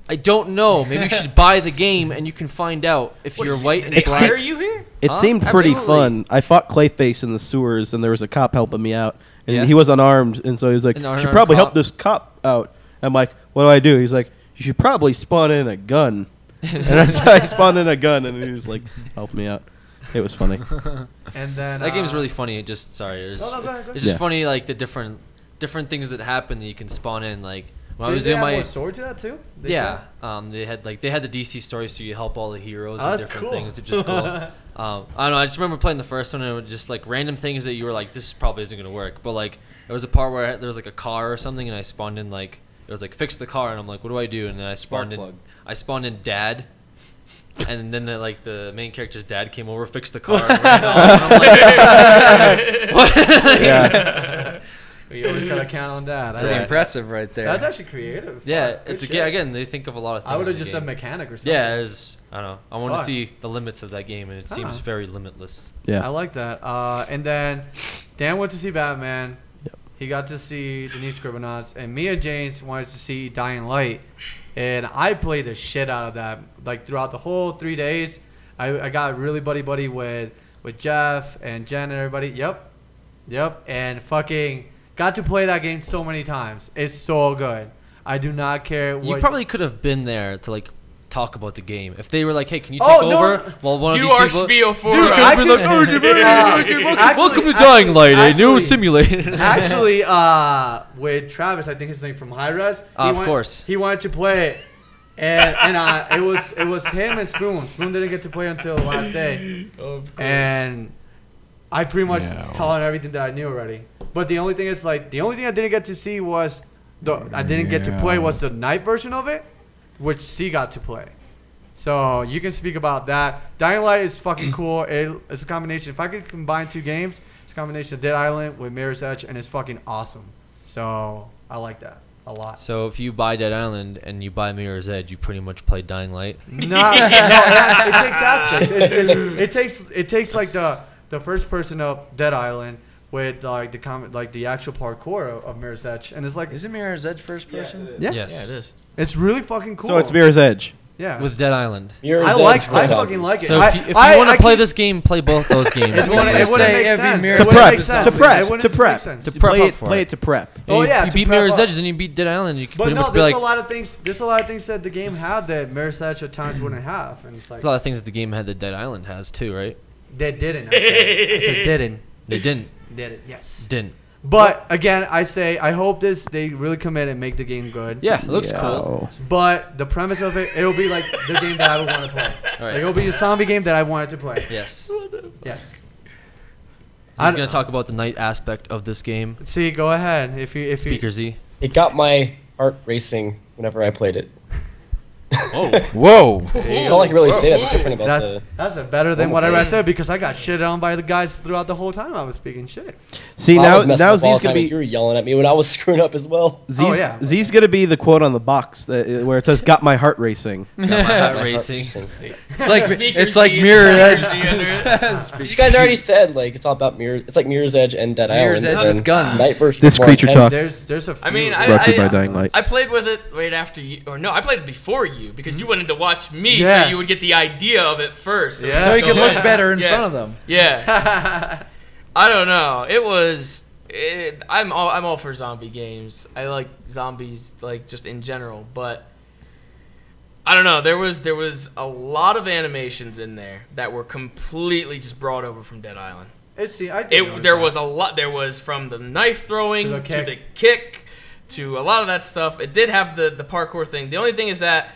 I don't know. Maybe you should buy the game and you can find out if you're white and It's- black. Why are you here? It Huh? seemed pretty Absolutely. fun. I fought Clayface in the sewers, and there was a cop helping me out, and Yeah? he was unarmed, and so he was like, An "You should unarmed probably help cop? this cop out." I'm like, "What do I do?" He's like, "You should probably spawn in a gun." And so I spawned in a gun, and he was like, "Help me out." It was funny. And then That game's really funny. It just go ahead. No, go ahead. It's just Yeah. funny like the different things that happen that you can spawn in. Like when I Did was they doing have my more story to that too? They yeah, said? they had the DC story, so you help all the heroes Oh, and that's different cool. things, which is cool. I don't know. I just remember playing the first one, and it was just like random things that you were like, this probably isn't gonna work. But like there was a part where there was like a car or something, and I spawned in like it was like fix the car, and I'm like, what do I do? And then I spawned in. plug. I spawned in Dad. And then the main character's dad came over, fixed the car, and ran off. And I'm like, what? Yeah. You always gotta count on that. Pretty Yeah. impressive right there. That's actually creative. Yeah, Fuck, good it's shit. again they think of a lot of things. I would have in the just said game. mechanic or something. Yeah, I don't know. I want to Fuck. see the limits of that game, and it seems Ah. very limitless. I Yeah. like that. And then Dan went to see Batman. Yep. He got to see the new Scribblenauts, and me and James wanted to see Dying Light, and I played the shit out of that. Like throughout the whole 3 days, I got really buddy with Jeff and Jen and everybody. Yep, and fucking got to play that game so many times. It's so good. I do not care what. You probably could have been there to talk about the game. If they were like, "Hey, can you Oh, take no. over?" Well, one Do of our these people. spiel for Dude, us. I Be could- like, "Oh, welcome to actually- Dying Light, a new actually- simulator." Actually, with Travis, I think his name from High Res. Of course. He wanted to play it, and it was him and Spoon. Spoon didn't get to play until the last day, and I pretty much taught him everything that I knew already. But the only thing is like the only thing I didn't get to see was I didn't get to play was the night version of it, which C got to play. So you can speak about that. Dying Light is fucking cool. It's a combination. If I could combine two games, it's a combination of Dead Island with Mirror's Edge, and it's fucking awesome. So I like that a lot. So if you buy Dead Island and you buy Mirror's Edge, you pretty much play Dying Light. No, it takes aspects. It takes like the first person of Dead Island with like the actual parkour of Mirror's Edge, and it's like Isn't Mirror's Edge first person? yeah, Yes. Yeah, it is. it's really fucking cool. So it's Mirror's Edge. yeah. With Dead Island. Mirror's I Edge for fucking zombies. like it. So if you I want to play keep- this game, play both those games. It wouldn't Just make say it'd be sense. Mirror's It To Edge wouldn't prep, make for sense. to prep, It wouldn't to make prep, sense. to To prep play up it, for play it. it to prep. Oh, If yeah, you to beat prep Mirror's up. Edge, then you beat Dead Island. You can But pretty no, much be there's like, a lot of things that the game had that Mirror's Edge at times wouldn't have, and it's like there's a lot of things that the game had that Dead Island has too, right? they didn't. I said didn't. They didn't. Did it? Yes. Didn't. But again, I hope they really commit and make the game good. Yeah, it looks Yeah. cool. But the premise of it'll be like the game that I would want to play. All right. Like, it'll be a zombie game that I wanted to play. Yes. Yes. He's going to talk about the night aspect of this game. See, go ahead. If you Speaker Z. It got my heart racing whenever I played it. Whoa. That's all I can really say that's different about that's better than Oh, whatever okay. I said because I got shit on by the guys throughout the whole time I was speaking shit. See, Well, I now was messing now up all Z's the time gonna and you be were yelling at me when I was screwing up as well. Z's, yeah. Z's gonna be the quote on the box where it says "Got my heart racing." Got my heart My heart racing. It's like Mirror Edge. You guys already said like it's all about It's like Mirror's Edge and Dead Mirror's Island. Edge and with guns. Night version This was more Creature Talk. intense. There's a few. I mean, Brought to you by Dying Light. I played with it right after you, or no, I played it before you because you wanted to watch me, Yeah. so you would get the idea of it first. Yeah. So he could Go look in. better in Yeah. front of them. Yeah. I don't know. I'm all for zombie games. I like zombies like just in general, but I don't know. There was a lot of animations in there that were completely just brought over from Dead Island. There was a lot. There was from the knife throwing To the to the kick to a lot of that stuff. It did have the parkour thing. The only thing is that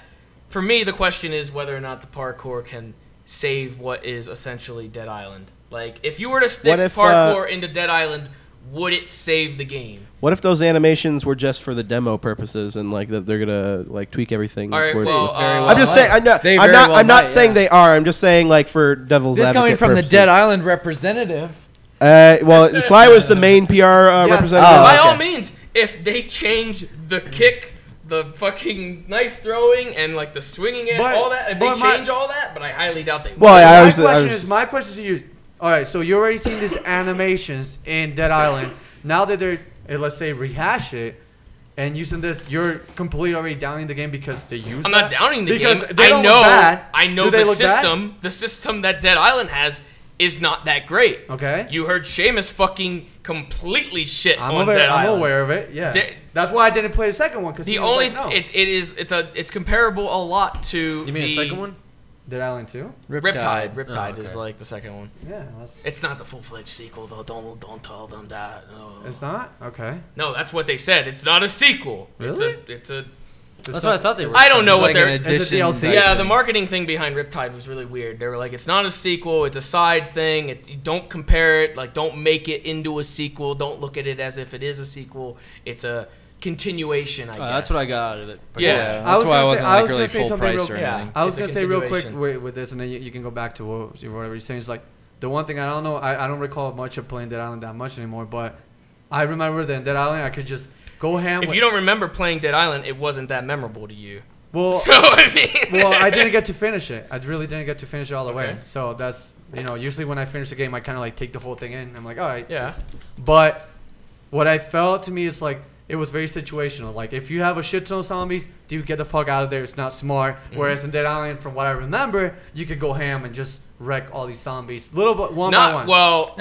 for me, the question is whether or not the parkour can save what is essentially Dead Island. Like, if you were to stick What if, parkour into Dead Island, would it save the game? What if those animations were just for the demo purposes and like that they're gonna like tweak everything? All right, towards well, the- well I'm just saying. I'm not. They I'm very not. well I'm not might, saying yeah. they are. I'm just saying like for devil's This coming advocate from purposes. the Dead Island representative. Well, Sly was the main PR representative. Oh, By okay. all means, if they change the kick, the fucking knife throwing, and like the swinging it, But- all that, if they but my- change all that, but I highly doubt they will. Well, I My question to you. All right, so you already seen these animations in Dead Island. Now that they're let's say rehash it and using this, you're completely already downing the game because they use. I'm not downing the because game. they don't look bad. I know Do they the look bad? system. The system that Dead Island has is not that great. Okay. You heard Seamus fucking completely shit I'm on aware, Dead I'm Island. aware of it. Yeah. De- That's why I didn't play the second one because The only it's comparable a lot to You mean the second one? Dead Island 2? Riptide. Oh, Riptide okay. is like the second one. Yeah. That's, It's not the full-fledged sequel though. Don't tell them that. No. it's not? Okay. No, that's what they said. It's not a sequel. Really? It's a That's what I thought they were. I don't know It's what like they're an addition DLC. type Yeah, thing. the marketing thing behind Riptide was really weird. They were like, it's not a sequel, it's a side thing. You don't compare it, like, don't make it into a sequel. Don't look at it as if it is a sequel. It's a continuation, I guess. That's what I got out of it. But Yeah. That's I was why I gonna wasn't say- I like was really gonna say full something price real- or Yeah. anything. I was It's a going to say real quick continuation. with this, and then you can go back to whatever you're saying. It's like, the one thing I don't know, I don't recall much of playing Dead Island that much anymore, but I remember that in Dead Island, I could just go ham. If you don't remember playing Dead Island, it wasn't that memorable to you. Well, So, I mean... well, I didn't get to finish it. I really didn't get to finish it all the way. Okay. So that's, usually when I finish the game, I kind of like take the whole thing in. I'm like, all right. Yeah. But what I felt to me is like, it was very situational. Like, if you have a shit ton of zombies, dude, get the fuck out of there. It's not smart. Whereas in Dead Island, from what I remember, you could go ham and just wreck all these zombies, little bit one by one. Well,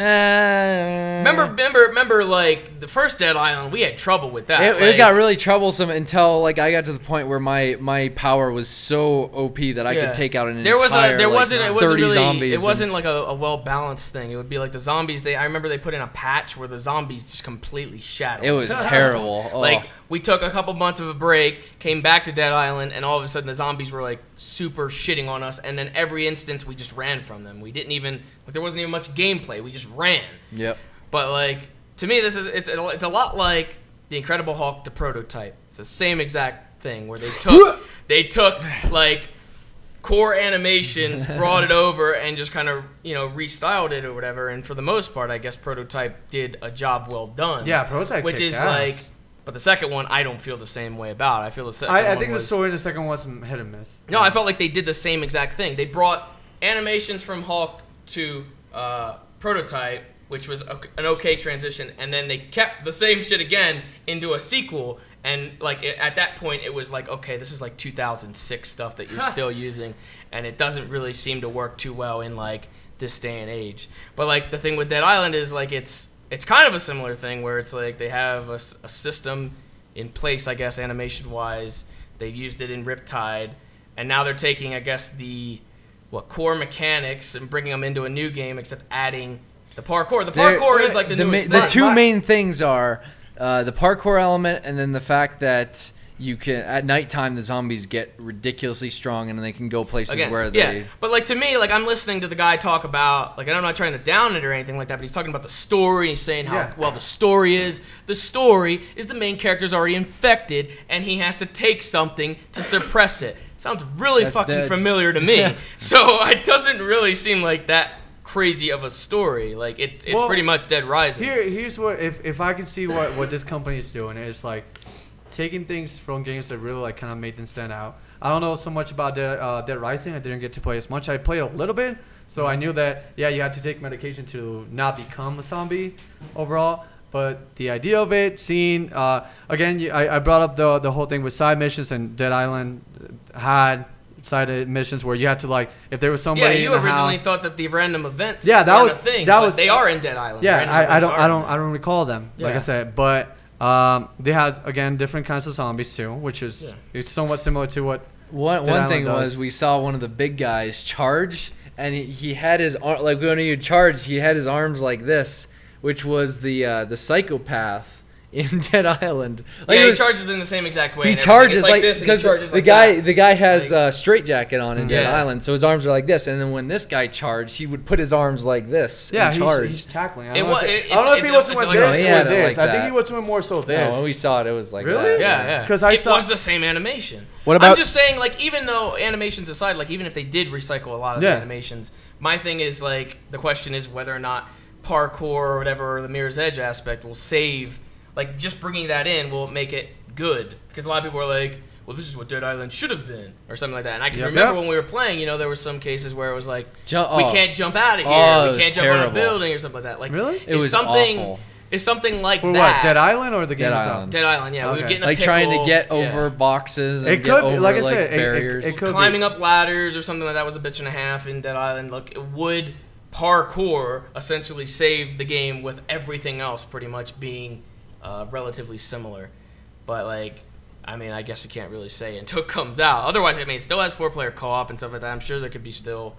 remember, like the first Dead Island, we had trouble with that. It got really troublesome until like I got to the point where my power was so OP that I could take out an entire it wasn't 30 really, zombies. It wasn't like a well balanced thing. It would be like the zombies. I remember they put in a patch where the zombies just completely shattered. It was terrible. Oh. Like we took a couple months of a break, came back to Dead Island, and all of a sudden the zombies were like super shitting on us. And then every instance we just ran from them. We didn't even there wasn't even much gameplay. We just ran. Yep. But like to me, it's a lot like the Incredible Hulk to Prototype. It's the same exact thing where they took like core animations, brought it over, and just kind of restyled it or whatever. And for the most part, I guess Prototype did a job well done. Yeah, Prototype, which is ass. like. But the second one, I don't feel the same way about. I feel the second. I think the story in the second one was some hit and miss. No, I felt like they did the same exact thing. They brought animations from Hulk to Prototype, which was an okay transition, and then they kept the same shit again into a sequel. And like at that point, it was like, okay, this is like 2006 stuff that you're still using, and it doesn't really seem to work too well in like this day and age. But like the thing with Dead Island is like it's kind of a similar thing where it's like they have a system in place, I guess, animation-wise. They've used it in Riptide, and now they're taking, I guess, the core mechanics and bringing them into a new game, except adding the parkour. The parkour is like the newest thing. The two main things are the parkour element, and then the fact that you can at nighttime the zombies get ridiculously strong and they can go places where they. Yeah, but like to me, like I'm listening to the guy talk about, like, and I'm not trying to down it or anything like that, but he's talking about the story. He's saying how well the story is the main character's already infected and he has to take something to suppress it. Sounds really fucking familiar to me. So it doesn't really seem like that crazy of a story. Like it's pretty much Dead Rising. Here's what if I can see what this company is doing, it's like taking things from games that really like kind of made them stand out. I don't know so much about Dead Rising. I didn't get to play as much. I played a little bit, so I knew that you had to take medication to not become a zombie overall. But the idea of it, seeing again, I brought up the whole thing with side missions, and Dead Island had side missions where you had to like if there was somebody. Yeah, you in the originally house, thought that the random events. Yeah, that was a thing. That was they are in Dead Island. Yeah, I don't recall them like I said, but. They had again different kinds of zombies too, which is it's somewhat similar to what one thing was we saw one of the big guys charge, and he had his like when he charged, he had his arms like this, which was the psychopath in Dead Island. Like he charges in the same exact way. He charges like this because the guy has a straitjacket on in Dead Island, so his arms are like this. And then when this guy charged, he would put his arms like this. Yeah, and he's tackling. I don't know if he was doing this. I think he was doing more so this. No, when we saw it was like really? that. Yeah. Because it was the same animation. What about? I'm just saying, like, even though animations aside, like, even if they did recycle a lot of the animations, my thing is like the question is whether or not parkour or whatever, or the Mirror's Edge aspect will save. Like, just bringing that in will make it good. Because a lot of people are like, well, this is what Dead Island should have been. Or something like that. And I can remember when we were playing, there were some cases where it was like, we can't jump out of here. We can't jump on a building or something like that. Like, really? It was awful. It's something like for that. what, Dead Island or the game Dead itself? Island. Dead Island, yeah. We would get in a like pickle, trying to get over boxes and it get could over like I said, barriers. It could climbing up ladders or something like that was a bitch and a half in Dead Island. Look, it would parkour essentially save the game with everything else pretty much being relatively similar. But like, I mean, I guess you can't really say until it comes out. Otherwise, I mean, it still has 4-player co-op and stuff like that. I'm sure there could be still,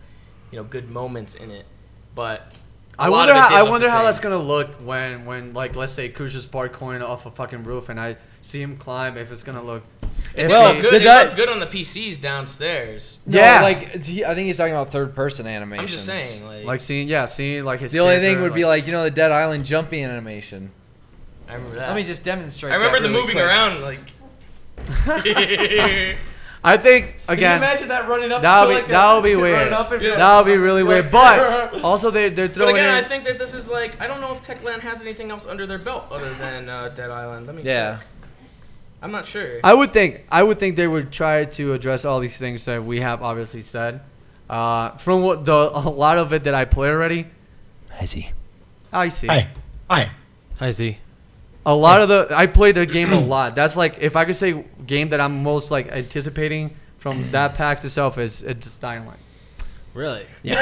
good moments in it. But I wonder how that's gonna look when like let's say Kuja's parkouring off a fucking roof and I see him climb. If it's gonna look. It looked good on the PCs downstairs. Yeah, like I think he's talking about third-person animation. I'm just saying, like seeing like his. The only thing would be like the Dead Island jumping animation. I remember that. Let me just demonstrate. I remember the really moving quick. around like. I think again. Can you imagine that running up? That'll be weird. That'll be really weird. But also they're throwing. But again, I think that this is like I don't know if Techland has anything else under their belt other than Dead Island. Let me check. I'm not sure. I would think they would try to address all these things that we have obviously said. From what a lot of it that I play already. I see. Hi Z. A lot of I played the game a lot. That's like if I could say game that I'm most like anticipating from that PAX itself is it's Dying Light. Really? Yeah.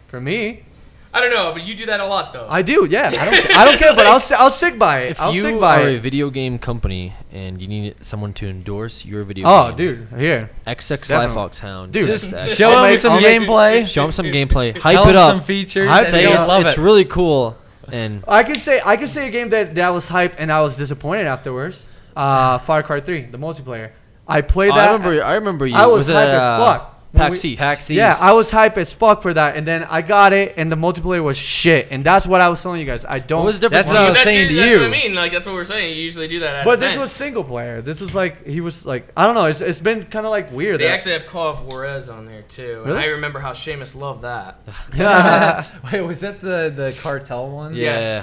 For me, I don't know, but you do that a lot though. I do. Yeah. I don't care, but I'll stick by it. If I'll you stick by are a it. video game company and you need someone to endorse your video Oh, game, dude, here. XX Definitely. Fox Hound. Dude, Just XX. show I'll him make- some I'll make- gameplay. Show them some gameplay. Tell Hype it him up. some features. Hype and Say it they'll up. love it's it. really cool. And I could say a game that was hype and I was disappointed afterwards. Far Cry 3, the multiplayer. I played that. I remember you. I was it hype as fuck. When PAX we- East? PAX East. Yeah, I was hype as fuck for that, and then I got it, and the multiplayer was shit, and that's what I was telling you guys. I don't. What was the difference? That's what I was That's saying to that's you. what I mean. Like that's what we're saying. You usually do that. At But this events. was single player. This was like he was like I don't know. It's been kind of like weird. They that- actually have Call of Juarez on there too. And Really? I remember how Seamus loved that. Wait, was that the cartel one? Yeah.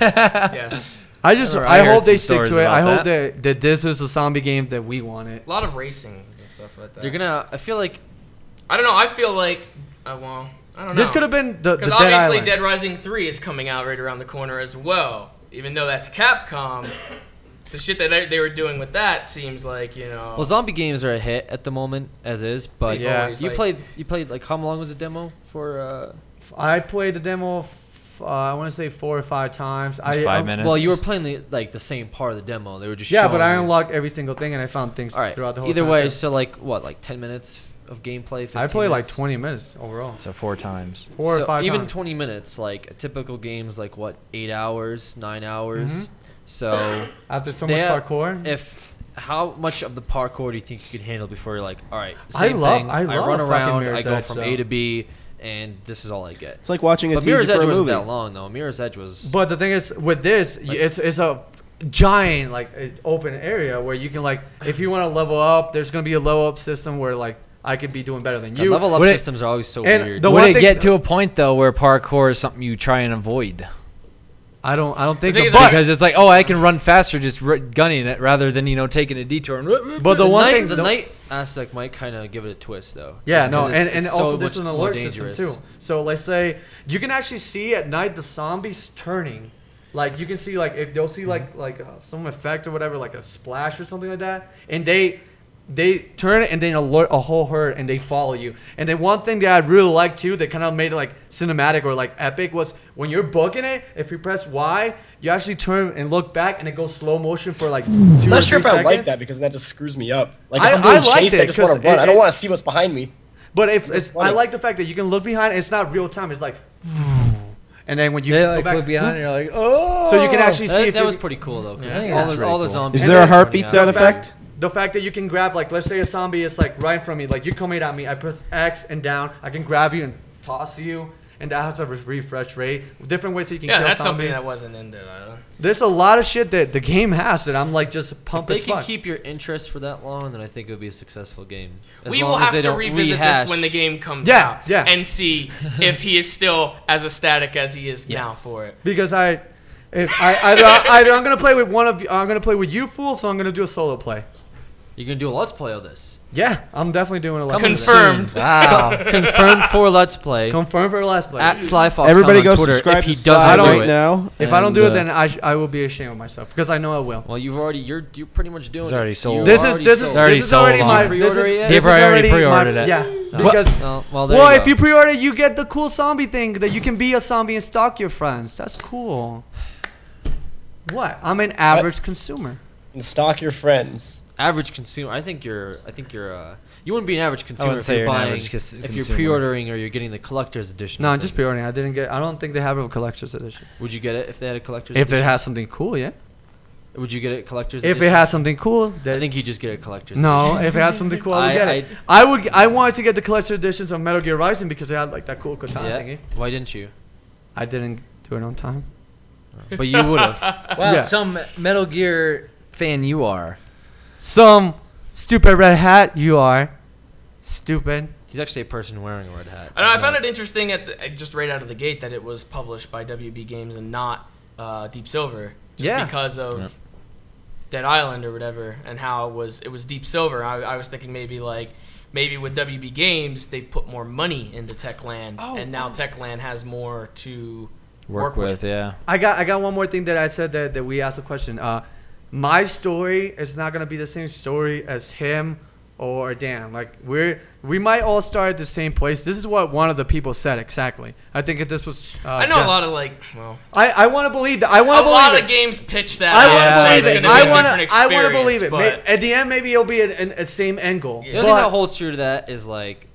Yes. I just I I heard hope they some stick stories to it. about I hope that. that this is a zombie game that we wanted. A lot of racing and stuff like that. You're gonna. I feel like I don't know. I feel like. Well, I don't know. This could have been the Because Dead obviously Island. Dead Rising 3 is coming out right around the corner as well. Even though that's Capcom, the shit that they were doing with that seems like, you know... well, zombie games are a hit at the moment as is. But Yeah. you played like how long was the demo for? I played the demo. I want to say 4 or 5 times. Just 5 minutes. Well, you were playing the same part of the demo. They were just Yeah, showing but I you. unlocked every single thing, and I found things All right. throughout the whole Either time, way, too. so like 10 minutes of gameplay. 15 I played like minutes? 20 minutes overall. So 4 times. 4 So or 5 even times. 20 minutes. Like a typical game's like what 8 hours, 9 hours. Mhm. So After so they much have- parkour. how much of the parkour do you think you could handle before you're like, all right, I same love- thing. I love run fucking around, Mirror's I go Edge, from though. A to B, and this is all I get. It's like watching a But teaser Mirror's for Edge a wasn't movie. that long though. Mirror's Edge was. But the thing is, with this, it's a giant like open area where you can like, if you want to level up, there's gonna be a level up system where like I could be doing better than The you. level up Would it- systems are always so and weird. the Would one it thing- get to a point though where parkour is something you try and avoid? I don't think The so. thing is, But Because it's like, oh, I can run faster just gunning it rather than taking a detour. And but the one night, thing, the night aspect might kind of give it a twist though. yeah, Just no, 'cause it's- and it's also so there's an much more alert system dangerous. too. So let's say you can actually see at night the zombies turning. Like you can see like if they'll see like some effect or whatever, like a splash or something like that, and they turn it and then alert a whole herd and they follow you. And then one thing that I really like too that kind of made it like cinematic or like epic was when you're booking it, if you press Y, you actually turn and look back and it goes slow motion for like 2 I'm or not sure 3 if I like seconds. that because that just screws me up. Like I if I'm being liked chased, it I just want 'cause to run. it- I don't want to see what's behind me. But if That's it's, I funny. like the fact that you can look behind. It's not real time. It's like, and then when you They go like back, look behind and you're like, oh. so you can actually see if That you- was pretty cool though. 'Cause Yeah, I think all, that's the, really all the cool. zombies. Is And there a then- heartbeat sound the fact- effect? The fact that you can grab, like, let's say a zombie is like right from me, like you're coming at me, I press X and down, I can grab you and toss you, and that has a refresh rate. Different ways that you can Yeah, kill that's something zombies. that wasn't in Dead Island. There's a lot of shit that the game has that I'm like just If pumped they as can fuck. keep your interest for that long, then I think it would be a successful game. As We long will as have they to don't revisit rehash- this when the game comes Yeah, out. yeah. And see if he is still as ecstatic as he is now for it. Because either I'm gonna play with one of you, I'm gonna play with you fools, so I'm gonna do a solo play. You're gonna do a let's play of this. Yeah, I'm definitely doing a let's Coming play. Confirmed. Wow. Confirmed for let's play Confirm for last play. at Slyfox Everybody on go Twitter. subscribe If he to doesn't Sly do right it. now. If I don't and, do it, then I will be ashamed of myself because I know I will. Well, you've already you're pretty much doing It's it. already sold. You This is already this is sold. It's already this is sold already on- my. Did you pre-order this is- it yet? this They've is already my- pre-ordered it. Yeah, No. because Well, there well, you if go. you pre-order, you get the cool zombie thing that you can be a zombie and stalk your friends. That's cool. What? I'm an average consumer. And stalk your friends. average consumer, I think you're you wouldn't be an average consumer wouldn't if say you're you're an buying average if you're consumer. pre-ordering or you're getting the collector's edition. No, of I'm just things. pre-ordering. I don't think they have a collector's edition. Would you get it if they had a collector's If it edition? has something cool, yeah. Would you get it collector's If edition? it has something cool, I then think you just get a collector's no. edition. If it had something cool, I would get it. I wanted to get the collector's editions of Metal Gear Rising because they had like that cool katana Yeah. thingy. Why didn't you? I didn't do it on time. But you would have. Wow, Yeah. some Metal Gear fan you are. Some stupid red hat you are. Stupid. He's actually a person wearing a red hat. I found it interesting just right out of the gate that it was published by WB Games and not Deep Silver, just Yeah. because of Dead Island or whatever, and how it was Deep Silver. I was thinking maybe with WB Games they've put more money into Techland, and now Techland has more to Work with, yeah. I got one more thing that I said that we asked a question. my story is not gonna be the same story as him or Dan. Like we might all start at the same place. This is what one of the people said exactly. I think if this was I know Jeff. a lot of like, well, I want to believe that. I want to a believe lot it. of games pitch that. I out want and to say believe it's it. gonna be a different experience, I want to believe it. but- At the end, maybe it'll be a same end goal. The other thing that holds true to that is like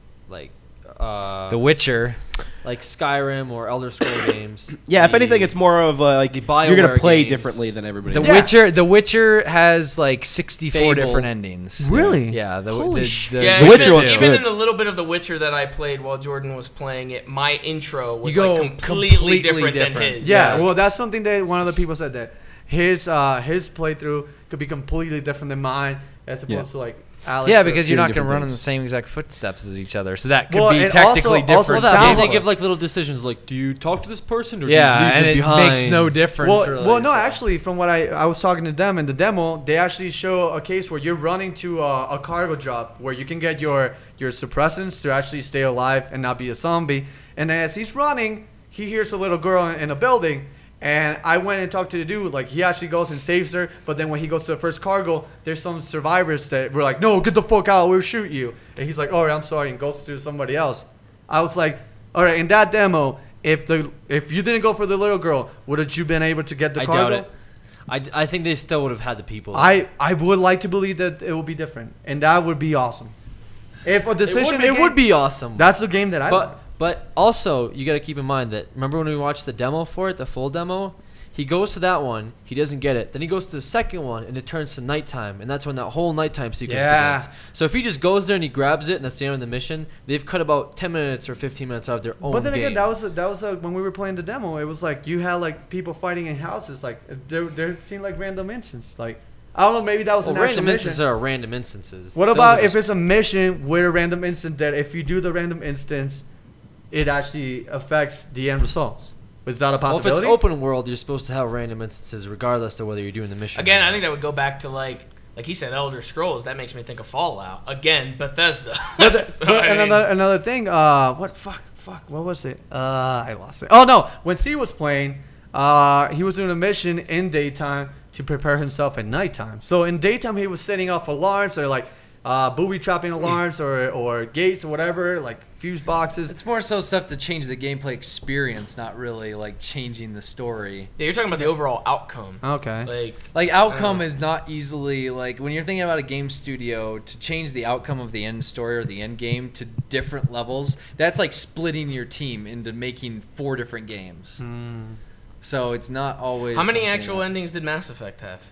The Witcher. like Skyrim or Elder Scrolls games. Yeah, if anything, it's more of like the you're gonna BioWare play games. differently than everybody. The else. Witcher has like 64 Fable. different endings. Really? Yeah. Holy shit. Yeah, The Witcher even, one's even good. in the little bit of The Witcher that I played while Jordan was playing it, my intro was You go like completely different than different. his. Yeah, well, that's something that one of the people said that his playthrough could be completely different than mine, as opposed to like Alex. Yeah, or- because you're doing not going to different run in the things. same exact footsteps as each other. So that could Well, be and tactically also different. sound Well, they quality. give like little decisions like, do you talk to this person or Yeah, do you leave and them it behind? makes no difference. Well, really, well, no, so. actually, from what I was talking to them in the demo, they actually show a case where you're running to a cargo drop where you can get your suppressants to actually stay alive and not be a zombie. And then as he's running, he hears a little girl in a building. And I went and talked to the dude. Like, he actually goes and saves her. But then when he goes to the first cargo, there's some survivors that were like, no, get the fuck out. We'll shoot you. And he's like, oh, I'm sorry. And goes to somebody else. I was like, all right, in that demo, if you didn't go for the little girl, would you been able to get the I cargo? doubt it. I think they still would have had the people. I would like to believe that it will be different. And that would be awesome. If a decision it would be awesome. That's the game that I want. But also, you got to keep in mind that, remember when we watched the demo for it, the full demo? He goes to that one, he doesn't get it. Then he goes to the second one, and it turns to nighttime. And that's when that whole nighttime sequence begins. So if he just goes there and he grabs it, and that's the end of the mission, they've cut about 10 minutes or 15 minutes out of their own But then game. again, that was when we were playing the demo. It was like you had like people fighting in houses. Like there seemed like random instances. Like I don't know, maybe that was well, an actual random mission. instances are random instances. What Those about are if just- it's a mission with a random instance that if you do the random instance, it actually affects the end results? Is that a Well, if possibility? it's open world, you're supposed to have random instances regardless of whether you're doing the mission. Again, or not. I think that would go back to like he said, Elder Scrolls. That makes me think of Fallout. Again, Bethesda. But So, I mean- another thing. What was it? I lost it. Oh no! When C was playing, he was doing a mission in daytime to prepare himself at nighttime. So in daytime, he was setting off alarms or like booby trapping alarms or gates or whatever, like fuse boxes. It's more so stuff to change the gameplay experience, not really like changing the story. Yeah, you're talking about the overall outcome. Okay. Like outcome is not easily like when you're thinking about a game studio to change the outcome of the end story or the end game to different levels. That's like splitting your team into making 4 different games. So it's not always. How many something actual that- endings did Mass Effect have?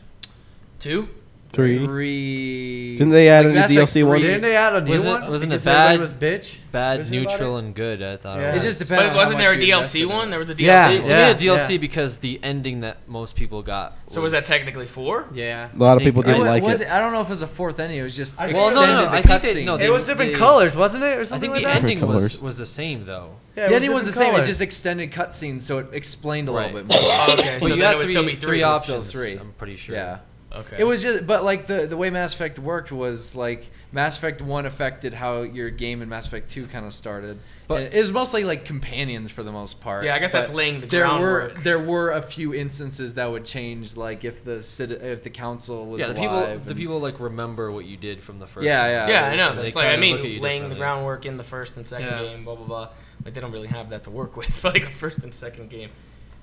2? 3. Didn't they add any Mass Effect DLC one? 3. Didn't they add a new Wasn't it- one? wasn't it Because everybody bad? was bitch. bad, Bitching neutral, about it? and good. I thought Yeah. it It was. just depends. But wasn't there a you invested DLC in one? it. There was a DLC Yeah, They one. made a DLC yeah. because the ending that most people got. So was that technically 4? Yeah. A lot of think- people It didn't Wa- like was it. I don't know if it was a 4th ending. It was just I- extended Well, no, the I think they- cutscene. no, It was different they- colors, wasn't it, or I something think the like that? ending colors. was the same though. Yeah, The ending was the different same. It colors. just extended cutscenes, so it explained a Right. little bit more. Okay, But so you then had it would still be 3. three but still options. 3. I'm pretty sure. Yeah. Okay. It was just, but like the way Mass Effect worked was like Mass Effect 1 affected how your game in Mass Effect 2 kind of started. But- And it was mostly like companions for the most part. Yeah, I guess But that's laying the there groundwork. there were a few instances that would change, like if the council was Yeah, the alive. people like remember what you did from the first. Yeah, one. yeah. Yeah, I know. So they It's like I kinda look at mean, you laying the differently. groundwork in the first and second Yeah. game, blah blah blah. Like they don't really have that to work with, like a first and second game.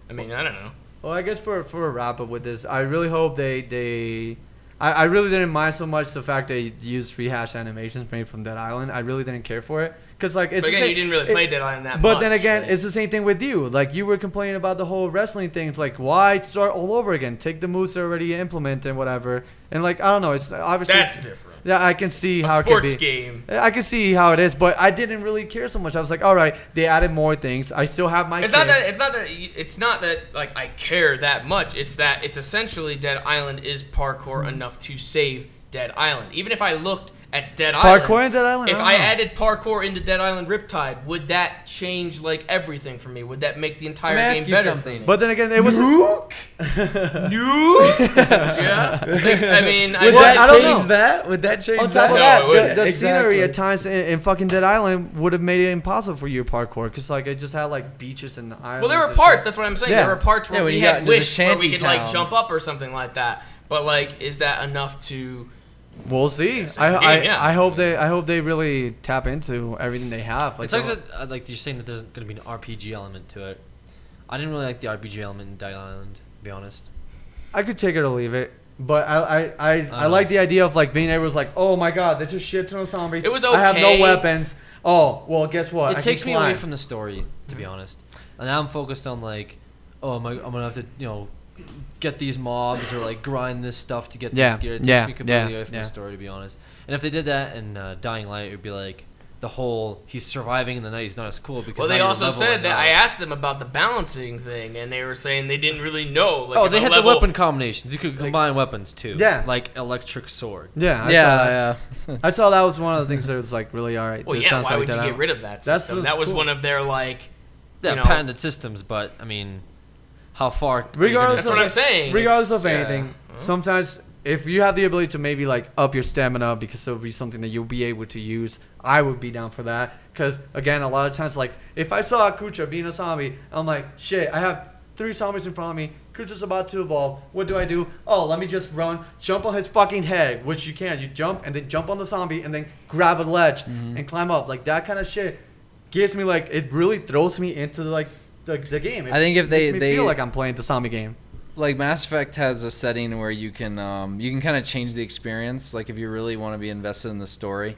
I mean, I don't know. Well, I guess for a wrap up with this, I really hope I really didn't mind so much the fact they used rehash animations made from Dead Island. I really didn't care for it because like it's But the again, same- you didn't really play Dead Island that But much. then again, right? it's the same thing with you. Like you were complaining about the whole wrestling thing. It's like why start all over again? Take the moves already implemented and whatever. And like I don't know. It's obviously that's different. Yeah, I can see A how it could sports be. game. I can see how it is, but I didn't really care so much. I was like, all right, they added more things. I still have my. It's not that. It's not that. Like I care that much. It's that it's essentially Dead Island is parkour enough to save Dead Island. Even if I looked at Dead Island, Parkour in Dead Island? If I don't I know. added parkour into Dead Island Riptide, would that change like everything for me? Would that make the entire Let me game ask you better? something. But then again, it was. Yeah. I mean, Would I that change change that? Would that change On top that? of No, that, it wouldn't. the Exactly. scenery at times in fucking Dead Island would have made it impossible for you to parkour because like it just had like beaches and islands. Well, there were and parts. shit. That's what I'm saying. Yeah. There were parts where Yeah, when we you got had into the wished where we shanty could like towns. jump up or something like that. But like, is that enough to? We'll see. I hope they really tap into everything they have. Like, it's like you're saying that there's going to be an RPG element to it. I didn't really like the RPG element in Dead Island, to be honest. I could take it or leave it, but I like the idea of like being able to like, oh my god, there's just shit ton of zombies. It was okay. I have no weapons. Oh well, guess what? It takes me away from the story, to be honest. And now I'm focused on like, oh, I'm gonna have to get these mobs or like grind this stuff to get this gear. It takes me completely away from the story, to be honest. And if they did that in Dying Light, it would be like the whole he's surviving in the night. He's not as cool because. Well, they also said that I asked them about the balancing thing, and they were saying they didn't really know. Like, they had the weapon combinations. You could combine weapons too. Yeah, like electric sword. Yeah. I saw that was one of the things that was like really alright. Well, yeah. Why would you get rid of that system? That was one of their like. Patented systems, but I mean, how far? Regardless, that's what I'm saying. Regardless of anything, sometimes if you have the ability to maybe like up your stamina because it'll be something that you'll be able to use, I would be down for that. Because again, a lot of times, like if I saw Kucha being a zombie, I'm like, shit, I have 3 zombies in front of me. Kucha's about to evolve. What do? Oh, let me just run, jump on his fucking head, which you can. You jump and then jump on the zombie and then grab a ledge and climb up. Like that kind of shit gives me like, it really throws me into like the game. I think if they feel like I'm playing the zombie game. Like Mass Effect has a setting where you can kind of change the experience. Like if you really want to be invested in the story,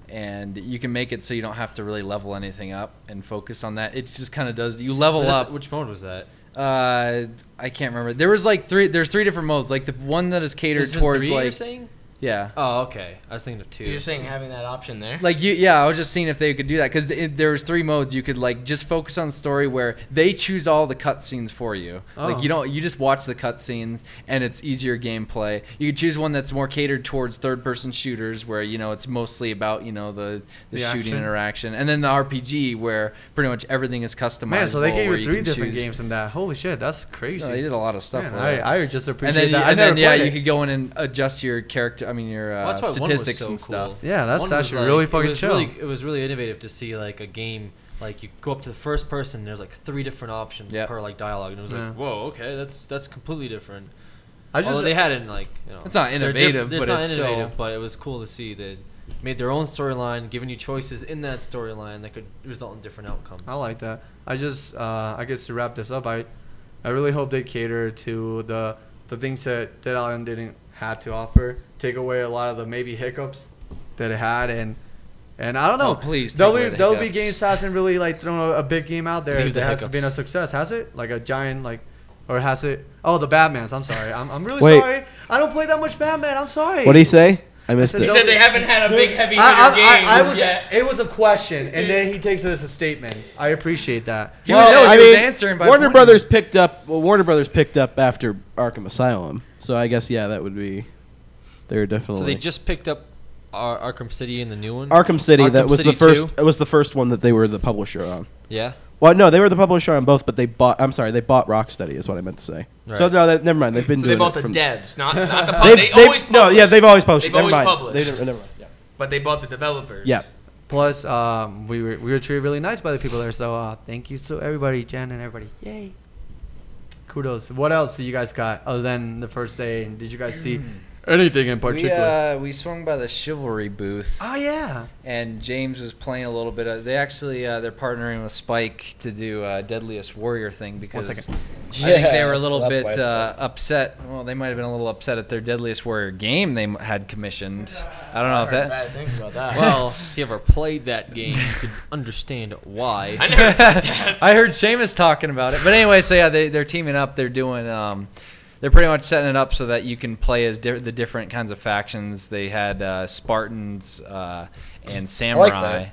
and you can make it so you don't have to really level anything up and focus on that. It just kind of does. You level up. Which mode was that? I can't remember. There was like 3. There's 3 different modes. Like the one that is catered towards 3 like. You're saying? Yeah. Oh, okay. I was thinking of 2. You're saying having that option there? Like I was just seeing if they could do that because there was 3 modes. You could like just focus on the story where they choose all the cutscenes for you. Oh. Like you just watch the cutscenes and it's easier gameplay. You could choose one that's more catered towards third-person shooters where it's mostly about the shooting action. interaction, and then the RPG where pretty much everything is customizable. Man, so they gave you 3 different choose. games in that. Holy shit, that's crazy. No, they did a lot of stuff. Man, with it. I just appreciate and then, that. And then you could go in and adjust your character. I mean your That's why statistics so and cool. stuff. Yeah, that's One was actually really fucking chill. It was really innovative to see like a game like you go up to the first person. There's like 3 different options per like dialogue, and it was like, whoa, okay, that's completely different. Although they had it in like it's not innovative, it's but not it's innovative, still. but it was cool to see they made their own storyline, giving you choices in that storyline that could result in different outcomes. I like that. I guess to wrap this up, I really hope they cater to the things that Dead Island didn't have to offer. Take away a lot of the maybe hiccups that it had, and I don't know. Oh, please. WB Games hasn't really like thrown a big game out there Leave the that has hiccups. been a success, has it? Like a giant or has it? Oh, the Batmans. I'm sorry. I'm really Wait. sorry. I don't play that much Batman. I'm sorry. What did he say? I missed said it. He said they haven't had a big heavy hitter game yet. It was a question, and then he takes it as a statement. I appreciate that. He was answering by Warner pointing. Brothers picked up. Well, Warner Brothers picked up after Arkham Asylum, so I guess that would be. They're definitely. So they just picked up Arkham City and the new one. Arkham City. Arkham That was City the first. 2? It was the first one that they were the publisher on. Yeah. Well, no, they were the publisher on both, but they bought. I'm sorry, they bought Rocksteady. Is what I meant to say. Right. So no, never mind. They've been So doing. they bought it the from, devs, not the public. They always publish. No, yeah, they've always published. They've Never always mind. published. Never mind. Yeah. But they bought the developers. Yeah. Plus, we were treated really nice by the people there. So thank you to everybody, Jen and everybody. Yay. Kudos. What else do you guys got other than the first day? And did you guys see anything in particular? We swung by the Chivalry booth. Oh yeah. And James was playing a little bit of. They actually they're partnering with Spike to do Deadliest Warrior thing because I think they were a little bit upset. Well, they might have been a little upset at their Deadliest Warrior game they had commissioned. I don't know if that. Bad things about that. Well, if you ever played that game, you could understand why. I never did that. I heard Seamus talking about it, but anyway, so yeah, they're teaming up. They're doing. They're pretty much setting it up so that you can play as the different kinds of factions. They had Spartans and Samurai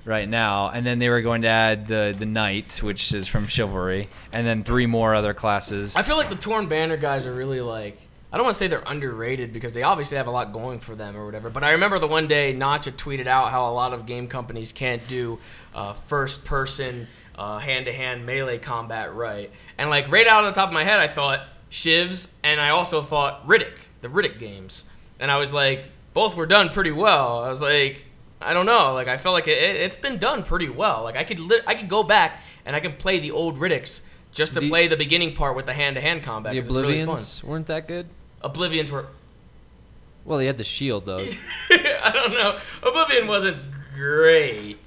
right now, and then they were going to add the Knight, which is from Chivalry, and then 3 more other classes. I feel like the Torn Banner guys are really like, I don't want to say they're underrated because they obviously have a lot going for them or whatever, but I remember the one day Notch had tweeted out how a lot of game companies can't do first-person hand-to-hand melee combat right. And like right out of the top of my head, I thought Shivs, and I also thought Riddick, the Riddick games. And I was like, both were done pretty well. I was like, I don't know. Like I felt like it's been done pretty well. Like I could go back and I can play the old Riddicks just to play the beginning part with the hand-to-hand combat. The 'cause it's really Oblivions fun. weren't that good. Oblivion's were. Well, he had the shield though. I don't know. Oblivion wasn't great.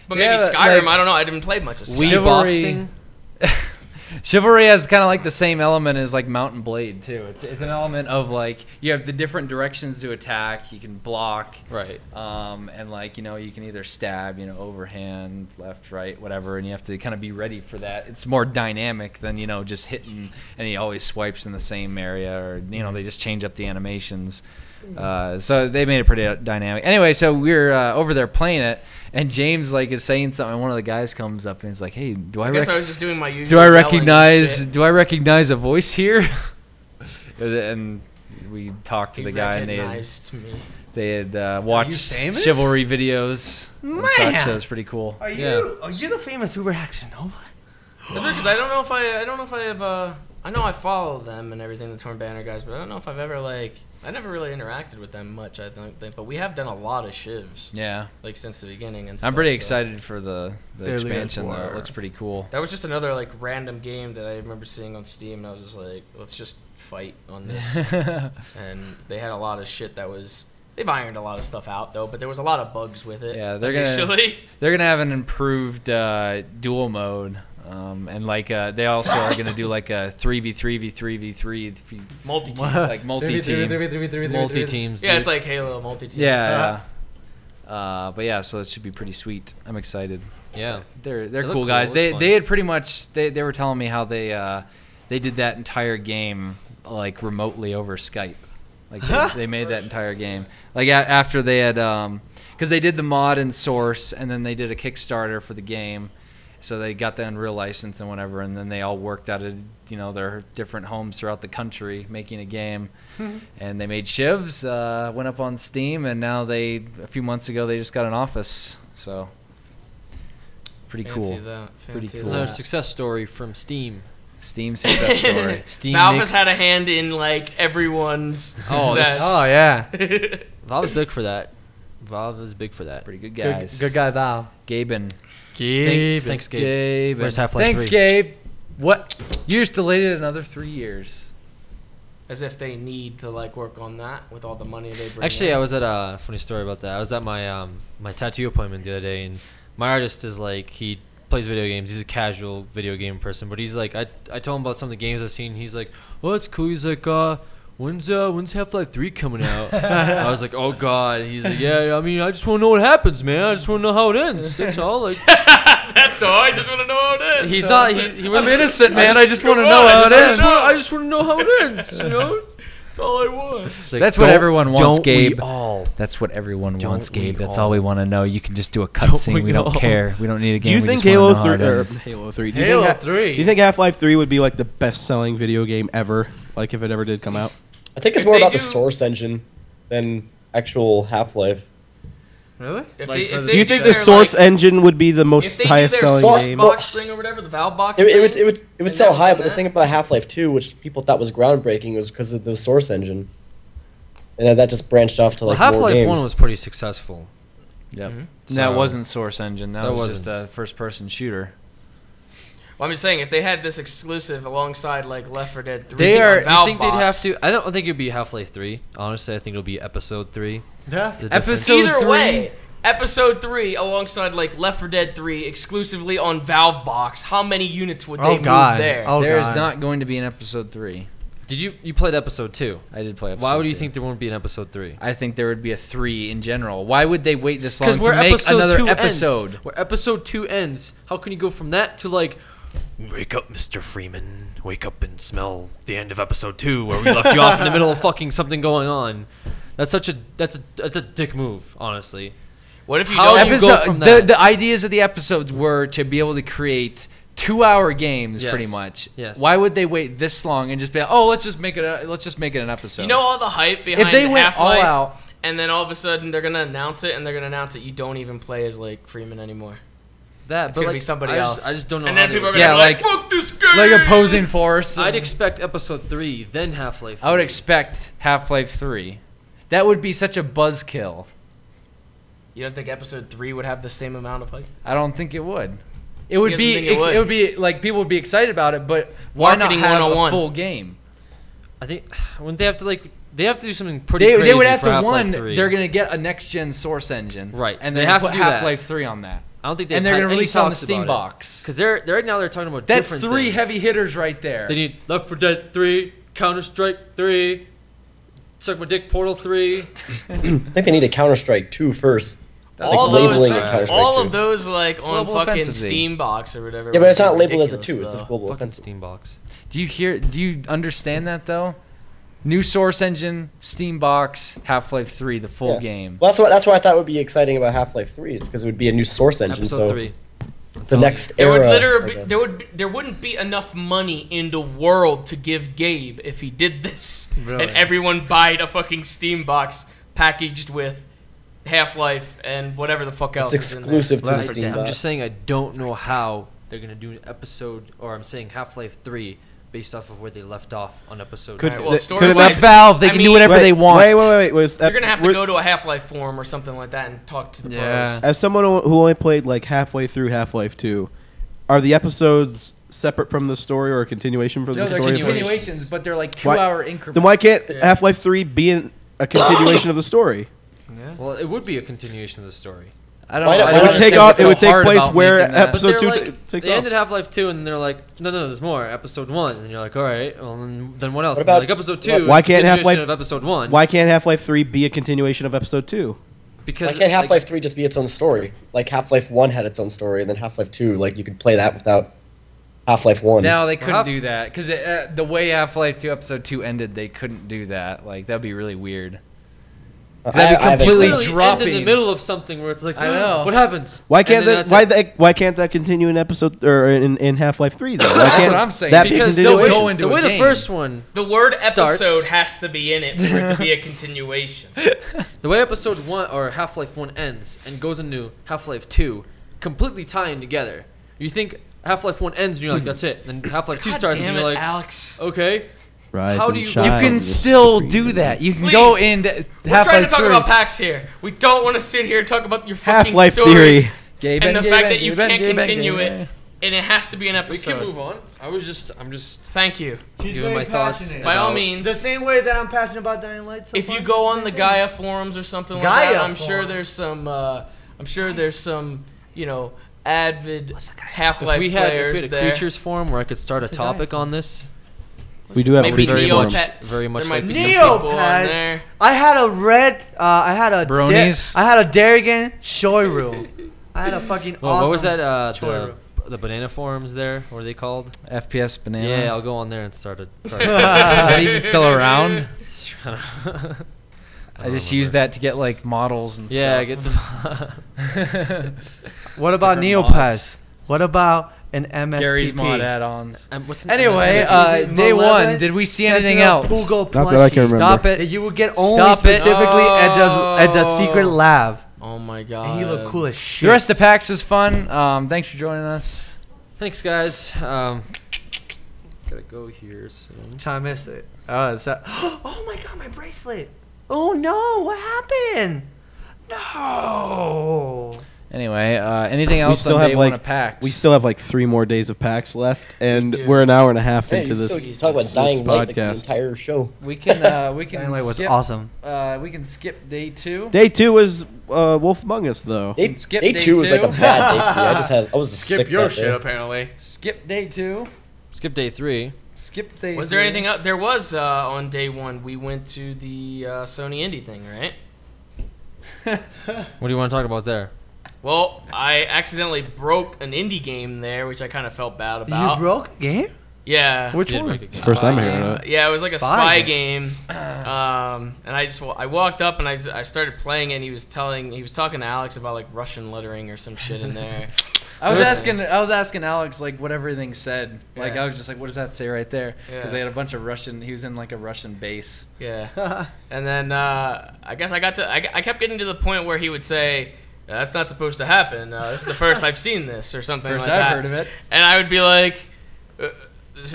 But Yeah, maybe but, Skyrim. like, I don't know. I didn't play much of Skyrim. Chivalry- boxing. Chivalry has kind of like the same element as like Mount and Blade too. It's an element of like you have the different directions to attack. You can block, Right. and like you can either stab, overhand, left, right, whatever, and you have to kind of be ready for that. It's more dynamic than just hitting, and he always swipes in the same area, or they just change up the animations. So they made it pretty dynamic. Anyway, so we're over there playing it. And James is saying something, and one of the guys comes up and he's like, "Hey, I guess I was just doing my usual. do I yelling and recognize shit. a voice here?" And we talked to He the guy, and recognized me. they had watched famous? Chivalry videos and Man. such. So it was pretty cool. Are you the famous Uber Nova? That's weird because I don't know if I have. I know I follow them and everything, the Torn Banner guys, but I don't know if I've ever I never really interacted with them much. I don't think, but we have done a lot of shivs. Yeah, Since the beginning and. I'm stuff, pretty so. excited for the Daily expansion. Though War. it looks pretty cool. That was just another random game that I remember seeing on Steam, and I was just like, let's just fight on this. And they had a lot of shit that was. They've ironed a lot of stuff out though, but there was a lot of bugs with it. Yeah, they're gonna have an improved duel mode. And they also are gonna do like a 3v3v3v3 multi-team. like multi-team. Multi-teams. Yeah, dude. it's like Halo multi-team. Yeah. But yeah, so it should be pretty sweet. I'm excited. Yeah. They're look cool cool. guys. It was They fun. they had pretty much they were telling me how they did that entire game remotely over Skype. They made that entire game after they had because they did the mod and source, and then they did a Kickstarter for the game. So they got the Unreal license and whatever, and then they all worked out of their different homes throughout the country making a game. And they made shivs, went up on Steam, and now a few months ago they just got an office. So pretty Fancy cool. that. Pretty Fancy cool. Another that. success story from Steam. Steam success story. Steam Valve makes- has had a hand in everyone's Oh, success. Oh yeah, Valve's big for that. Valve is big for that. Pretty good guys. good guy Val. Gaben. Thanks, Gabe. Gaben. Where's Half-Life Thanks, 3? Gabe. What? You just delayed it another 3 years. As if they need to work on that with all the money they bring. Actually, in. I was at a funny story about that. I was at my my tattoo appointment the other day, and my artist is he plays video games. He's a casual video game person, but he's I told him about some of the games I've seen. He's like, "Oh, that's cool." He's like, when's Half-Life 3 coming out? I was like, oh god. He's like, yeah, I mean, I just want to know what happens, man. I just want to know how it ends. That's all. That's all. I just want to know how it ends. He's not. He was I'm innocent, man. I just want to Come know on, how it ends. I just want to know how it ends. You know. That's all I want. It's like, That's what don't- everyone wants, don't Gabe. We all. That's what everyone Don't wants, Gabe. we That's all we want to know. You can just do a Don't cutscene. we We don't all? care. We don't need a Do game. you We think just wanna Halo know how it 3 or ends. Halo 3? Do you Halo think 3. Do you think Half-Life 3 would be the best-selling video game ever? If it ever did come out? I think it's If more they about the do- source engine than actual Half-Life. Really? If Like, they, for if the- they Do you think do the their, source engine would be the if most they do highest their selling source game? box thing or whatever, the Valve box It thing, would and sell then high, on but the that- thing about Half-Life 2, which people thought was groundbreaking, was because of the source engine. And then that just branched off to Well, more Half-Life games. 1 was pretty successful. Yep. Mhm. That So- wasn't Source Engine. That That was just wasn't. a first-person shooter. Well, I'm just saying, if they had this exclusive alongside Left 4 Dead 3, They on are- Do you Valve think they'd have box, to? I don't think it'd be Half-Life 3. Honestly, I think it'll be Episode 3. Yeah. The difference- Episode Either 3? way, Episode 3 alongside Left 4 Dead 3 exclusively on Valve box, how many units would they Oh move god. there? Oh There is god. not going to be an Episode 3. Did you played Episode 2? I did play Episode Why would you 2. think there won't be an Episode 3? I think there would be a 3 in general. Why would they wait this long Because to where make Episode another 2 episode? ends, where Episode 2 ends, how can you go from that to wake up, Mr. Freeman, wake up and smell the end of Episode 2, where we left you off in the middle of fucking something going on? That's a dick move, honestly. What if you How don't do you even go Episode, from the, that? the ideas of the episodes were to be able to create 2-hour games, Yes. pretty much. Yes. Why would they wait this long and just be like, oh, let's just make it an episode? You know all the hype behind if they went Half-Life, all out, and then all of a sudden they're gonna announce it, and they're gonna announce that you don't even play as Freeman anymore. That, It's but gonna be somebody else. I just don't know. And how then they people are would- gonna Yeah, be like, "Fuck this game!" like opposing force. I'd expect Episode 3, then Half-Life 3. I would expect Half-Life 3. That would be such a buzzkill. You don't think Episode 3 would have the same amount of hype? I don't think it would. It would You be. doesn't think it would? It would be like people would be excited about it, but why Marketing not have 101. a full game? I think when they have to they have to do something pretty crazy. They would have for to Half-Life 3. They're gonna get a next gen Source engine, Right, so And they then have to put do that. Half-Life 3 on that. I don't think And they're gonna release on the Steam box. because they're right now they're talking about That's different 3 things. heavy hitters right there. They need Left 4 Dead 3, Counter Strike 3, Suck My Dick Portal 3. I think they need a Counter-Strike 2 first. All like labeling those, it Counter-Strike all 2. of those like on Global fucking Offensive. Steam box or whatever. Yeah, but it's not was labeled as a ridiculous, 2. It's just though. global Fucking offensive. Steam box. Do you understand that though? New Source engine, Steam box, Half-Life 3, the full Yeah. game. Well, that's what I thought would be exciting about Half-Life 3. It's because it would be a new Source engine. Episode So 3. the next There era. would I literally guess. there wouldn't be enough money in the world to give Gabe if he did this, Really? and everyone buyed a fucking Steam box packaged with Half-Life and whatever the fuck else. It's is in there. exclusive to the Left 4 Steam Dead. box. I'm just saying I don't know how they're gonna do an episode, or I'm saying Half-Life 3 based off of where they left off on episode. Could- 2. Well, They- story could it wise, It's Valve. They I can mean, do whatever they want. Wait. Was You're gonna have to go to a Half-Life forum or something like that and talk to the Yeah. pros. As someone who only played like halfway through Half-Life 2, are the episodes separate from the story or a continuation from No, the they're story? continuations, but they're like Why- 2-hour increments. Then why can't Yeah. Half-Life 3 be a continuation of the story? Well, it would be a continuation of the story. I don't Why know. not- I It don't would take understand off- what's it so would take hard place about where making that. episode But they're 2 like, takes they off. ended Half-Life 2 and they're like, no, there's more. Episode 1, and you're like, all right, well then what else? What about- like episode 2? Why can't continuation Half-Life- of episode 1? Why can't Half-Life 3 be a continuation of episode 2? Because Why can't Half-Life 3 just be its own story? Like Half-Life 1 had its own story, and then Half-Life 2, like you could play that without Half-Life 1. No, they couldn't Half- do that because the way Half-Life 2 episode 2 ended, they couldn't do that. Like that'd be really weird. That'd be I haven't completely literally dropping. end in the middle of something where it's like, I know. what happens? Why And can't then that? that's it. Why can't that continue in episode or in Half-Life 3? Then? Why That's can't what I'm saying, That be a Because they'll continuation? go into the a way the game. first one, The word Starts. episode has to be in it for it to be a continuation. the way episode 1 or Half-Life 1 ends and goes into Half-Life 2, completely tying together. You think Half-Life 1 ends and you're like, that's it. Then Half-Life 2 starts and you're like, Alex. okay. Rise How and do you- shine, You can you're still supreme. do that. You can Please. go into We're trying to Half-Life talk 3. about PAX here. We don't want to sit here and talk about your fucking Half-Life story theory. and the fact that you can't continue it, and it has to be an We episode. can move on. I'm just Thank you. He's giving very my thoughts. passionate. By all About- means, The same way that I'm passionate about Dying Light. So if far, you go on same the thing. Gaia forums or something like Gaia that, I'm sure forums. there's some. I'm sure there's some. Avid Half-Life if we had players a there. Creatures forum where I could start a topic on this. We do have Maybe a Creatures forum. Neopets. Very much there might like be the some people on Neopets. there. I had a red. I had a. Bronies? I had a Darrigan Shoiru. I had a fucking Well, awesome. what was that? Choiru. The banana forums there. What are they called? FPS Banana. Yeah, I'll go on there and start it. Is that even still around? I just use that to get like models and Yeah, I stuff. get the. What about Different Neopets? mods. What about an MSPP? Gary's mod add-ons. What's an Anyway, MSPP? day Malevolent one. Did we see Sentinel anything else? Pugo Not that I can plushie remember. Stop That it. you would get only Stop it. specifically at the secret lab. Oh my god. And he looked cool as shit. The rest of PAX was fun. Thanks for joining us. Thanks, guys. Gotta go here soon. I missed it. Oh, is that? Oh my god, my bracelet. Oh no, what happened? No. Anyway, anything else still on have, day one like- of PAX? We still have like 3 more days of PAX left, and do. we're an hour and a half Hey, into you this. still talk about Dying Light like the podcast. entire show. we can Dying Light was skip, awesome. we can skip day 2. Day 2 was Wolf Among Us, though. Day, Skip day day 2 was like a two. bad day for me. I was sick that day. apparently. Skip day 2. Skip day 3. Skip day. Was 3. there anything else? There was on day 1. We went to the Sony Indie thing, right? What do you want to talk about there? Well, I accidentally broke an indie game there, which I kind of felt bad about. You broke a game? Yeah. Which Did one? make a It's the first time hearing Uh, it. yeah, it was like a Spy spy game. And I walked up and I started playing it, and he was talking to Alex about like Russian lettering or some shit in there. I was Listen. asking Alex like what everything said. Like Yeah. I was just like, what does that say right there? Because Yeah. they had a bunch of Russian. He was in like a Russian base. Yeah. And then I guess I kept getting to the point where he would say, "That's not supposed to happen. This is the first I've seen this," or something First like I've that. heard of it. And I would be like,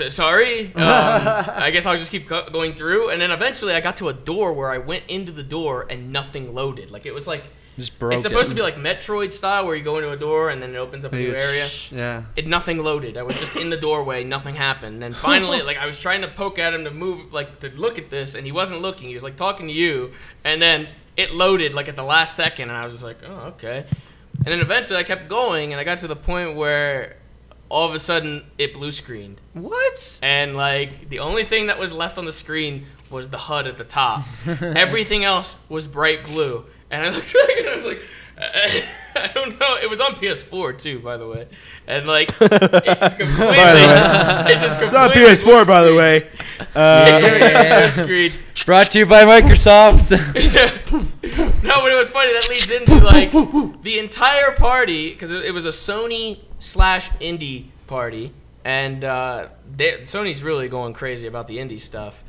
sorry. I guess I'll just keep going through. And then eventually I got to a door where I went into the door and nothing loaded. Like it was like Just broke It's supposed to be like Metroid style, where you go into a door and then it opens up a new area. Yeah. Nothing loaded. I was just in the doorway. Nothing happened. And finally, like I was trying to poke at him to move, like to look at this, and he wasn't looking. He was like talking to you, and then it loaded like at the last second, and I was just like, oh, okay. And then eventually I kept going, and I got to the point where all of a sudden it blue screened. What? And like the only thing that was left on the screen was the HUD at the top. Everything else was bright blue. And I looked back and I was like, I don't know. It was on PS4 too, by the way. And like, it just completely. It's not PS4, by the way. Screen. Brought to you by Microsoft. No, but it was funny. That leads into like the entire party, because it was a Sony/indie party, and Sony's really going crazy about the indie stuff.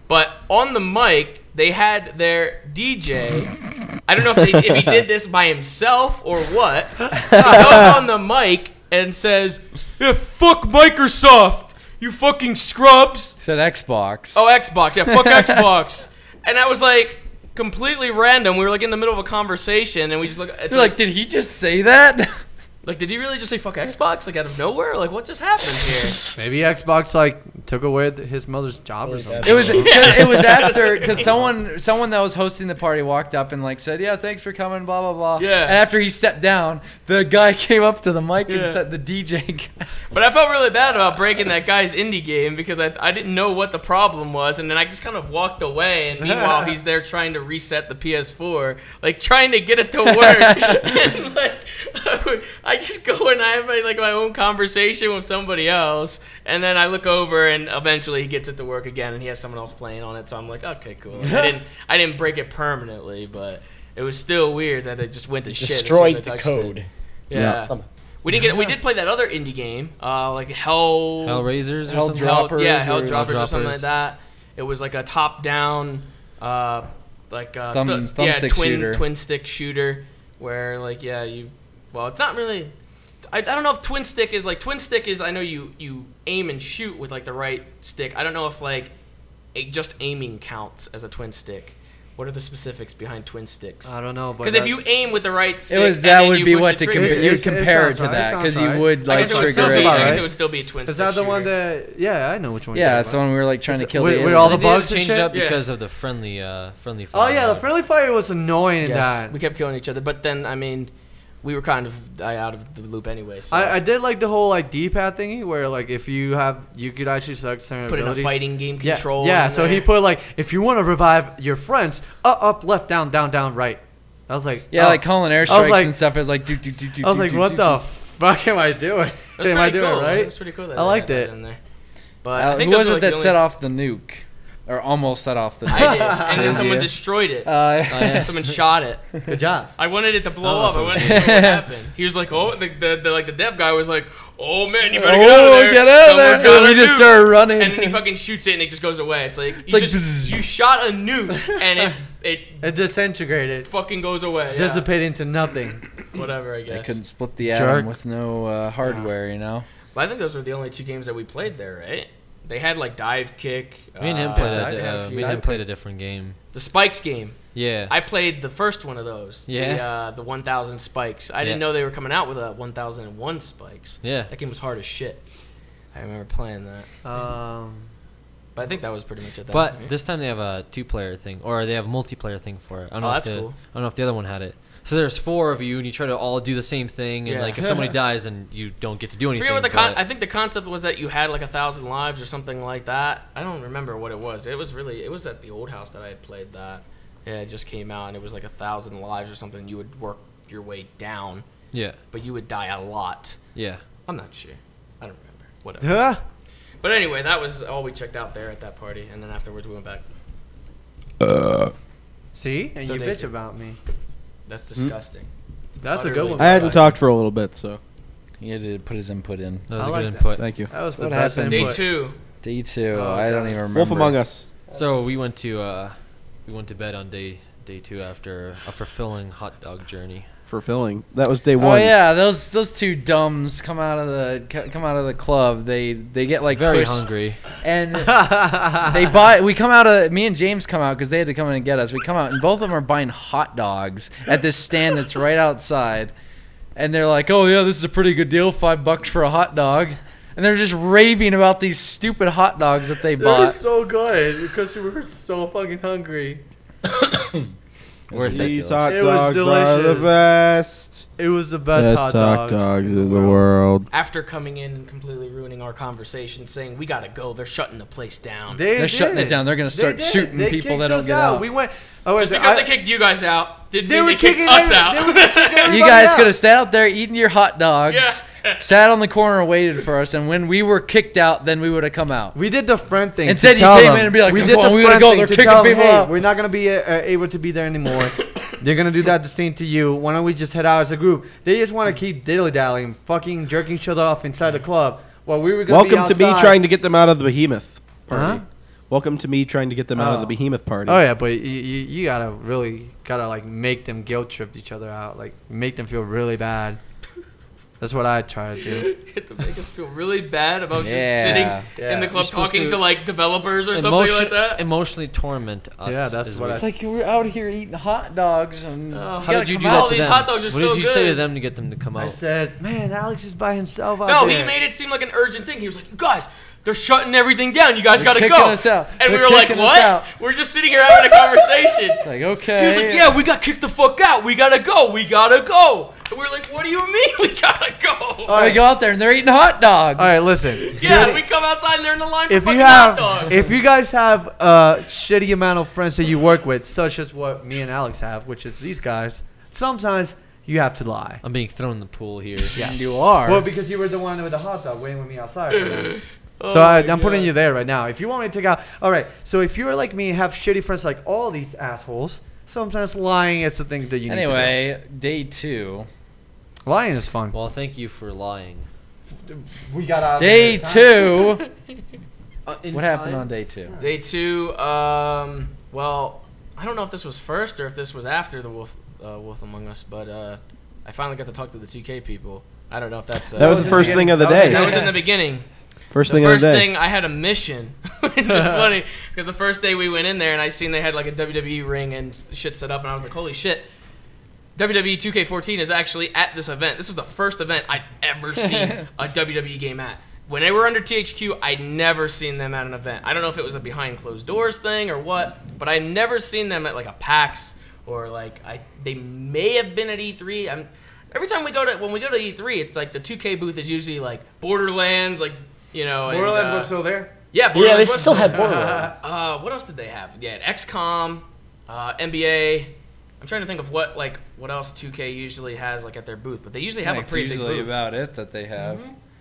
But on the mic, they had their DJ. I don't know if he did this by himself or what. He goes on the mic and says, yeah, fuck Microsoft, you fucking scrubs. Said Xbox. Oh, Xbox. Yeah, fuck Xbox. And that was like completely random. We were like in the middle of a conversation, and we just look. You're like, did he just say that? Like, did he really just say fuck Xbox, like, out of nowhere? Like, what just happened here? Maybe Xbox, like, took away his mother's job or something. It was after, because someone that was hosting the party walked up and, like, said, yeah, thanks for coming, blah, blah, blah. Yeah. And after he stepped down, the guy came up to the mic and said, the DJ guy. But I felt really bad about breaking that guy's indie game, because I didn't know what the problem was, and then I just kind of walked away, and meanwhile, he's there trying to reset the PS4, like, trying to get it to work. And, like, I just go and I have my own conversation with somebody else, and then I look over and eventually he gets it to work again, and he has someone else playing on it. So I'm like, okay, cool. I didn't break it permanently, but it was still weird that it just went to shit. Destroyed the code. It. Yeah. We did play that other indie game, like Hellraisers or something. Helldroppers or something like that. It was like a top-down, twin stick shooter, where well, it's not really. I don't know if twin stick is I know you aim and shoot with like the right stick. I don't know if just aiming counts as a twin stick. What are the specifics behind twin sticks? I don't know, because if you aim with the right stick, that would be what you would compare it to that, because you would like trigger it. I guess it would still be a twin stick. Is that the one that? Yeah, I know which one. Yeah, it's the one we were like trying to kill. With all the bugs changed up because of the friendly fire. Oh yeah, the friendly fire was annoying. Yes, we kept killing each other, but then we were kind of out of the loop anyway. So. I did like the whole D-pad thingy where if you could actually select certain put abilities. In a fighting game control. Yeah. So he put if you want to revive your friends, up, left, down, right. I was like, like calling airstrikes and stuff is like do. I was like, what the fuck am I doing? Am I doing it right? That's pretty cool. I liked it. In there. But I think who was it that set off the nuke? Or almost set off the nuke. I did, and then someone destroyed it. Someone shot it. Good job. I wanted it to blow up. I wanted to see what happened. He was like, "Oh," the dev guy was like, "Oh man, you better get out of there! Get out of there!" Got we just started running, and then he fucking shoots it, and it just goes away. It's like you shot a nuke, and it disintegrated. Fucking goes away. Dissipate into nothing. Whatever, I guess. They couldn't split the atom with no hardware, you know. But I think those were the only two games that we played there, right? They had Dive Kick. Me and him played a different game. The Spikes game. Yeah. I played the first one of those. Yeah. The 1000 Spikes. I didn't know they were coming out with a 1001 Spikes. Yeah. That game was hard as shit. I remember playing that. But I think that was pretty much it. But this time they have a 2-player thing, or they have a multiplayer thing for it. I don't know cool. I don't know if the other one had it. So there's 4 of you, and you try to all do the same thing, and if somebody dies, then you don't get to do anything. I think the concept was that you had 1,000 lives or something like that. I don't remember what it was. It was at the old house that I had played that. Yeah, it just came out, and it was 1,000 lives or something. You would work your way down. Yeah. But you would die a lot. Yeah. I'm not sure. I don't remember. Whatever. But anyway, that was all we checked out there at that party, and then afterwards we went back. See? And you bitch about me. That's disgusting. That's a good one. I hadn't talked for a little bit, so he had to put his input in. That was a good input. Thank you. That was the best input. Day 2. I don't even remember. Wolf Among Us. So we went to bed on day day 2 after a fulfilling hot dog journey. Fulfilling. That was day 1. Oh yeah, those two dumbs come out of the club. They get like Very pushed, hungry. and me and James come out because they had to come in and get us. We come out and both of them are buying hot dogs at this stand that's right outside, and they're like, "Oh yeah, this is a pretty good deal, $5 for a hot dog." And they're just raving about these stupid hot dogs that they They were bought. so good because we were so fucking hungry. These hot It was dogs are the delicious. best. It was the best hot dogs. in the world. After coming in and completely ruining our conversation, saying we gotta go, they're shutting the place down. They're shutting it down. They're gonna start They did. shooting They people kicked that don't us get out. We went. Oh, Just because they kicked you guys out didn't They mean were they kicked kicking us every- out. they were kicking everybody You guys out. could have sat out there eating your hot dogs, Yeah. sat on the corner and waited for us, and when we were kicked out, then we would have come out. We did the friend thing. Instead, to you tell came them. in and be like, we "Come did on, the we gotta friend go, thing they're to kicking tell them, people hey, out." we're not gonna be able to be there anymore. They're gonna do that the same to you. Why don't we just head out as a group? They just want to keep diddly dallying, fucking jerking each other off inside the club. While we were gonna Welcome be to me outside. trying to get them out of the behemoth party. Huh? Welcome to me trying to get them out of the Oh. behemoth party. Oh yeah, but you gotta like make them guilt trip each other out, like make them feel really bad. That's what I try to do. You have to make us feel really bad about Yeah. just sitting Yeah. in the You're club supposed talking to to like developers or something like that. Emotionally torment us. Yeah, that's is what I- It's like you were out here eating hot dogs, and Oh, How did you do all that to these them? hot dogs are what so did you good. say to them to get them to come I out? said, man, Aleks is by himself out No, there. he made it seem like an urgent thing. He was like, "You guys, they're shutting everything down. You guys They're gotta kicking go." us out. And we They're were like, kicking us "What?" out. We're just sitting here having a conversation. It's like, okay. He was like, "Yeah, we got kicked the fuck out. We gotta go. We gotta go." And we were like, "What do you mean we gotta go?" I go out there and they're eating hot dogs. All right, listen. Yeah, Judy, we come outside and they're in the line for if fucking you hot have, dogs. if you guys have a shitty amount of friends that you work with, such as what me and Aleks have, which is these guys, sometimes you have to lie. I'm being thrown in the pool here. Yes. You are. Well, because you were the one with the hot dog waiting with me outside. For them. Oh So my I'm putting God. you there right now. If you want me to take out, all right. So if you're like me and have shitty friends like all these assholes, sometimes lying is the thing that you need to Anyway, day 2. do. Lying is fun. Well, thank you for lying. We got out. Day 2. In What happened time? on day 2? Day 2, well, I don't know if this was first or if this was after the Wolf Among Us, but I finally got to talk to the 2K people. I don't know if that's... That was the first thing of the That was day. That was in the beginning. First The thing of first the day. thing, I had a mission, which is funny, because the first day we went in there and I seen they had like a WWE ring and shit set up, and I was like, holy shit, WWE 2K14 is actually at this event. This was the first event I'd ever seen a WWE game at. When they were under THQ, I'd never seen them at an event. I don't know if it was a behind closed doors thing or what, but I'd never seen them at like a PAX or like they may have been at E3. Every time when we go to E3, it's like the 2K booth is usually like Borderlands, like, you know. and, Borderlands was still there. yeah, Yeah, Borderlands they was still there. had Borderlands. What else did they have? Yeah, XCOM, NBA. I'm trying to think of what else 2K usually has like at their booth, but they usually have a That's pretty big usually booth. about it that they have.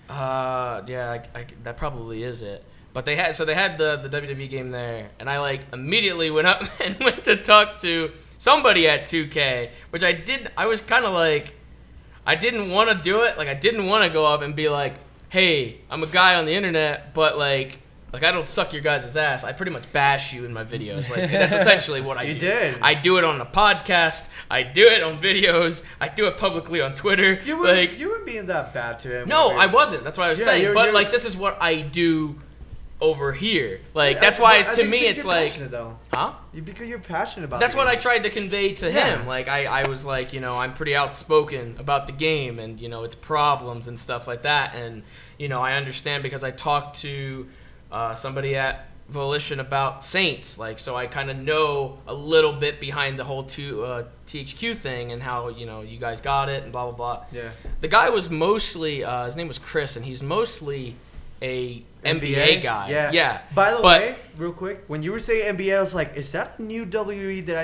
Yeah, that probably is it. But they had the WWE game there, and I like immediately went up and went to talk to somebody at 2K, which I was kind of like, I didn't want to do it. Like, I didn't want to go up and be like, hey, I'm a guy on the internet, but like I don't suck your guys' ass. I pretty much bash you in my videos. Like, that's essentially what I do. You did. I do it on a podcast. I do it on videos. I do it publicly on Twitter. You weren't being that bad to him. No, I wasn't. That's what I was Yeah, saying. you're- But you're- like, this is what I do over here. Like, Yeah, that's why I to think me because it's you're like, passionate, though. huh? Because you're passionate about. That's the what I game. tried to convey to Yeah. him. Like, I was like, you know, I'm pretty outspoken about the game and, you know, its problems and stuff like that. And, you know, I understand because I talked to somebody at Volition about Saints. Like, so I kind of know a little bit behind the whole THQ thing and how, you know, you guys got it and blah, blah, blah. Yeah. The guy was mostly, his name was Chris, and he's mostly a NBA guy. Yeah. By the But- way, real quick, when you were saying NBA, I was like, is that a new WWE that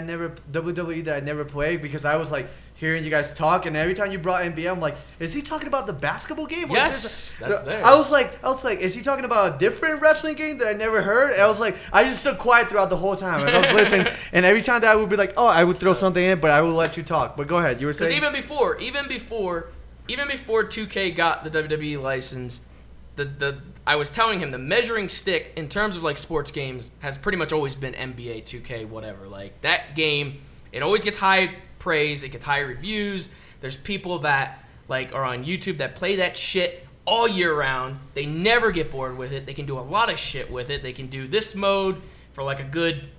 I never played? Because I was like hearing you guys talk, and every time you brought NBA, I'm like, is he talking about the basketball game? Or is Yes, this that's there. I was like, is he talking about a different wrestling game that I never heard? And I was like, I just stood quiet throughout the whole time. And I was listening, and every time that I would be like, oh, I would throw something in, but I would let you talk. But go ahead, you were Because saying. even before 2K got the WWE license, I was telling him the measuring stick in terms of like sports games has pretty much always been NBA 2K whatever. Like, that game It always gets high praise. It gets high reviews. There's people that like are on YouTube that play that shit all year round. They never get bored with it. They can do a lot of shit with it. They can do this mode for like a good,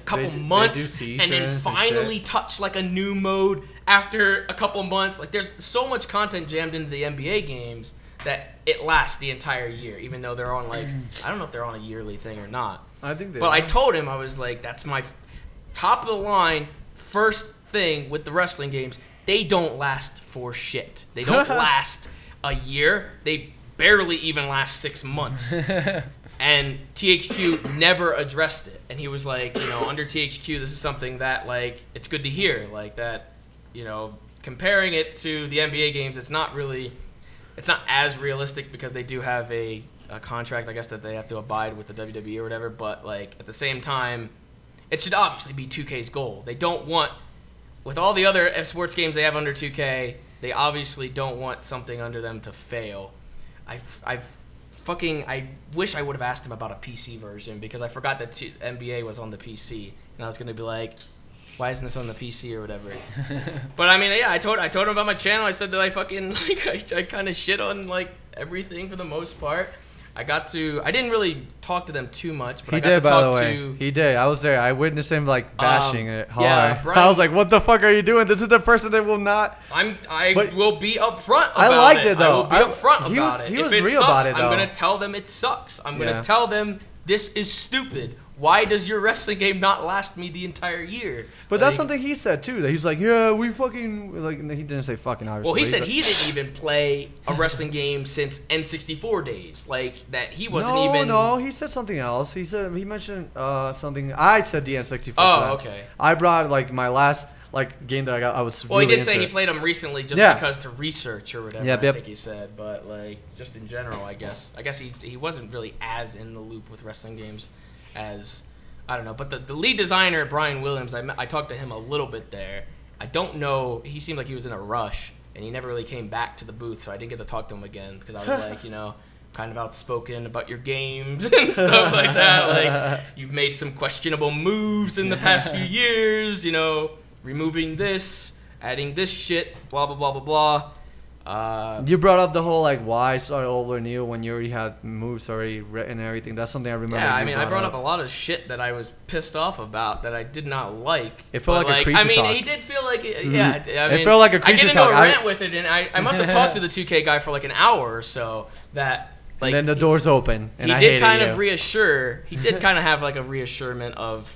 couple months, and then finally touch like a new mode after a couple months. Like there's so much content jammed into the NBA games that it lasts the entire year, even though they're on like, I don't know if they're on a yearly thing or not. I think they But I told him, I was like, that's my top of the line first thing with the wrestling games. They don't last for shit. They don't last a year. They barely even last 6 months. And THQ never addressed it. And he was like, under THQ, this is something that, like, it's good to hear. Like, that, comparing it to the NBA games, it's not as realistic because they do have a contract, I guess, that they have to abide with the WWE or whatever. But, like, at the same time, it should obviously be 2K's goal. They don't want, with all the other sports games they have under 2K, they obviously don't want something under them to fail. I wish I would have asked him about a PC version because I forgot that NBA was on the PC, and I was gonna be like, why isn't this on the PC or whatever? But I mean, yeah, I told him about my channel. I said that I fucking I kind of shit on like everything for the most part. I didn't really talk to them too much, but I got to talk to... He did. I was there. I witnessed him like bashing it hard. Yeah, Brian, I was like, "What the fuck are you doing? This is the person that will not." I will be upfront about it. I liked it though. I will be upfront about it. He was if it real sucks, about it though. I'm gonna tell them it sucks. I'm gonna tell them this is stupid. Why does your wrestling game not last me the entire year? But that's something he said too. That he's like, yeah, we fucking like. He didn't say fucking obviously. Well, he said he didn't even play a wrestling game since N64 days. Like that, he wasn't even. No, he said something else. He mentioned something. I said the N64. Oh, okay. I brought like my last game that I got. I was. Well, really he did say he played them recently just because to research or whatever. I think he said, but like just in general, I guess he wasn't really as in the loop with wrestling games as. I don't know, but the lead designer, Brian Williams, I talked to him a little bit there. I don't know. He seemed like he was in a rush, and he never really came back to the booth, so I didn't get to talk to him again because I was like, kind of outspoken about your games and stuff like that. Like, you've made some questionable moves in the past few years, removing this, adding this shit, blah, blah, blah, blah, blah. You brought up the whole why start over new when you already had moves already written and everything. That's something I remember. Yeah, I mean, I brought up a lot of shit that I was pissed off about that I did not like. It felt like a Creature Talk. He did feel like it. Yeah, I mean, it felt like a Creature Talk. I get into a rant with it, and I must have talked to the 2K guy for like an hour or so. That like, and then the doors open, and he did kind of reassure. He did kind of have like a reassurement of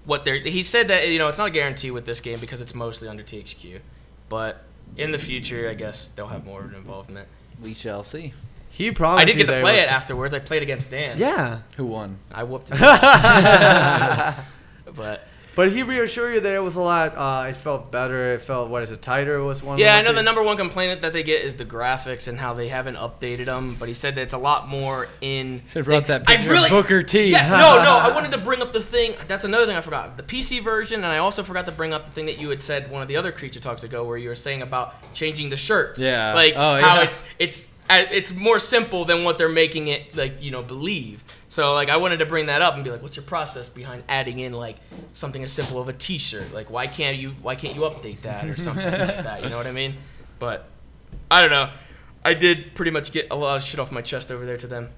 what they're. He said that it's not a guarantee with this game because it's mostly under THQ, but. In the future, I guess they'll have more involvement. We shall see. He promised. I did get to play it afterwards. I played against Dan. Yeah. Who won? I whooped him. But he reassured you that it was a lot. It felt better. It felt tighter was one. Yeah, I know the number one complaint that they get is the graphics and how they haven't updated them. But he said that it's a lot more in. Should have brought that picture of Booker T. Yeah, no. I wanted to bring up the thing. That's another thing I forgot. The PC version, and I also forgot to bring up the thing that you had said one of the other Creature Talks ago, where you were saying about changing the shirts. Yeah. Like how it's more simple than what they're making it believe. So like I wanted to bring that up and be like, what's your process behind adding in like something as simple of a T-shirt? Like why can't you update that or something like that? You know what I mean? But I don't know. I did pretty much get a lot of shit off my chest over there to them.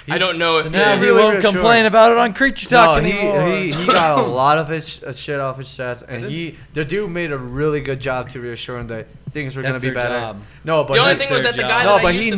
I don't know if now he won't complain about it on Creature Talk anymore. He got a lot of his shit off his chest, and the dude made a really good job to reassure him that things were going to be better. Job. No, but the only thing was that the guy he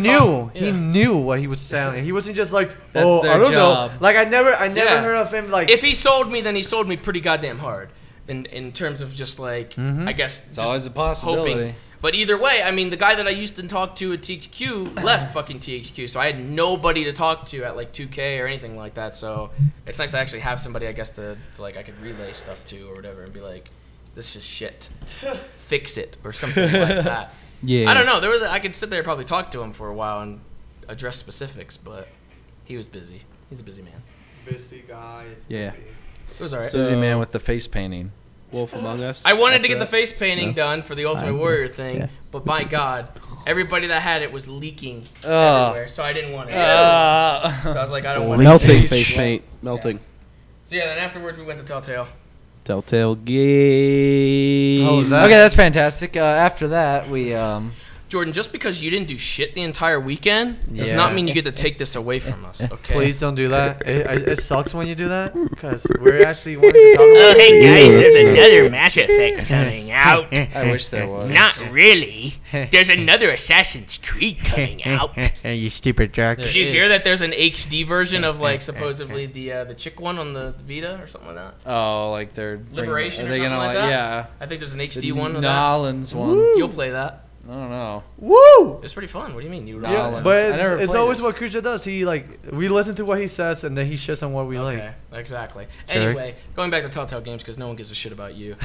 knew what he was saying. He wasn't just like, I don't know. Like I never heard of him like. If he sold me, then he sold me pretty goddamn hard. In terms of just like, I guess it's always a possibility. Hoping. But either way, I mean, the guy that I used to talk to at THQ left fucking THQ, so I had nobody to talk to at like 2K or anything like that. So it's nice to actually have somebody, I guess, to like I could relay stuff to or whatever, and be like, "This is shit, fix it" or something like that. Yeah. I don't know. I could sit there and probably talk to him for a while and address specifics, but he was busy. He's a busy man. Busy guy. Yeah. It was alright. Busy man with the face painting. Wolf Among Us. I wanted to get the face painting done for the Ultimate Warrior thing, but my God, everybody that had it was leaking everywhere, so I didn't want it. So I was like, I don't want melting face paint. Melting. So yeah, then afterwards we went to Telltale. Telltale Games. How was that? Okay, that's fantastic. After that, we Jordan, just because you didn't do shit the entire weekend does Yeah. not mean you get to take this away from us. Okay. Please don't do that. It sucks when you do that because we're actually wanting to talk about Oh, hey guys, Yeah, there's that's another Mass Effect coming out. I wish there was. Not really. There's another Assassin's Creed coming out. you stupid jerk. Did you hear that there's an HD version of like supposedly the chick one on the Vita or something like that? Oh, like they're Liberation are or they something gonna like that? Yeah. I think there's an HD The one of that. Nolans one. You'll play that. I don't know. Woo! It's pretty fun. What do you mean? You Yeah, Yeah, Nolans. but I never it's played always it. what Creature does. He we listen to what he says and then he shits on what we like. Okay, exactly. Sure. Anyway, going back to Telltale Games because no one gives a shit about you.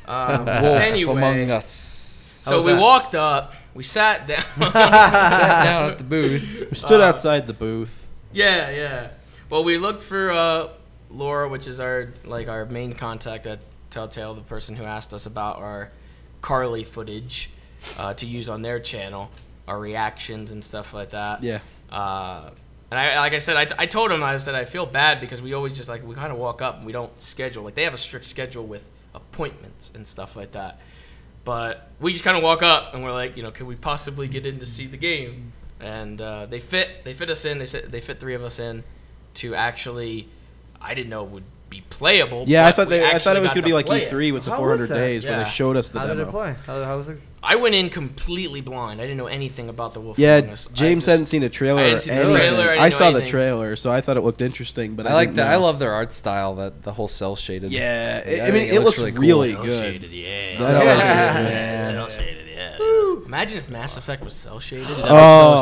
Wolf anyway, Among Us. so we walked up, we sat down. Sat down at the booth. We stood outside the booth. Yeah. Well, we looked for Laura, which is our main contact at Telltale, the person who asked us about our Carly footage to use on their channel, our reactions and stuff like that. Yeah. And like I said, I told him, I said I feel bad because we always just we kind of walk up and we don't schedule. Like they have a strict schedule with appointments and stuff like that. But we just kind of walk up and we're like, can we possibly get in to see the game? And they fit us in. They fit 3 of us in to actually. I didn't know it would be playable. Yeah, but I thought it was got gonna be like play it. E3 with the How 400 was that? days where Yeah. they showed us the How demo. did it play? How was it? I went in completely blind. I didn't know anything about the Wolf Yeah, Among Us. James hadn't seen a trailer I or didn't see the anything. trailer, I didn't I know saw the anything. trailer, so I thought it looked interesting. But I like didn't that. know. I love their art style. That the whole cell shaded. Yeah, I I mean, think it looks cool. really good. Yeah. Yeah. Cell shaded, yeah. Imagine if Mass Effect was cell shaded. Oh.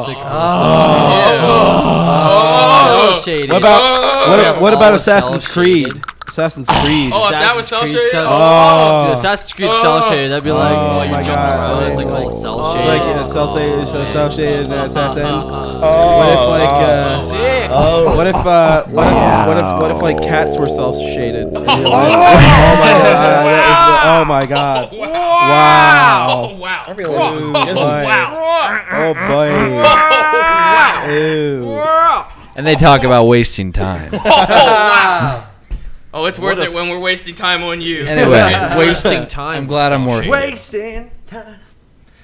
Oh. Cell shaded. What about what about All Assassin's Creed? cell-shaded. Assassin's Creed. Oh, if that was cell shaded. Oh. Dude, Assassin's Creed cell shaded. That'd be like, Oh you my jump God. around, it's like all cell shaded. Like cell shaded, cell shaded, and assassin. Oh, What if like Sick. Oh, what if like cats were cell shaded? Oh my god! Wow! Wow. everyone is Ooh, isn't. boy. Oh boy! Ew. And they talk about wasting time. Oh, it's worth it when we're wasting time on you. Anyway, wasting time. I'm glad I'm more. Wasting time.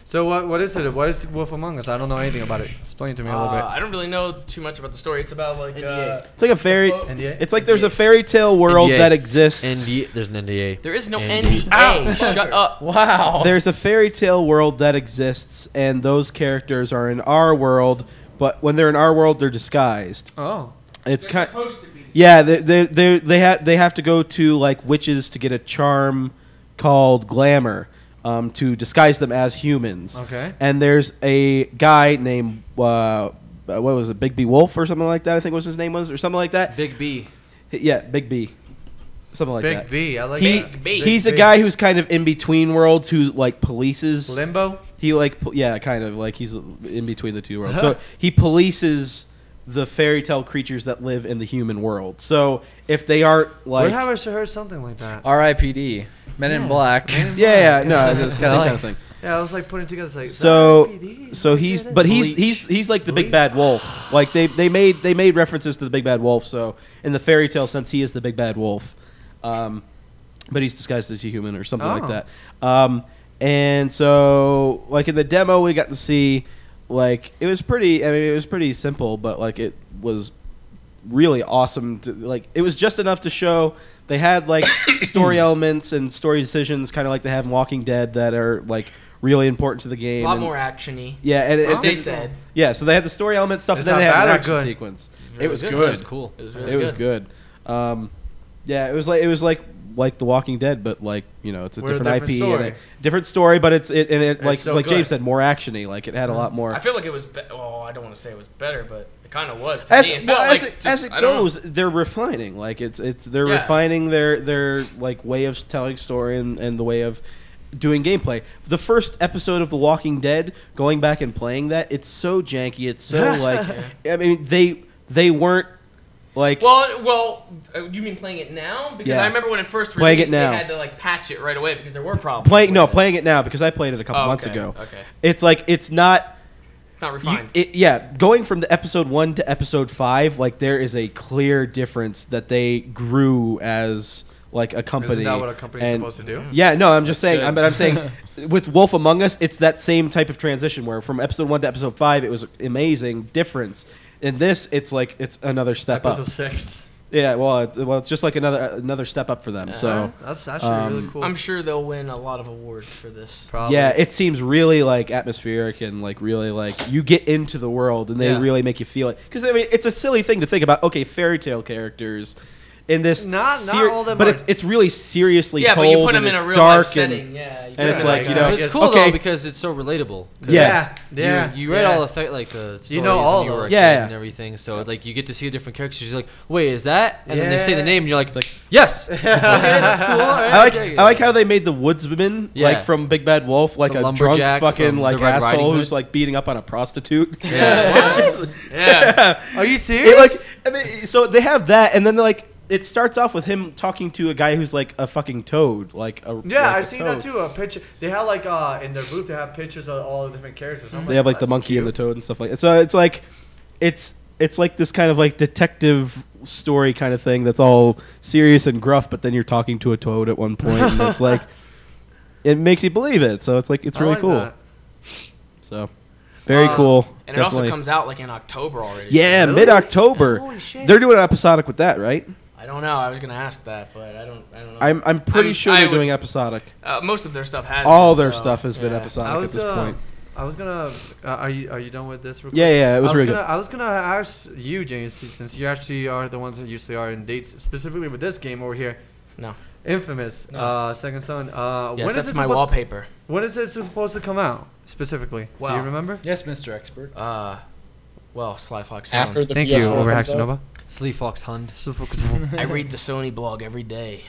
So what is it? What is Wolf Among Us? I don't know anything about it. Explain to me a little bit. I don't really know too much about the story. It's about like It's like a fairy. NDA? It's like there's a fairy tale world NDA. that exists. There's an NDA. there is no NDA. Shut up. Wow. There's a fairy tale world that exists, and those characters are in our world. But when they're in our world, they're disguised. Oh. It's kind. Yeah, they have to go to like witches to get a charm called glamour, to disguise them as humans. Okay. And there's a guy named what was it, Big B Wolf or something like that? I think was his name was or something like that. Big B. Yeah, Big B, something like Big that. B. I like He that. B. he's a B. guy who's kind of in between worlds who like polices. Limbo. He yeah, kind of like he's in between the two worlds. So he polices the fairy tale creatures that live in the human world. So if they aren't like, Where have I heard something like that? R.I.P.D. Men in Black. yeah, no, it's the same kind of thing. Yeah, I was like putting together. It's like, So RPD? he's like the big bad wolf. Like they made references to the big bad wolf. So in the fairy tale sense, he is the big bad wolf, but he's disguised as a human or something like that. And so like in the demo, we got to see. Like it was pretty. I mean, it was pretty simple, but like it was really awesome. It was just enough to show they had like story elements and story decisions, kind of like they have in Walking Dead, that are like really important to the game. A lot and- more actiony. Yeah, and As they said. Yeah, so they had the story element stuff, It's and then they not had an bad or action good? sequence. Really It was good. good. It was cool. It was really It was good. Yeah, it was like The Walking Dead, but like it's a With a different different IP story. and a different story, but it's like so like good. James said, more actiony. Like it had a lot more. I feel like it was. Well, I don't want to say it was better, but it kind of was. To As, me. It well, felt as, like it, just- as it I don't know. goes, they're refining. Like they're Yeah. refining their like way of telling story and the way of doing gameplay. The first episode of The Walking Dead, going back and playing that, it's so janky. It's so like I mean they weren't like Well, you mean playing it now? Because Yeah. I remember when it first Playing released, it now. they had to like patch it right away because there were problems. playing with it. playing it now because I played it a couple Oh, months okay, ago. Okay, It's like it's not. it's not refined. Going from the episode 1 to episode 5, like there is a clear difference that they grew as like a company. Isn't that what a company's supposed to do? Yeah, no, I'm just saying. good. But I'm saying, with Wolf Among Us, it's that same type of transition where from episode 1 to episode 5, it was amazing difference. In this, it's like it's another step up. Episode 6. Yeah, well, it's just like another step up for them. So That's actually really cool. I'm sure they'll win a lot of awards for this. Probably. yeah, it seems really like atmospheric and like really like you get into the world and they Yeah. really make you feel it. Because I mean, it's a silly thing to think about. Okay, fairy tale characters. In this, Not all of them but are- it's really seriously Yeah, told. but you put them and in a it's real dark life setting. Yeah, you and put it's them like, in you a- know, But it's it's- cool okay. though because it's so relatable. 'Cause Yes. You read all the like the stories You know all when you of were a those. kid Yeah. and everything. So like you get to see different characters. You're like, wait, is that? And then they say Yeah. the name, and you're like, yes. Okay, that's cool. All right, I like how they made the woodsman Yeah. like from Big Bad Wolf like The a drunk lumberjack fucking from like the Red Riding asshole who's Hood. like beating up on a prostitute. Yeah. Yeah. Are you serious? It, like I mean, so they have that, and then they're like it starts off with him talking to a guy who's like a fucking toad, like a Yeah, like I've a seen toad. that too. A picture. They have like in their booth. They have pictures of all the different characters. I'm They have like the that's monkey and the cute. toad and stuff like that. So it's like it's like this kind of like detective story kind of thing that's all serious and gruff, but then you're talking to a toad at one point, and it's like it makes you believe it. So it's like it's I really like cool. that. So very cool. And it also Definitely. comes out like in October already. Yeah, Really? mid-October. Holy shit. They're doing an episodic with that, right? I don't know. I was gonna ask that, but I don't know. I'm pretty sure I they're would- doing episodic. Most of their stuff has. All been, their so, stuff has been yeah. episodic I at was this point. I was gonna. Are you done with this? Real Yeah, quick? yeah, it was really good. I was gonna ask you, James, since you actually are the ones that usually are in dates, specifically with this game over here. No. Infamous, No. Second Son. Yes, when is that's it my supposed- wallpaper. When is it supposed to come out specifically? Do Wow. you remember? Yes, Mr. Expert. Well, Sly Fox. After the Thank PS4 you, Over comes out. Nova. Sleep Fox Hund. I read the Sony blog every day.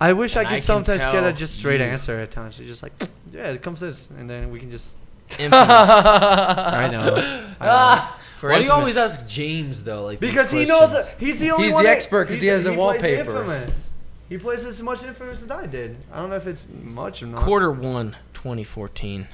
I wish I And I could can sometimes get a tell just straight you- answer at times. It's just like, yeah, it comes this, and then we can just. Infamous. I know. I know. For Why do you always Infamous. ask James though? Like these Because he knows questions? he's the only He's one. the that- expert 'cause he he's- has a plays wallpaper. Infamous. He plays as much Infamous as I did. I don't know if it's much or not. Q1 2014.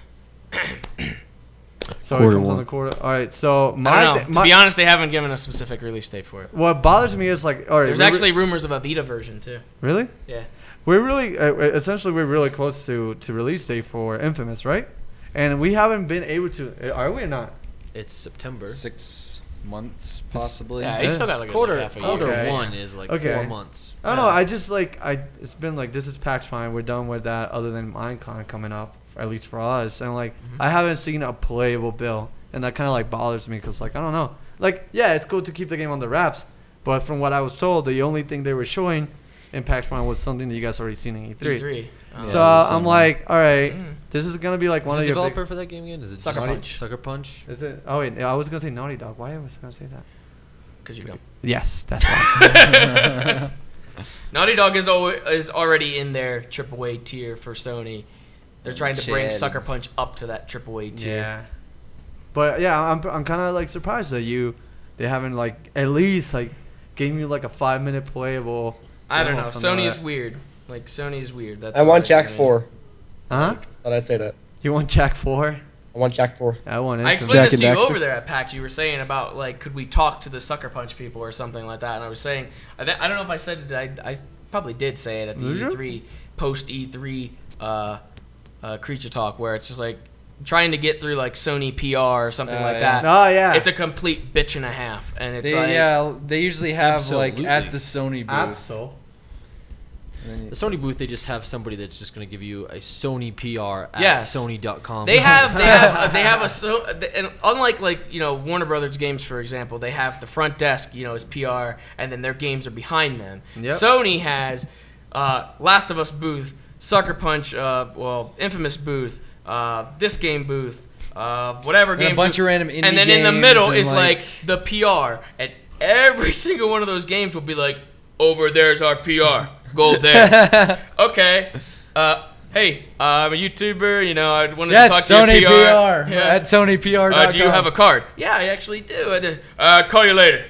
So Quarter it comes on one. the quarter. All right. So I my, don't know. To be honest, they haven't given a specific release date for it. what bothers me is like, all right, There's actually rumors of a Vita version too. really. Yeah. We're really essentially we're really close to release date for Infamous, right? And we haven't been able to. Are we or not? It's September. 6 months, possibly. Yeah, you still got like Quarter half a year. quarter Okay. one is like Okay. 4 months. I don't know. I just like It's been like this is PAX Prime. We're done with that. Other than Minecon coming up, at least for us, and like I haven't seen a playable bill, and that kind of like bothers me because like I don't know. Like yeah, it's cool to keep the game on the wraps, but from what I was told, the only thing they were showing in PAX Prime was something that you guys already seen in E3. E3. So Yeah, I'm like, all right, this is gonna be like one Who's of the your developer big. for that game again? Is it Sucker just Punch. Sucker Punch. Is it? Oh wait, I was gonna say Naughty Dog. Why was I gonna say that? Because you don't. Yes, that's why. Naughty Dog is already in their AAA tier for Sony. They're trying to bring Shit. Sucker Punch up to that AAA tier. Yeah. But yeah, I'm kind of like surprised that they haven't like at least like gave me like a 5-minute playable. I don't demo know. from Sony that. is weird. Like Sony is weird. That's I all want I Jack mean. 4. Huh? Just thought I'd say that. You want Jack 4? I want Jack 4. I want I Infamous. explained Jack this to and you Daxter? over there at PAX. You were saying about like, could we talk to the Sucker Punch people or something like that? And I was saying, I don't know if I said it. I probably did say it at the Did you? E3 post E3 Creature Talk, where it's just like trying to get through like Sony PR or something like yeah. that. Oh yeah. It's a complete bitch and a half, and it's like They usually have like at Absolutely. the Sony booth. Absol. And The Sony booth, they just have somebody that's just going to give you a Sony PR at Yes. Sony.com. They have and unlike like Warner Brothers games, for example, they have the front desk is PR, and then their games are behind them. Yep. Sony has Last of Us booth, Sucker Punch, Infamous booth, this game booth, whatever And game a bunch of random indie and then in the games middle and, is like the PR, and every single one of those games will be like, over there's our PR, go there. Okay. Hey, I'm a YouTuber. I wanted to talk yes, to Sony your PR. Yeah. At SonyPR.com. Do you have a card? Yeah, I actually do. Call you later.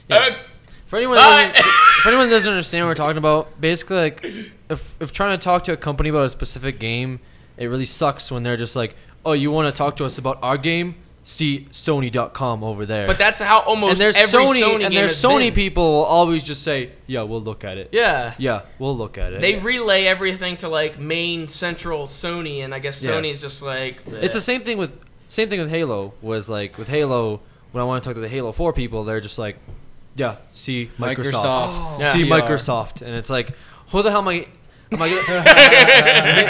Yeah. For anyone, Bye. that doesn't understand what we're talking about, basically, like, if trying to talk to a company about a specific game, it really sucks when they're just like, oh, you want to talk to us about our game? see Sony.com over there. But that's how almost and there's every Sony, Sony and game there's has Sony been. people will always just say, "Yeah, we'll look at it." Yeah. Yeah, we'll look at it. They relay everything to like main central Sony, and I guess Sony's just like. It's the same thing with Halo. Was like with Halo, when I want to talk to the Halo 4 people, they're just like, "Yeah, see Microsoft, see Yeah. Microsoft," and it's like, who the hell am I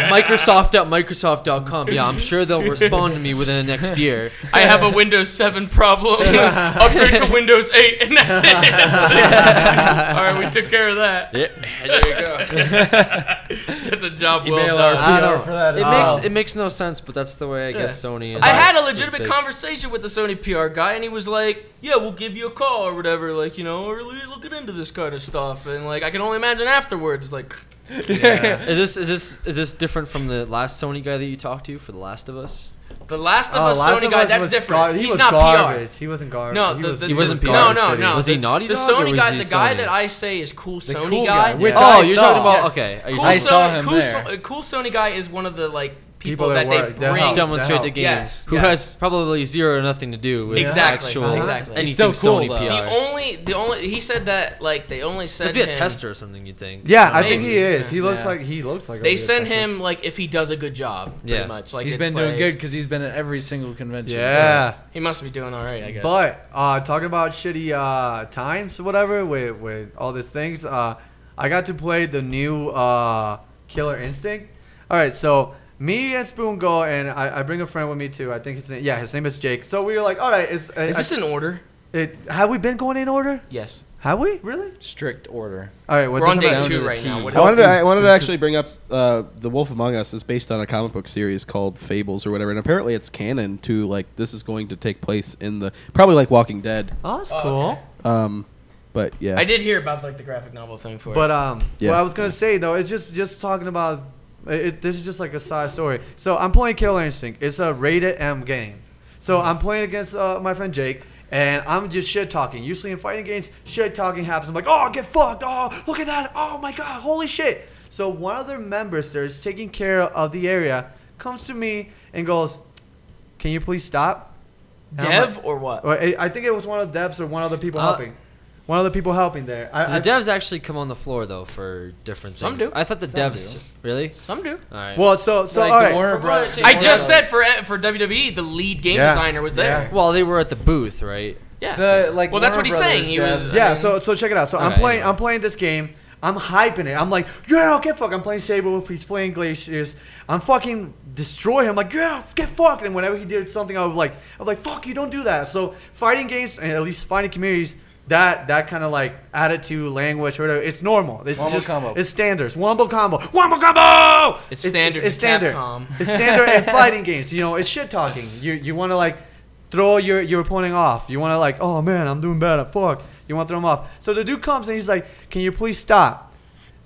Microsoft at Microsoft.com. Yeah, I'm sure they'll respond to me within the next year. I have a Windows 7 problem. Upgrade to Windows 8, and that's it. All right, we took care of that. Yeah, there you go. That's a job well Email done. our PR for that. It makes no sense, but that's the way I guess Sony. And I had a is legitimate big. conversation with the Sony PR guy, and he was like, "Yeah, we'll give you a call or whatever. Like, you know, we're looking into this kind of stuff." And like, I can only imagine afterwards, like. Yeah. Is this different from the last Sony guy that you talked to for The Last of Us? The Last of Us Last Sony of guy, Us that's was different. He He's was not garbage. PR. He wasn't garbage. No, he wasn't PR. No. Was he Naughty The Dog, or Sony was guy, he the guy Sony? that I say is cool The Sony cool guy. guy, which Oh, I you're saw. talking about Yes. okay. Are you Cool I talking saw him there. Cool Sony guy is one of the like people People that that they work- that bring. help. demonstrate the help. game, Yes, who yes. has probably zero or nothing to do with Exactly, actual exactly. anything He's still cool, Sony though. PR. The only he said that like they only send Must be a him. tester or something. You'd think. Yeah, I think Maybe. he is. Yeah. He looks Yeah. like a They good send tester. him like if he does a good job. Pretty Yeah. much. Like He's it's been doing like- good because he's been at every single convention. Yeah. He must be doing all right, I guess. But talking about shitty times or whatever with all these things, I got to play the new Killer Instinct. All right, so me and Spoon go, and I bring a friend with me too. I think his name is Jake. So we were like, all right, is this in order? have we been going in order? Yes. Have we really? Strict order. All right, what We're on does it day matter? down to 2 the right now. T. What I is wanted to actually bring up The Wolf Among Us is based on a comic book series called Fables or whatever, and apparently it's canon to like this is going to take place in the probably like Walking Dead. Oh, that's cool. okay. But yeah, I did hear about like the graphic novel thing for it. But Yeah. what I was gonna say though, it's just talking about this is just like a side story. So I'm playing Killer Instinct. It's a rated M game. So I'm playing against my friend Jake, and I'm just shit talking. Usually in fighting games, shit talking happens. I'm like, oh, get fucked. Oh, look at that. Oh my god, holy shit. So one of their members there is taking care of the area, comes to me and goes, can you please stop? And I'm Dev like- or what? Well, I think it was one of the devs or one of the people helping. One of the people helping there. Do the devs actually come on the floor though for different things? Some do. I thought the Some devs really. Some do. All right. well, so Like all the right. Warner Bros. I just said for WWE, the lead game Yeah. designer was there. well, they were at the booth, right? Yeah. Well, that's what he's saying. He was. Yeah, so check it out. So Okay, I'm playing this game. I'm hyping it. I'm like, yeah, get fucked. I'm playing Saberwolf. He's playing Glaciers. I'm fucking destroy him. Like, yeah, get fucked. And whenever he did something, I was like, fuck you, don't do that. So fighting games, and at least fighting communities, that kind of like attitude, language, or whatever, it's normal. It's Wombo just combo. it's standards. Wombo combo. Wombo combo. It's standard It's in standard. Capcom. It's standard in fighting games. You know, it's shit talking. You want to like throw your opponent off. You want to like, oh man, I'm doing bad. Fuck. You want to throw him off. So the dude comes and he's like, can you please stop?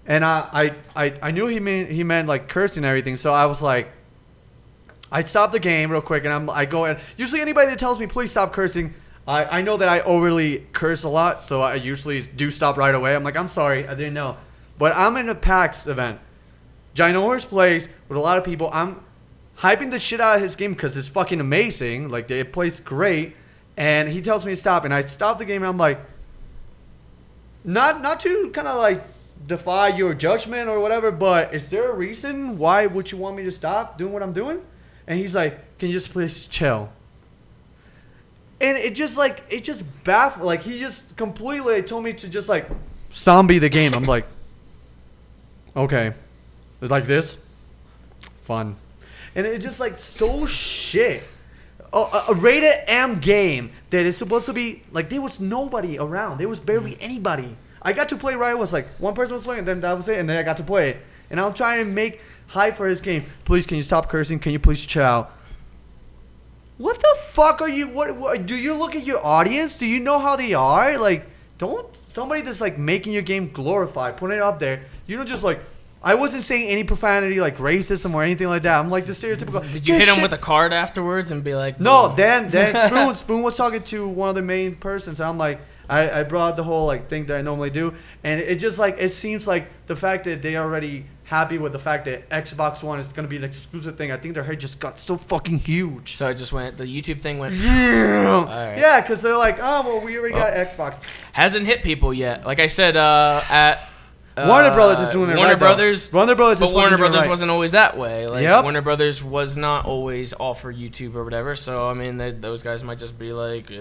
And I knew he meant like cursing and everything. So I was like, I stopped the game real quick and I go and usually anybody that tells me please stop cursing, I know that I overly curse a lot, so I usually do stop right away. I'm like, I'm sorry, I didn't know. But I'm in a PAX event. Ginormous plays with a lot of people. I'm hyping the shit out of his game because it's fucking amazing. Like, it plays great. And he tells me to stop. And I stop the game and I'm like, not to kind of like defy your judgment or whatever, but is there a reason why would you want me to stop doing what I'm doing? And he's like, can you just please chill? And it just baffled. Like, he just completely told me to just like zombie the game. I'm like, okay, it's like this, fun, and it just like so shit. A rated M game that is supposed to be like there was nobody around. There was barely anybody. I got to play right. It was like one person was playing, and then that was it. And then I got to play it, and I'm trying to make hype for his game. Please, can you stop cursing? Can you please chow? What the fuck are you? What do you look at your audience? Do you know how they are? Like, don't somebody that's like making your game glorified, putting it up there. You don't just like. I wasn't saying any profanity like racism or anything like that. I'm like the stereotypical. Did you hit him with a card afterwards and be like, No, then Spoon was talking to one of the main persons. And I'm like, I brought the whole like thing that I normally do, and it just like it seems like the fact that they already happy with the fact that Xbox One is going to be an exclusive thing. I think their head just got so fucking huge. So it just went. The YouTube thing went. Yeah, yeah, because they're like, oh well, we already got Xbox. Hasn't hit people yet. Like I said, at Warner Brothers is doing it Warner right. Brothers, Warner Brothers, but is Warner fucking doing it Brothers right. wasn't always that way. Like Yep. Warner Brothers was not always all for YouTube or whatever. So I mean, those guys might just be like,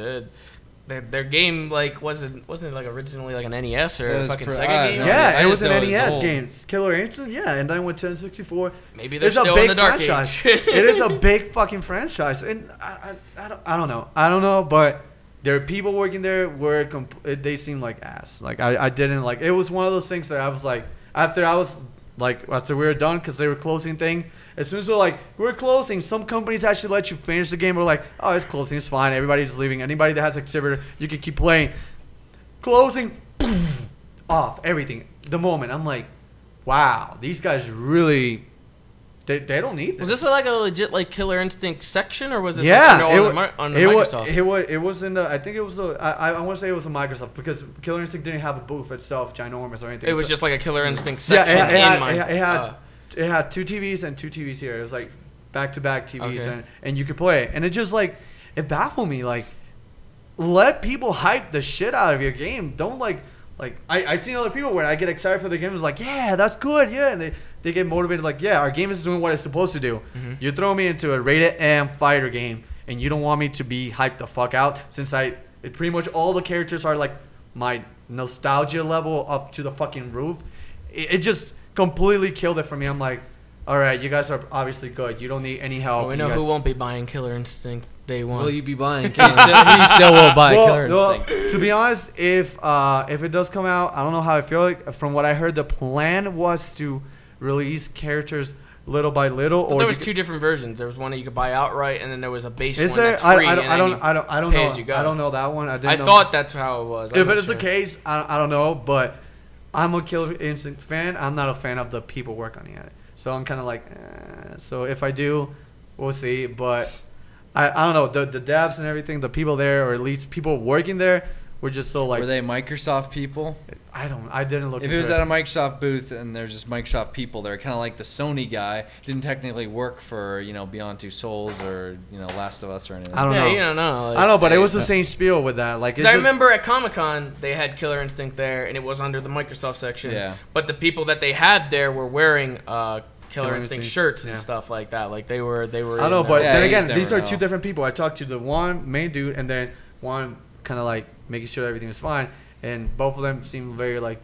their game like wasn't like originally like an NES or a fucking Sega game. No, Yeah, I it was just an know it's NES old. game. Killer Instinct, yeah, and then went to N64. Maybe they're It's still a big in the dark franchise. age. It is a big fucking franchise, and I don't know, but there are people working there where they seem like ass. Like I didn't like. It was one of those things that I was like after we were done because they were closing thing. As soon as they're like, we're closing, some companies actually let you finish the game. We're like, oh, it's closing, it's fine. Everybody's leaving. Anybody that has an exhibitor, you can keep playing. Closing, poof, off, everything. The moment. I'm like, wow, these guys really, they don't need this. Was this like a legit like Killer Instinct section, or was this Yeah, like on the Microsoft? It was in the. I think it was the. I want to say it was a Microsoft because Killer Instinct didn't have a booth itself, ginormous or anything. It was just like a Killer Instinct yeah. section. It had 2 TVs and 2 TVs here. It was like back-to-back TVs, Okay. and you could play it. And it just like it baffled me. Like, let people hype the shit out of your game. Don't like I've seen other people where I get excited for the game. It's like, yeah, that's good, yeah, and they get motivated. Like, yeah, our game is doing what it's supposed to do. Mm-hmm. You throw me into a rated M fighter game, and you don't want me to be hyped the fuck out since pretty much all the characters are like my nostalgia level up to the fucking roof. It just completely killed it for me. I'm like, all right, you guys are obviously good. You don't need any help. Well, we know who won't be buying Killer Instinct day one. Will you be buying? He still will buy Killer Instinct. To be honest, if it does come out, I don't know how I feel like. From what I heard, the plan was to release characters little by little. But or there was 2 different versions. There was one that you could buy outright, and then there was a base one that's I free. don't know. pay as you go. I don't know that one. I thought that's how it was. If it is the case, I don't know, but I'm a Killer Instinct fan. I'm not a fan of the people working on it. So I'm kind of like, so if I do, we'll see. But I don't know. The devs and everything, the people there, or at least people working there, were just so like. Were they Microsoft people? I didn't look. If it was at a Microsoft booth and there's just Microsoft people there, kind of like the Sony guy, didn't technically work for Beyond Two Souls or Last of Us or anything. I don't know. You don't know. Like, I know, but it was the same spiel with that. Like, I remember at Comic-Con they had Killer Instinct there, and it was under the Microsoft section. Yeah. But the people that they had there were wearing Killer Instinct shirts and stuff like that. Like they were. I don't know, but Yeah, then you again, just these never are 2 know. different people. I talked to the one main dude and then one kind of like making sure everything was fine, and both of them seemed very like.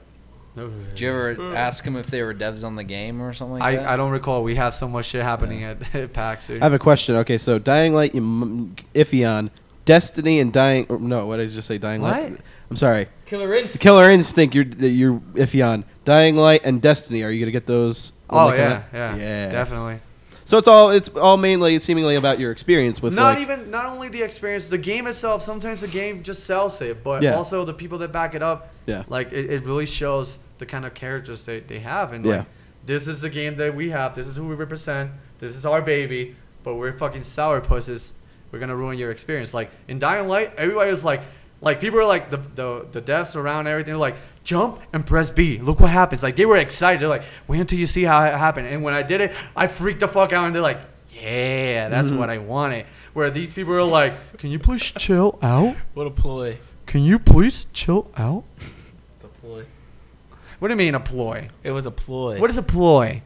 Did you ever ask them if they were devs on the game or something like that? I don't recall. We have so much shit happening at PAX. I have a question. Okay, so Dying Light, iffy on. Destiny and Dying. Or no, what did I just say? Dying Light. What? I'm sorry. Killer Instinct. Killer Instinct. You're iffy on. Dying Light and Destiny. Are you gonna get those? Oh when they come yeah, out? yeah, definitely. So it's all mainly seemingly about your experience with Not only the experience, the game itself. Sometimes the game just sells it, but Yeah. also the people that back it up. Yeah. Like it really shows the kind of characters they have, and Yeah. like this is the game that we have. This is who we represent. This is our baby, but we're fucking sourpusses. We're gonna ruin your experience. Like in Dying Light, everybody was like people are like the devs around and everything. They're like, jump and press B. Look what happens. Like they were excited. They're like, wait until you see how it happened. And when I did it, I freaked the fuck out. And they're like, yeah, that's what I wanted. Where these people are like, can you please chill out? What a ploy. Can you please chill out? It's a ploy. What do you mean a ploy? It was a ploy. What is a ploy?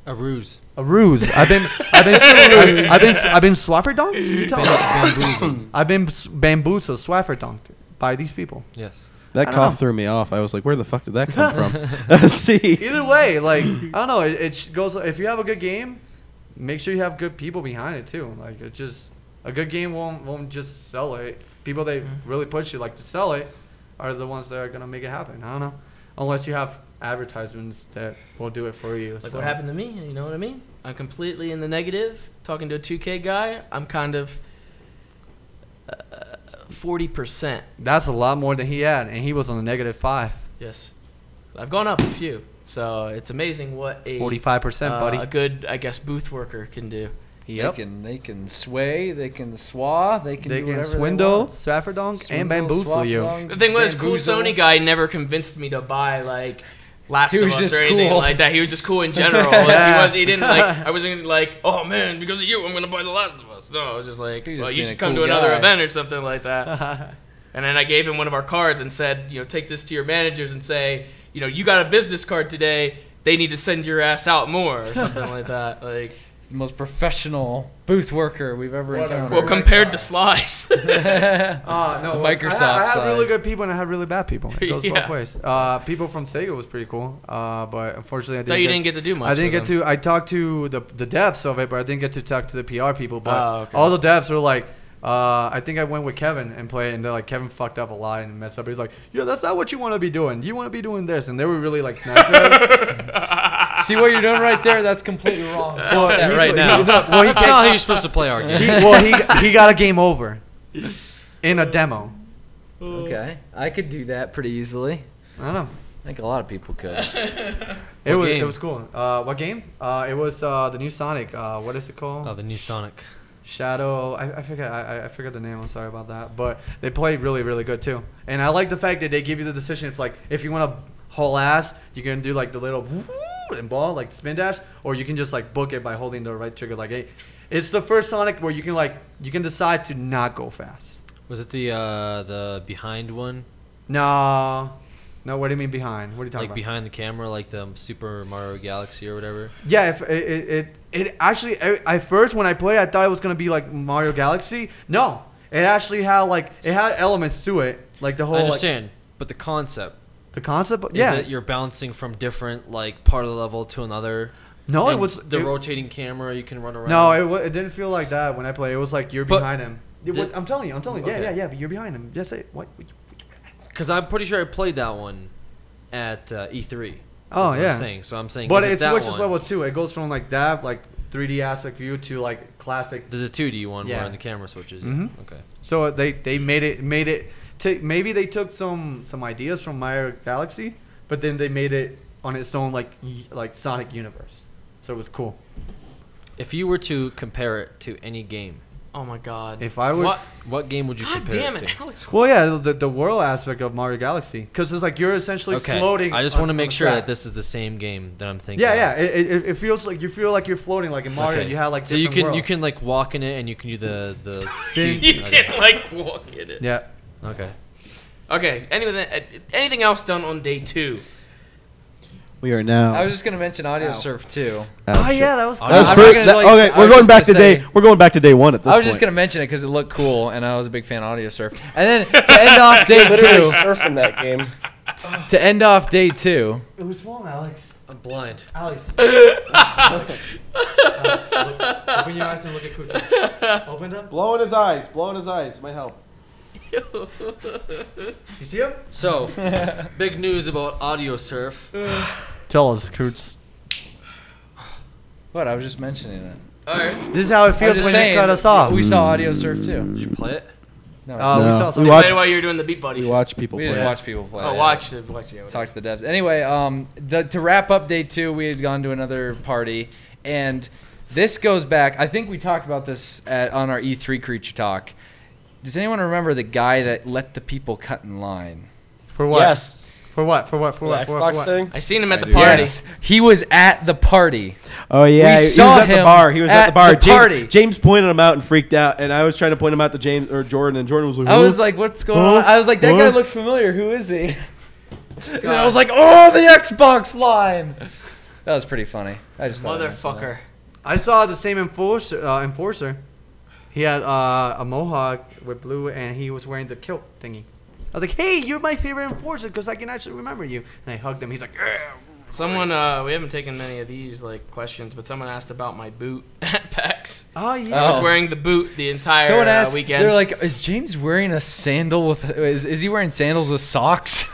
A ruse. A ruse. I've been swafferdonked. You tell me. I've been bamboozled, swafferdonked by these people. Yes. That I don't cough know. threw me off. I was like, where the fuck did that come from? See. Either way, like I don't know. It goes. If you have a good game, make sure you have good people behind it too. Like it just a good game won't just sell it. People that really push you like to sell it are the ones that are gonna make it happen. I don't know, unless you have advertisements that will do it for you. Like what happened to me, you know what I mean? I'm completely in the negative. Talking to a 2K guy, I'm kind of 40%. That's a lot more than he had, and he was on the -5. Yes. I've gone up a few. So it's amazing what a 45%, buddy. a good, I guess, booth worker can do. Yep. They can sway, they can swa, they can They do can whatever swindle, they swafferdonk, and Swindle, bamboozle you. swaffdonk, The thing was, cool bamboozle. Sony guy never convinced me to buy like Last He of was Us just or anything cool. like that. He was just cool in general. Like, he didn't like. I wasn't like, oh man, because of you, I'm gonna buy The Last of Us. No, I was just like, He was well, just you being should a come cool to another guy. event or something like that. And then I gave him one of our cards and said, take this to your managers and say, you got a business card today. They need to send your ass out more or something like that. Like, It's the most professional booth worker we've ever encountered. well, compared to Slice. No, Microsoft I had side. really good people and I had really bad people. It goes Yeah. both ways. People from Sega was pretty cool, but unfortunately I Thought you didn't get to do much. I didn't with get them. to. I talked to the devs of it, but I didn't get to talk to the PR people. But okay. all the devs were like, I think I went with Kevin and played, and they're like, Kevin fucked up a lot and messed up. He's like, that's not what you want to be doing. You want to be doing this, and they were really like nice. See what you're doing right there? That's completely wrong. Stop that he's- right now. Well, That's not how you're supposed to play our game. he got a game over in a demo. Okay, I could do that pretty easily. I don't know. I think a lot of people could. It game? was cool. What game? It was the new Sonic. What is it called? Oh, the new Sonic. Shadow. I forget. I forget the name. I'm sorry about that. But they played really, really good too. And I like the fact that they give you the decision. It's like if you want to haul ass, you can do like the little woo and ball, like spin dash, or you can just like book it by holding the right trigger. Like, hey, it's the first Sonic where you can decide to not go fast. Was it the behind one? No. What do you mean behind? What are you talking Like about? behind the camera, like the Super Mario Galaxy or whatever? Yeah, if it actually at first when I played it, I thought it was gonna be like Mario Galaxy. No, it actually had elements to it, like the whole. I understand, but the concept. The concept. Is Yeah. that you're bouncing from different like part of the level to another. No, it and was the rotating camera. You can run around. No, it didn't feel like that when I played. It was like you're But behind him. I'm telling you. Okay. Yeah. But you're behind him. Yes, what? Because I'm pretty sure I played that one at E3. Oh, That's what yeah. I'm saying. So I'm saying. But is it that switches one? level 2. It goes from like that, like 3D aspect view to like classic. There's a 2D one Yeah. where the camera switches. Mhm. Okay. So they made it. Maybe they took some ideas from Mario Galaxy, but then they made it on its own like Sonic universe. So it was cool. If you were to compare it to any game, Oh my god. If I were, what game would you God compare damn it it, to? Alex. well, yeah, the world aspect of Mario Galaxy, because it's like you're essentially Okay. floating. I just on- want to on make the sure track. that this is the same game that I'm thinking. Yeah, of. yeah. It feels like you feel like you're floating, like in Mario. Okay. You have like so you different can worlds. like walk in it and you can do the You okay. can like walk in it. Yeah. Okay. Okay. Anyway, anything else done on day 2? We are now. I was just gonna mention Audio Surf too. Oh yeah, that was cool. That That was I'm pretty- not gonna, that- like- okay, I we're was going just back to gonna day. say- We're going back to day 1 at this I was point. just gonna mention it because it looked cool, and I was a big fan of Audio Surf. And then to end off day Literally 2, surfing that game. to end off day 2, It was fun, Alex. I'm blind. Alex. Alex, open your eyes and look at Coochie. Open them. Blowing his eyes. Blowing his eyes might help. You see him? So, big news about Audio Surf. Tell us, Coots. what I was just mentioning it. All right. This is how it I was feels just when saying, you cut us off. we saw Audio Surf too. Did you play it? No, We No, saw we something. You watched- played it while you were doing the Beat Buddy We shit. watch people we play. just watch people play. Oh, yeah. watch it. Talk to the devs. Anyway, to wrap up day 2, we had gone to another party, and this goes back. I think we talked about this on our E3 Creature Talk. Does anyone remember the guy that let the people cut in line? For what? Yes. For what? For what? For The what? For Xbox what? For what? thing. I seen him at the do. party. Yes, he was at the party. Oh yeah, We he saw was at the him bar. He was at the bar. the party. James pointed him out and freaked out, and I was trying to point him out to James or Jordan, and Jordan was like, I "Huh? was like, "What's going Huh? on?" I was like, "That What? guy looks familiar. Who is he?" And I was like, "Oh, the Xbox line." That was pretty funny. I just thought I'd mention Motherfucker. I saw the same enforcer. He had a mohawk with blue, and he was wearing the kilt thingy. I was like, "Hey, you're my favorite enforcer because I can actually remember you." And I hugged him. He's like, Someone, we haven't taken many of these like questions, but someone asked about my boot at PAX. "Oh yeah." I was Oh. wearing the boot the entire Someone asked, weekend. they're like, "Is James wearing a sandal with? Is he wearing sandals with socks?"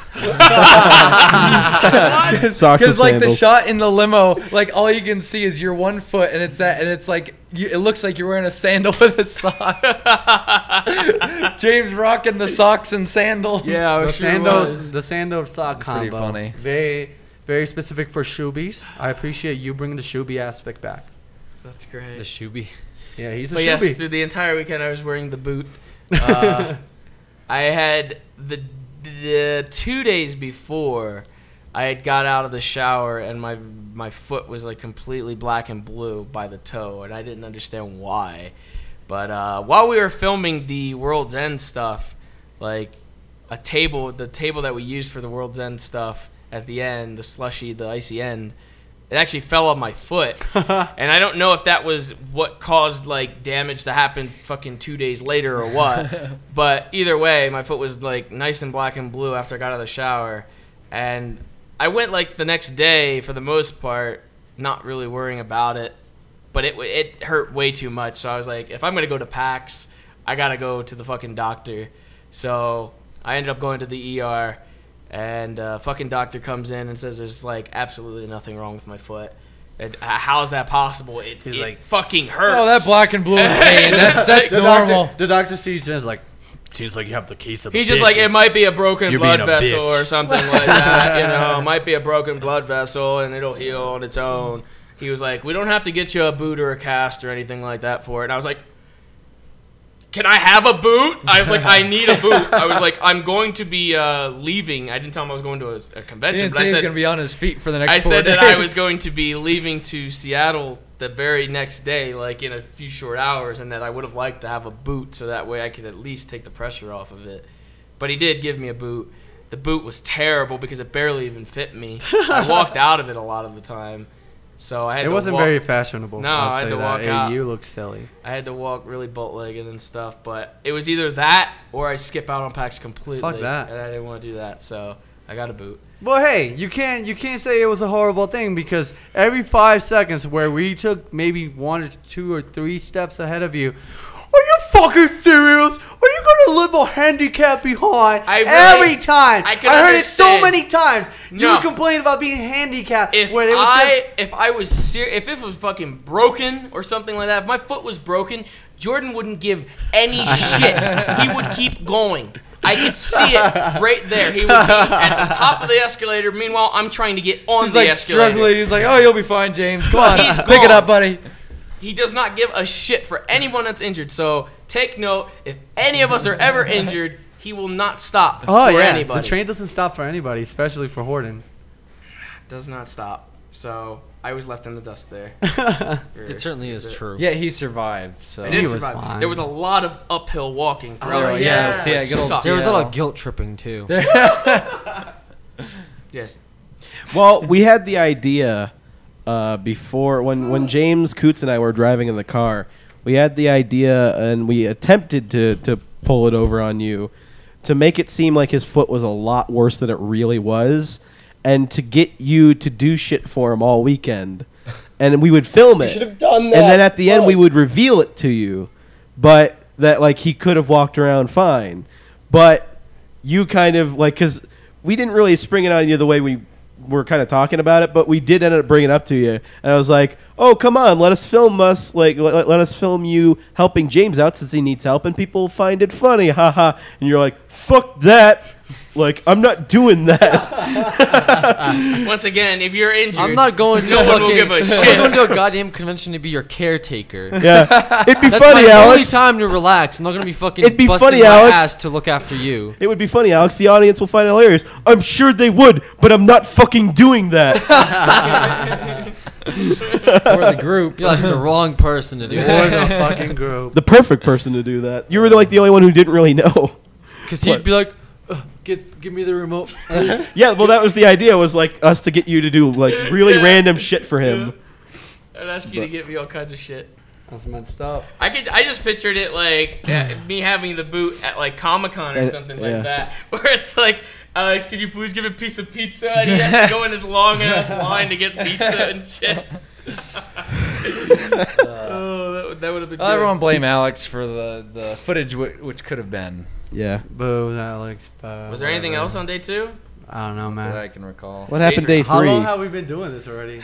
Socks Because and like the sandals. shot in the limo, like all you can see is your one foot, and it's that, and it's like it looks like you're wearing a sandal with a sock. James rocking the socks and sandals. yeah, the sandals sock Pretty combo. funny. Very, very specific for shoebies. I appreciate you bringing the shoebie aspect back. That's great. The Shuby. Yeah, he's a But shoebie. yes, through the entire weekend I was wearing the boot. I had the 2 days before, I had got out of the shower and my foot was like completely black and blue by the toe, and I didn't understand why. But while we were filming the World's End stuff, like the table that we used for the World's End stuff at the end, the slushy, the icy end, it actually fell on my foot. And I don't know if that was what caused like damage to happen fucking 2 days later or what. But either way, my foot was like nice and black and blue after I got out of the shower. And I went like the next day for the most part, not really worrying about it. But it hurt way too much. So I was like, if I'm going to go to PAX, I got to go to the fucking doctor. So I ended up going to the ER. And fucking doctor comes in and says there's like absolutely nothing wrong with my foot. And, how is that possible? It like fucking hurts. Oh, that black and blue pain. That's normal. The doctor sees you and is like, seems like you have the case of. He's just like, it might be a broken You're blood being a vessel bitch. or something like that. You know, it might be a broken blood vessel and it'll heal on its own. He was like, we don't have to get you a boot or a cast or anything like that for it. And I was like, can I have a boot? I was like, I need a boot. I was like, I'm going to be leaving. I didn't tell him I was going to a convention. He didn't but say I he was said, going to be on his feet for the next 4 days. I said that I was going to be leaving to Seattle the very next day, like in a few short hours, and that I would have liked to have a boot so that way I could at least take the pressure off of it. But he did give me a boot. The boot was terrible because it barely even fit me. I walked out of it a lot of the time. So I had it to wasn't walk, very fashionable. No, I'll I had say to that. walk out. You look silly. I had to walk really bootlegged and stuff, but it was either that or I skip out on PAX completely. Fuck that. And I didn't want to do that, so I got a boot. Well, hey, you can't say it was a horrible thing because every 5 seconds where we took maybe 1 or 2 or 3 steps ahead of you, are you fucking serious? Are you gonna leave a handicap behind? Every time. I heard it so many times. You complain about being handicapped. If I was serious, if it was fucking broken or something like that, if my foot was broken, Jordan wouldn't give any shit. He would keep going. I could see it right there. He would be at the top of the escalator. Meanwhile, I'm trying to get on the escalator. Struggling. He's like, oh, you'll be fine, James. Come on, He's pick it up, buddy. He does not give a shit for anyone that's injured. So take note, if any of us are ever injured, he will not stop for anybody. The train doesn't stop for anybody, especially for Horton. Does not stop. So I was left in the dust there. It certainly is true. Yeah, he survived. So I did He was survive. fine. There was a lot of uphill walking throughout. Oh, yeah, good old There was a lot Seattle. of guilt tripping too. Yes. Well, we had the idea before when James Koots and I were driving in the car. We had the idea and we attempted to pull it over on you to make it seem like his foot was a lot worse than it really was, and to get you to do shit for him all weekend. And we would film it. You should have done that. And then at the end we would reveal it to you, but that like he could have walked around fine. But you kind of like, because we didn't really spring it on you the way we were kind of talking about it, but we did end up bringing it up to you. And I was like, oh, come on, let us film you helping James out since he needs help and people find it funny, haha. And you're like, fuck that. Like, I'm not doing that. Once again, if you're injured, I'm not going to no one will give a I'm shit. going to a goddamn convention to be your caretaker. Yeah. It'd be That's funny, my only Alex. time to relax. I'm not going to be fucking It'd be busting funny, my Alex. ass to look after you. It would be funny, Alex. The audience will find it hilarious. I'm sure they would, but I'm not fucking doing that. For the group. You're the wrong person to do For that. the fucking group. The perfect person to do that. You were the only one who didn't really know. Because he'd be like, give me the remote, please. Yeah, well, that was the idea, was like us to get you to do like really random shit for him. I'd ask you to get me all kinds of shit. That's messed up. I just pictured it like me having the boot at like Comic-Con or something like that, where it's like, Alex, could you please give a piece of pizza? And he has to go in this long ass line to get pizza and shit. Oh, that would have been. Everyone blame Alex for the footage which could have been. Yeah. Boo, Alex. Boo. Was there anything else on day 2? I don't know, That I man. can recall. What happened day 3? How long have we been doing this already?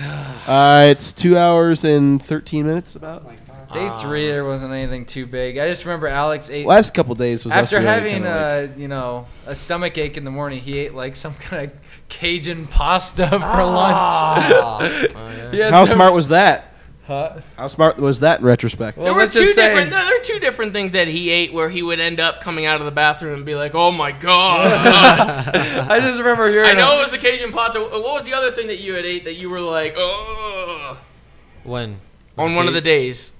It's 2 hours and 13 minutes about. Day 3, there wasn't anything too big. I just remember Alex ate. Last couple days was us After really having kinda like- a stomach ache in the morning, he ate like some kind of Cajun pasta for lunch. He had How some- smart was that? How smart was that in retrospect? There were two different things that he ate where he would end up coming out of the bathroom and be like, "Oh my god!" I just remember hearing. I know it was the Cajun pot. So what was the other thing that you had ate that you were like, "Oh"? When? On one of the days.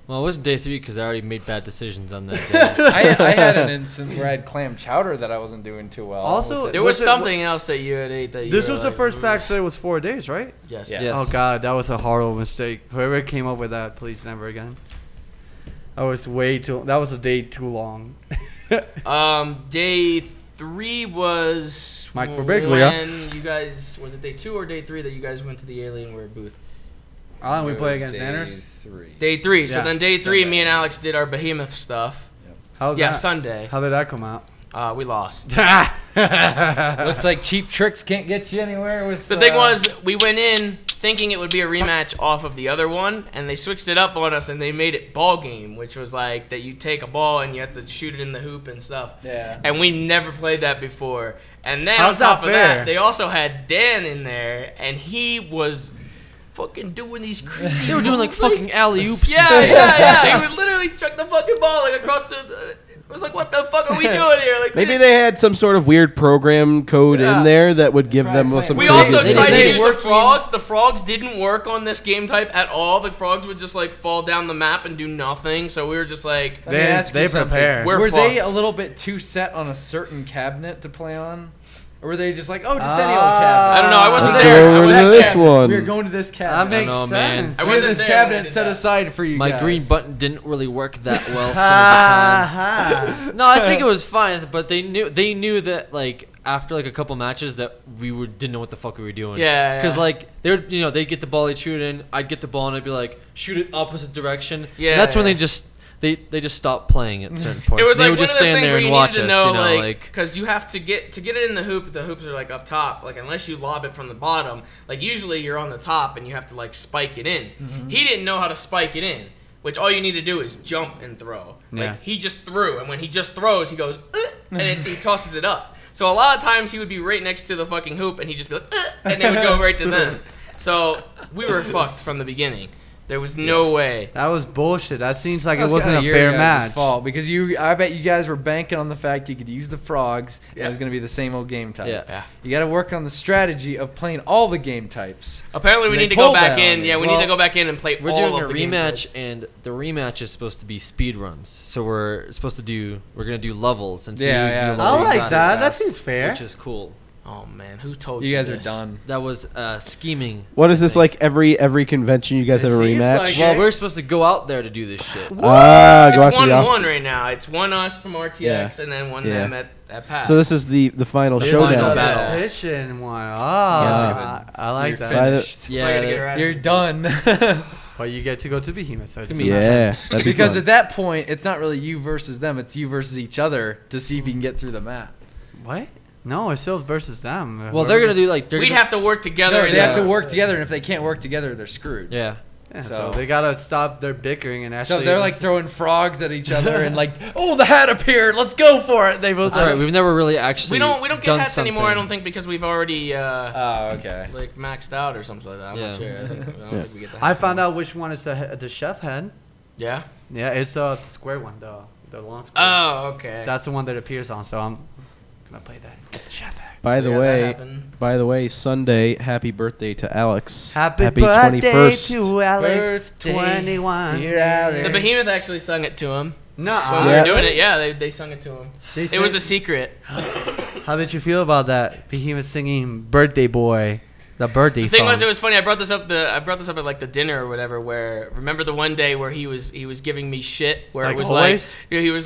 Well, it wasn't day 3 because I already made bad decisions on that day. I had an instance where I had clam chowder that I wasn't doing too well. Also, There was something else that you had ate that you This were was like, the first PAX that was 4 days, right? Yes. Yes. Oh god, that was a horrible mistake. Whoever came up with that, please never again. That was That was a day too long. Day 3 was Mike Birbiglia. when you guys, was it day 2 or day 3 that you guys went to the Alienware booth? We play against Nanners. Day 3. So Yeah. then day 3, Sunday. me and Alex did our behemoth stuff. How's Yeah, that? Sunday. How did that come out? We lost. Looks like cheap tricks can't get you anywhere with. The thing was, we went in thinking it would be a rematch off of the other one, and they switched it up on us, and they made it ball game, which was like that you take a ball and you have to shoot it in the hoop and stuff. Yeah. And we never played that before. And then How's on top that of fair? that, they also had Dan in there, and he was fucking doing these crazy. They were doing like fucking alley oops. Yeah. He would literally chuck the fucking ball like across the. It was like, what the fuck are we doing here? Like Maybe they had some sort of weird program code Yeah. in there that would give them some. We crazy also ability. tried to They use the frogs. The frogs didn't work on this game type at all. The frogs would just like fall down the map and do nothing. So we were just like, Let me ask you something. prepare. We're Were they fucked. a little bit too set on a certain cabinet to play on? Or were they just like, oh, just any old cabinet? I don't know. I wasn't Let's there. go I was to at this camp. one. We were going to this That cabinet. makes know, sense. man. I We had wasn't this there when they cabinet did set that. aside for you My guys. green button didn't really work that well some of the time. Ha No, I think it was fine, but they knew that like after like a couple matches that didn't know what the fuck we were doing. Yeah, Because yeah. like they'd get the ball, they'd shoot it in, I'd get the ball and I'd be like shoot it opposite direction. Yeah, And that's when yeah. they just stopped playing at certain points. It was they like would one just of those stand things there where you and watch needed to us, know, you know, like, because you have to get it in the hoop. The hoops are like up top. Like unless you lob it from the bottom, like usually you're on the top and you have to like spike it in. He didn't know how to spike it in, which all you need to do is jump and throw. Like Yeah. he just threw, and when he just throws, he goes and then he tosses it up. So a lot of times he would be right next to the fucking hoop, and he'd just be like, and they would go right to them. So we were fucked from the beginning. There was no way. That was bullshit. That seems like That it was wasn't kinda a your fair guys' match. fault because I bet you guys were banking on the fact you could use the frogs and it Yeah. was going to be the same old game type. Yeah. You got to work on the strategy of playing all the game types. Apparently, we They need to go pulled back that in. on Yeah, you. we need to go back in and play We're all doing a of the game rematch, types. and the rematch is supposed to be speed runs. So we're gonna do levels and see. Yeah, who yeah. can do I levels like fastest, that. That seems fair. which is cool. Oh man, who told you? You guys are this? done. That was scheming. What is this like? Every convention you guys have a seems rematch? like Well, Okay. we're supposed to go out there to do this shit. Go out It's to the 1-1 right now. It's one us from RTX Yeah. and then one Yeah. them at PAX. So this is the final The showdown. final battle. Competition one. guys Ah, are I like You're that. By the- finished. Yeah, Probably gonna get our You're asses- done. But you get to go to Behemoth. So It's it's gonna be Yeah, that'd be because fun. at that point, it's not really you versus them. It's you versus each other to see if you can get through the map. what? No, it's still versus them. Well, they're gonna do like We'd have to work together. No, in they have the- to work together, and if they can't work together, they're screwed. Yeah. Yeah, so so- they gotta stop their bickering and actually. So they're like throwing frogs at each other and like, oh, the hat appeared. Let's go for it. They both. That's right. We've never really actually. We don't get done hats anymore. I something. don't think because we've already Oh, okay. like maxed out or something like that. I'm not Yeah. sure. I don't think we get the I hats found anymore. out which one is the chef head. Yeah. Yeah, it's the square one, the long square. Oh, okay. That's the one that appears on. So I'm gonna play that chef head. By So, the yeah, that way, happened. Sunday, happy birthday to Alex. Happy birthday 21st. to Alex, Birthday, 21. dear Alex. The Behemoth actually sung it to him. No, When we Yeah. were doing it, yeah, they sung it to him. It was a secret. How did you feel about that? Behemoth singing "Birthday Boy," the birthday The thing song. was, it was funny. I brought this up at like the dinner or whatever. Where remember the one day where he was giving me shit, where Like it was always?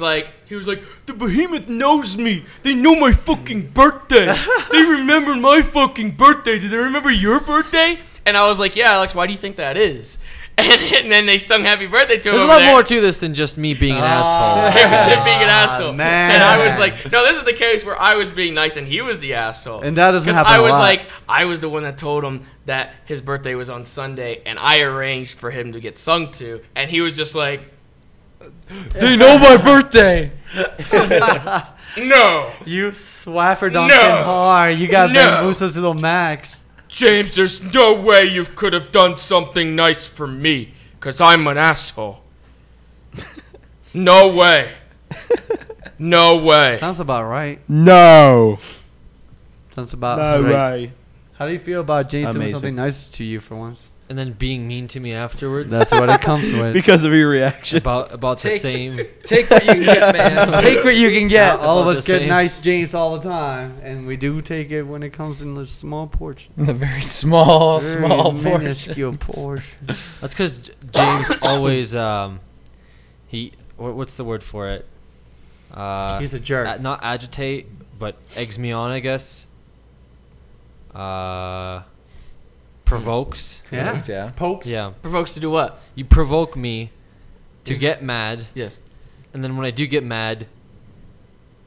like he was like the Behemoth knows me. They know my fucking birthday. They remember my fucking birthday. Do they remember your birthday? And I was like, yeah, Alex. Why do you think that is? And then they sung happy birthday to him. There's a over lot there. more to this than just me being an asshole. It was him being an asshole. man. And I was like, no, this is the case where I was being nice and he was the asshole. And that doesn't 'Cause happen I a was lot. like, I was the one that told him that his birthday was on Sunday and I arranged for him to get sung to. And he was just like, They know my birthday. no, You swaffer No. Duncan hard. You got No. bamboozled to the max. James, there's no way you could have done something nice for me. Because I'm an asshole. No way. No way. Sounds about right. No. Sounds about No right. way. How do you feel about James doing Amazing. something nice to you for once? And then being mean to me afterwards. That's what it comes with. Because of your reaction. about the same. Take what you can get, man. Take what you can get. About All of the us get same. nice James all the time, and we do take it when it comes in the small portion. The very small Very portion. minuscule portion. That's because James always what's the word for it? He's a jerk. Not agitate, but eggs me on, I guess. Provokes. Yeah. Yeah. Pokes. Yeah. Provokes to do what? You provoke me to get mad, Yes. and then when I do get mad,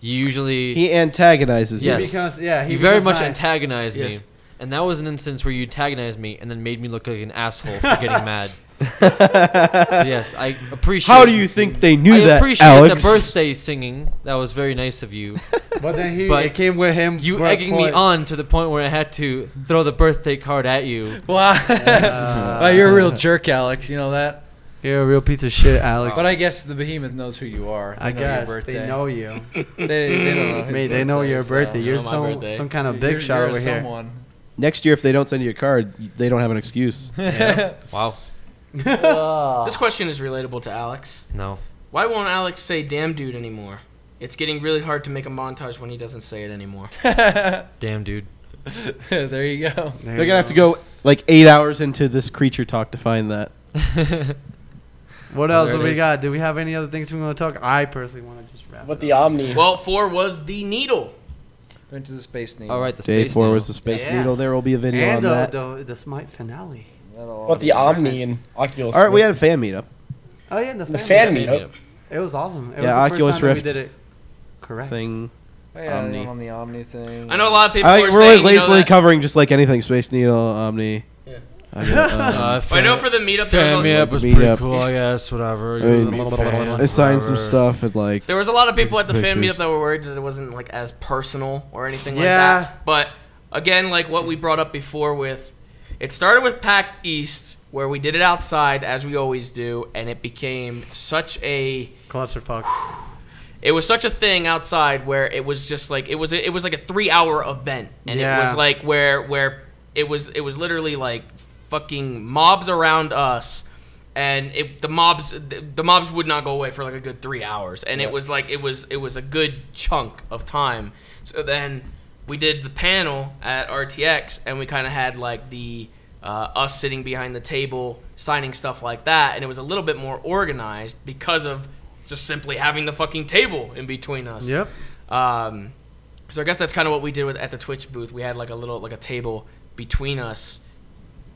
you usually He antagonizes Yes. you. Because, yeah, you very becomes much nice. antagonize me. Yes. And that was an instance where you antagonized me and then made me look like an asshole for getting mad. So yes, I appreciate. How do you think they knew I that, appreciate Alex? the birthday singing. That was very nice of you. But then But it came with him. You egging me on to the point where I had to throw the birthday card at you. Wow. Wow, you're a real jerk, Alex. You know that? You're a real piece of shit, Alex. But I guess the behemoth knows who you are. I They know your guess birthday. they know you. They don't know. his Mate, they know your so- birthday. They You're know my birthday. some kind of big You're- shot you're over here. someone. Next year, if they don't send you a card, they don't have an excuse. Wow. This question is relatable to Alex. No. Why won't Alex say "damn dude" anymore? It's getting really hard to make a montage when he doesn't say it anymore. Damn, dude. There you go. They're going to have to go like 8 hours into this creature talk to find that. What else There do it we is. got? Do we have any other things we want to talk? I personally want to just wrap. What it the up. Omni? Well, 4 was the needle. Went to the space needle. All right, the Day space 4 needle. was the Space Yeah. Needle. There will be a video on And that. the Smite finale. What the Omni and Oculus? All right, we Rift? had a fan meetup. Oh yeah, the fan meetup. meetup. It was awesome. It Yeah, was the Oculus first time that Rift we did it. Correct. Thing. Oh, yeah, Omni. Omni. On the Omni thing. I know a lot of people I are we're saying, like you know, lazily that- covering just like anything Space Needle, Omni. Yeah. I got, I know for the meetup there Fan was, meetup was Meetup. pretty cool, I guess. Whatever. You guys I mean, will be fans, I signed some whatever. stuff and like. there was a lot of people at the Pictures. fan meetup that were worried that it wasn't like as personal or anything like Yeah. that. But again, like what we brought up before with, it started with PAX East where we did it outside as we always do, and it became such a Clusterfuck. it was such a thing outside where it was just like it was like a 3-hour event, and it was Yeah. like where it was literally like fucking mobs around us, and the mobs would not go away for like a good 3 hours, and it was like it was a good chunk of time. So then we did the panel at RTX, and we kind of had like the us sitting behind the table signing stuff like that, and it was a little bit more organized because of just simply having the fucking table in between us. Yep. So I guess that's kind of what we did at the Twitch booth. We had like a table between us.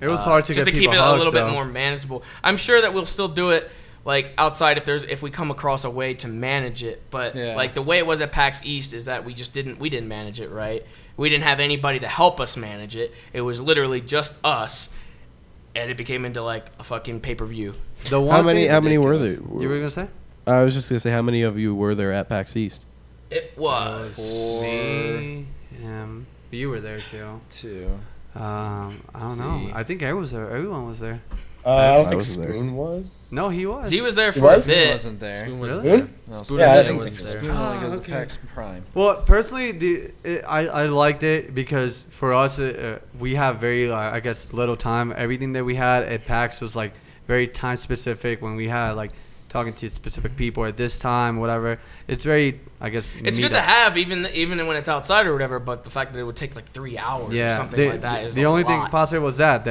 It was hard to just get to people keep it a hugs, little bit though. more manageable. I'm sure that we'll still do it like outside if we come across a way to manage it. But Yeah. like the way it was at PAX East is that we didn't manage it right. We didn't have anybody to help us manage it. It was literally just us, and it became into like a fucking pay-per-view. The one How many were there? ridiculous. You were gonna say? I was just gonna say, how many of you were there at PAX East? It was. Me. You were there too. 2. I don't know. See. I think everyone was there. I don't I think wasn't there. Spoon was. No, he was. He was there He for was? a He bit. wasn't there. Spoon was Really? there. Spoon? No, Spoon Yeah, I was didn't there. think Was there. Spoon only goes to okay. PAX Prime. Well, personally, I liked it because for us, we have very, I guess, little time. Everything that we had at PAX was like very time specific. When we had like talking to specific people at this time, whatever. It's very, I guess, It's good to have even when it's outside or whatever. But the fact that it would take like 3 hours or something like that is the a only thing lot. positive was that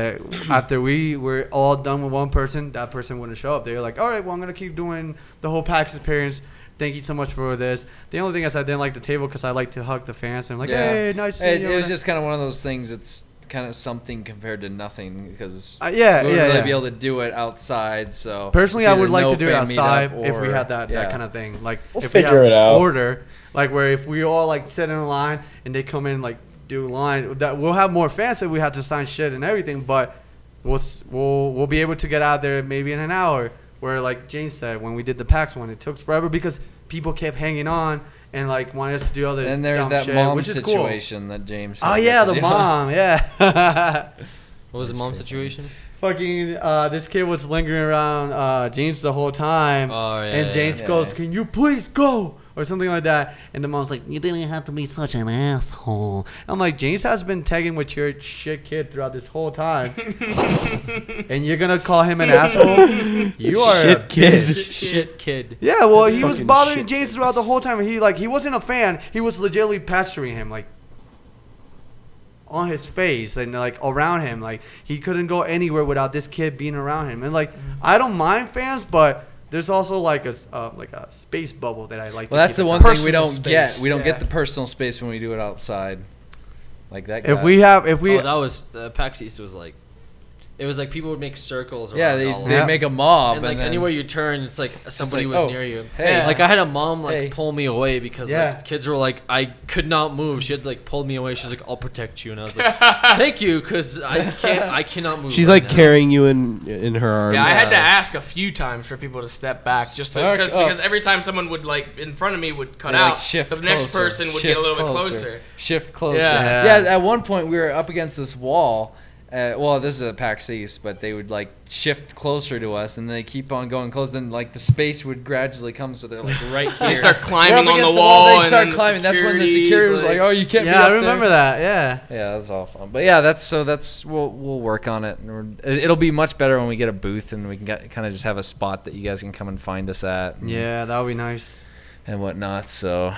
after we were all done with one person, that person wouldn't show up. They were like, all right, well, I'm gonna keep doing the whole PAX experience. Thank you so much for this. The only thing is I didn't like the table because I like to hug the fans. And I'm like, hey, nice to It, see you. it was just kind of one of those things. It's kind of something compared to nothing because yeah, we wouldn't yeah, really yeah. be able to do it outside. So Personally, it's I would either like no to do it fan outside meetup if we or- had that yeah. kind of thing. Like We'll if we figure had it out. order, like where if we all like sit in a line and they come in like do line, that we'll have more fans if we have to sign shit and everything. But we'll be able to get out there maybe in an hour. Where like Jane said, when we did the PAX one, it took forever because people kept hanging on and like wanted us to do other. And there's dumb that shit, mom which is situation that James. Cool. Oh said yeah, that the deal. mom. Yeah. What was the mom situation? fucking this kid was lingering around James the whole time. Oh, yeah, and James yeah. goes, "Can you please go?" Or something like that. And the mom's like, "You didn't have to be such an asshole." I'm like, James has been tagging with your shit kid throughout this whole time. And you're going to call him an asshole? You are Shit a kid. Shit kid. Yeah, well, he was Fucking bothering shit. James throughout the whole time. He wasn't a fan. He was legitimately pestering him, like, on his face and, like, around him. Like, he couldn't go anywhere without this kid being around him. And, like, I don't mind fans, but there's also, like, a space bubble that I like to Well, that's keep the it one to. thing we don't Personal get. space. We don't Yeah. get the personal space when we do it outside. Like that guy. If we Oh, – that was PAX East was like, it was like people would make circles. Yeah, around they all of they us. make a mob. And like then, anywhere you turn, it's like somebody like, was oh, near you. hey. Like I had a mom like Hey. pull me away because Yeah. like kids were like I could not move. She had like pulled me away. She's like, "I'll protect you," and I was like, "Thank you," because I cannot move. She's right like now. carrying you in her arms. Yeah, I had to ask a few times for people to step back just to, Back because up. every time someone would like in front of me would cut Yeah, out, like shift the next closer, person would shift get a little bit closer. Shift closer. Yeah. Yeah. At one point we were up against this wall. Well, this is a PAX East, but they would like shift closer to us, and they keep on going close. Then like the space would gradually come, so they're like right here. They start climbing We're up on the against wall. They and start then climbing. That's when the security's security was like, "Oh, you can't be Yeah, up I remember there." that. Yeah. Yeah, that's all fun. But yeah, that's we'll work on it. And it'll be much better when we get a booth and we can kind of just have a spot that you guys can come and find us at. And, Yeah, that would be nice. and whatnot. So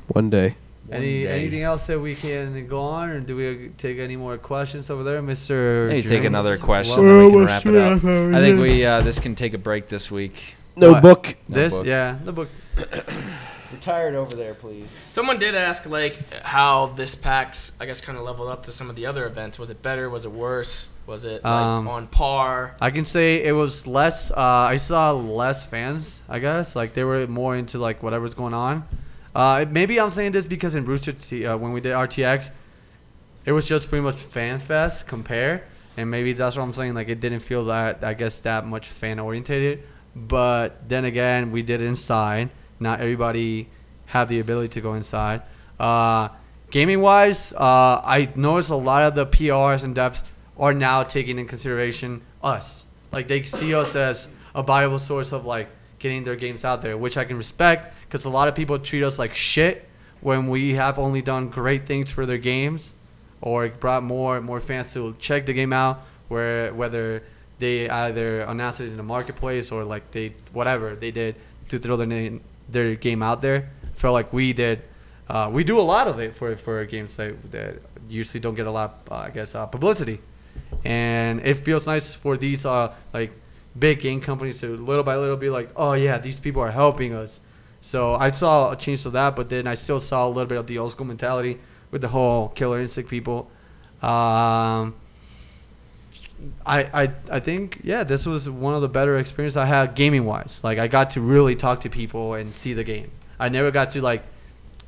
One day. day. Anything else that we can go on, or do we take any more questions over there, Mr. maybe take James? another question, Well, and then we can wrap it up. I think we this can take a break this week. No What? book. This, book. yeah, the book. Retired over there, please. Someone did ask like how this PAX, I guess, kind of leveled up to some of the other events. Was it better? Was it worse? Was it like, on par? I can say it was less. I saw less fans. I guess like they were more into like whatever's going on. Maybe I'm saying this because in Rooster when we did RTX, it was just pretty much fan fest compare, and maybe that's what I'm saying. Like it didn't feel that that much fan orientated. But then again, we did it inside. Not everybody have the ability to go inside. Gaming wise, I noticed a lot of the PRs and devs are now taking in consideration us. Like they see us as a viable source of like getting their games out there, which I can respect because a lot of people treat us like shit when we have only done great things for their games or brought more fans to check the game out, whether they either announced it in the marketplace or like they whatever they did to throw their game out there. Felt like we did. We do a lot of it for games that usually don't get a lot, publicity, and it feels nice for these like big game companies to little by little be like, oh yeah, these people are helping us. So I saw a change to that, but then I still saw a little bit of the old school mentality with the whole Killer Instinct people. I think this was one of the better experiences I had gaming wise. Like I got to really talk to people and see the game. I never got to like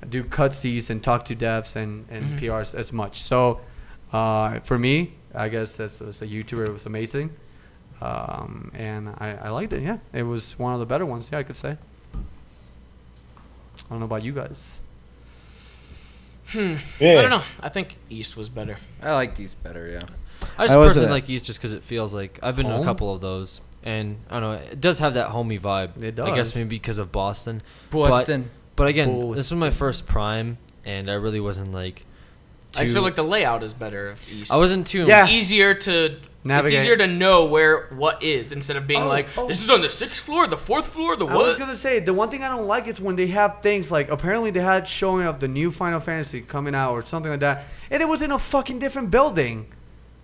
do cutscenes and talk to devs and PRs as much. So for me, I guess as a YouTuber, it was amazing. And I liked it. Yeah, it was one of the better ones. Yeah, I could say. I don't know about you guys. I Yeah. don't know. I think East was better. I like these better. Yeah. I just I wasn't personally at- like East just because it feels like I've been to a Home? couple of those, and I don't know, it does have that homey vibe. It I guess does. maybe because of Boston. Boston. But again, Boston. this was my first Prime, and I really wasn't like. I just feel like the layout is better of East. I wasn't too. Yeah. It's easier to Navigate. It's easier to know where what is instead of being Oh. this is on the 6th floor, the 4th floor, the I was what? gonna say the one thing I don't like is when they have things like apparently they had showing of the new Final Fantasy coming out or something like that, and it was in a fucking different building,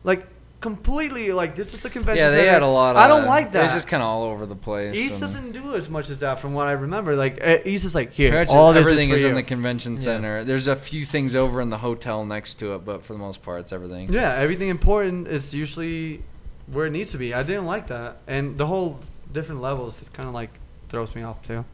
like completely like this is the convention Yeah, they center. had a lot of. I don't like that. It's just kind of all over the place. East and doesn't do as much as that from what I remember. Like East is like here, pretty much all this everything is, is for in you. the convention center. There's a few things over in the hotel next to it, but for the most part, it's everything. Yeah, everything important is usually where it needs to be. I didn't like that, and the whole different levels is kind of like throws me off too.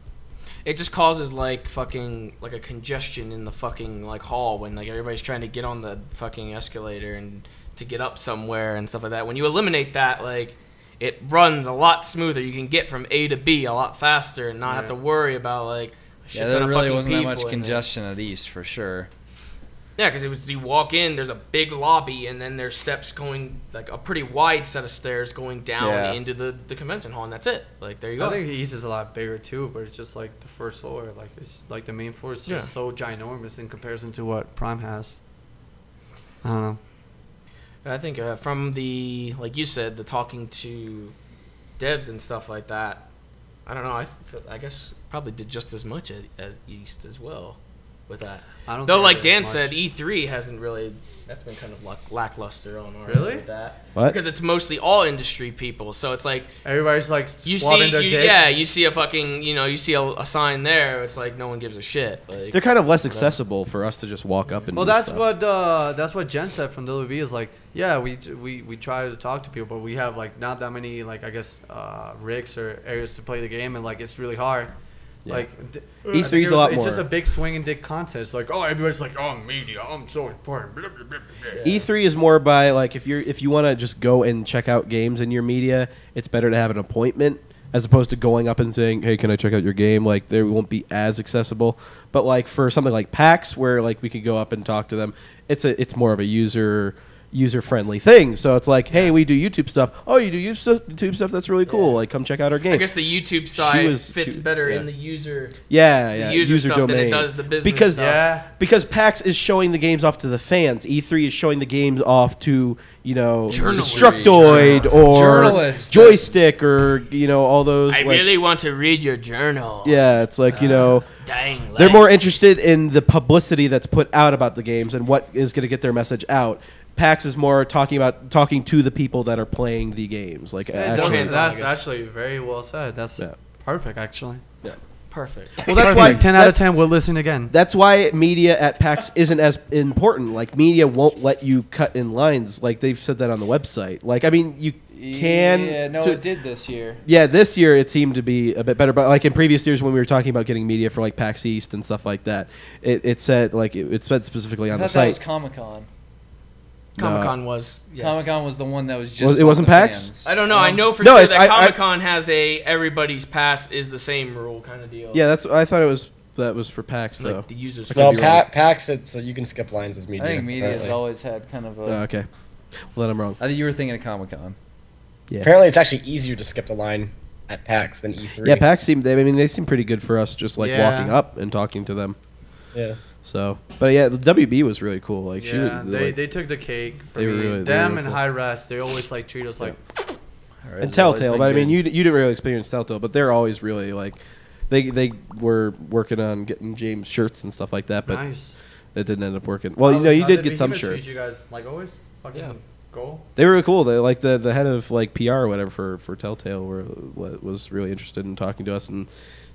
It just causes like fucking like a congestion in the fucking like hall when like everybody's trying to get on the fucking escalator and to get up somewhere and stuff like that. When you eliminate that, like it runs a lot smoother. You can get from A to B a lot faster and not have to worry about like a shit Yeah, ton there of really fucking wasn't that people much in there. congestion at East for sure. Yeah, because it was you walk in, there's a big lobby, and then there's steps going, like a pretty wide set of stairs going down into the convention hall, and that's it. Like, there you go. I think the East is a lot bigger too, but it's just like the first floor. Like it's like the main floor is just so ginormous in comparison to what Prime has. I don't know. I think from the, like you said, the talking to devs and stuff like that, I don't know. I guess probably did just as much as East as well with that. Though, like Dan said, E3 hasn't really. That's been kind of lackluster on our end with that. What? Because it's mostly all industry people, so it's like Everybody's like you swabbing their dicks. yeah, you see a fucking, you see a sign there. It's like no one gives a shit. Like, They're kind of less accessible for us to just walk up and. Well, do that's stuff. that's what Jen said from WB is like, yeah, we try to talk to people, but we have like not that many like I guess rigs or areas to play the game, and like it's really hard. Yeah. Like E3's a lot more. It's just a big swinging dick contest. Like, oh, everybody's like, oh, media, I'm so important. Blah, blah, blah, blah. E3 is more by like if you want to just go and check out games in your media, it's better to have an appointment as opposed to going up and saying, "Hey, can I check out your game?" Like they won't be as accessible. But like for something like PAX, where like we could go up and talk to them, it's more of a user-friendly thing. So it's like, hey, we do YouTube stuff. Oh, you do YouTube stuff? That's really cool. Like, come check out our game. I guess the YouTube side fits better in the user. The user stuff domain than it does the business stuff. Because PAX is showing the games off to the fans. E3 is showing the games off to Destructoid or Joystick or all those. I really want to read your journal. Yeah, it's like Dang. They're more interested in the publicity that's put out about the games and what is going to get their message out. PAX is more talking to the people that are playing the games. Like that's actually very well said. That's perfect, actually. Yeah. Perfect. Well, that's why 10 out of 10 will listen again. That's why media at PAX isn't as important. Like, media won't let you cut in lines. Like, they've said that on the website. Like, I mean, you can. Yeah, no, it did this year. Yeah, this year it seemed to be a bit better. But, like, in previous years when we were talking about getting media for, like, PAX East and stuff like that, it said, like, it said specifically on the site. That was Comic-Con. Comic-Con was, yes. Comic-Con was the one that was just. It wasn't PAX? Fans. I don't know. I know for sure that Comic-Con has a everybody's pass is the same rule kind of deal. Yeah, I thought that was for PAX though. Like the users. No, PAX it's you can skip lines as media. I think media has always had kind of a. Okay, well then I'm wrong. I think you were thinking of Comic-Con. Yeah. Apparently, it's actually easier to skip the line at PAX than E3. Yeah, PAX they seem pretty good for us, just like walking up and talking to them. Yeah. So, but yeah, the WB was really cool. Like they took the cake for me. Really, them and cool. High Rest, they always like treat us like. And Telltale, but I mean, you didn't really experience Telltale, but they're always really like, they were working on getting James shirts and stuff like that, but it didn't end up working. Well, you did get some shirts. You guys like always fucking go. They were really cool. They like the head of like PR or whatever for Telltale was really interested in talking to us and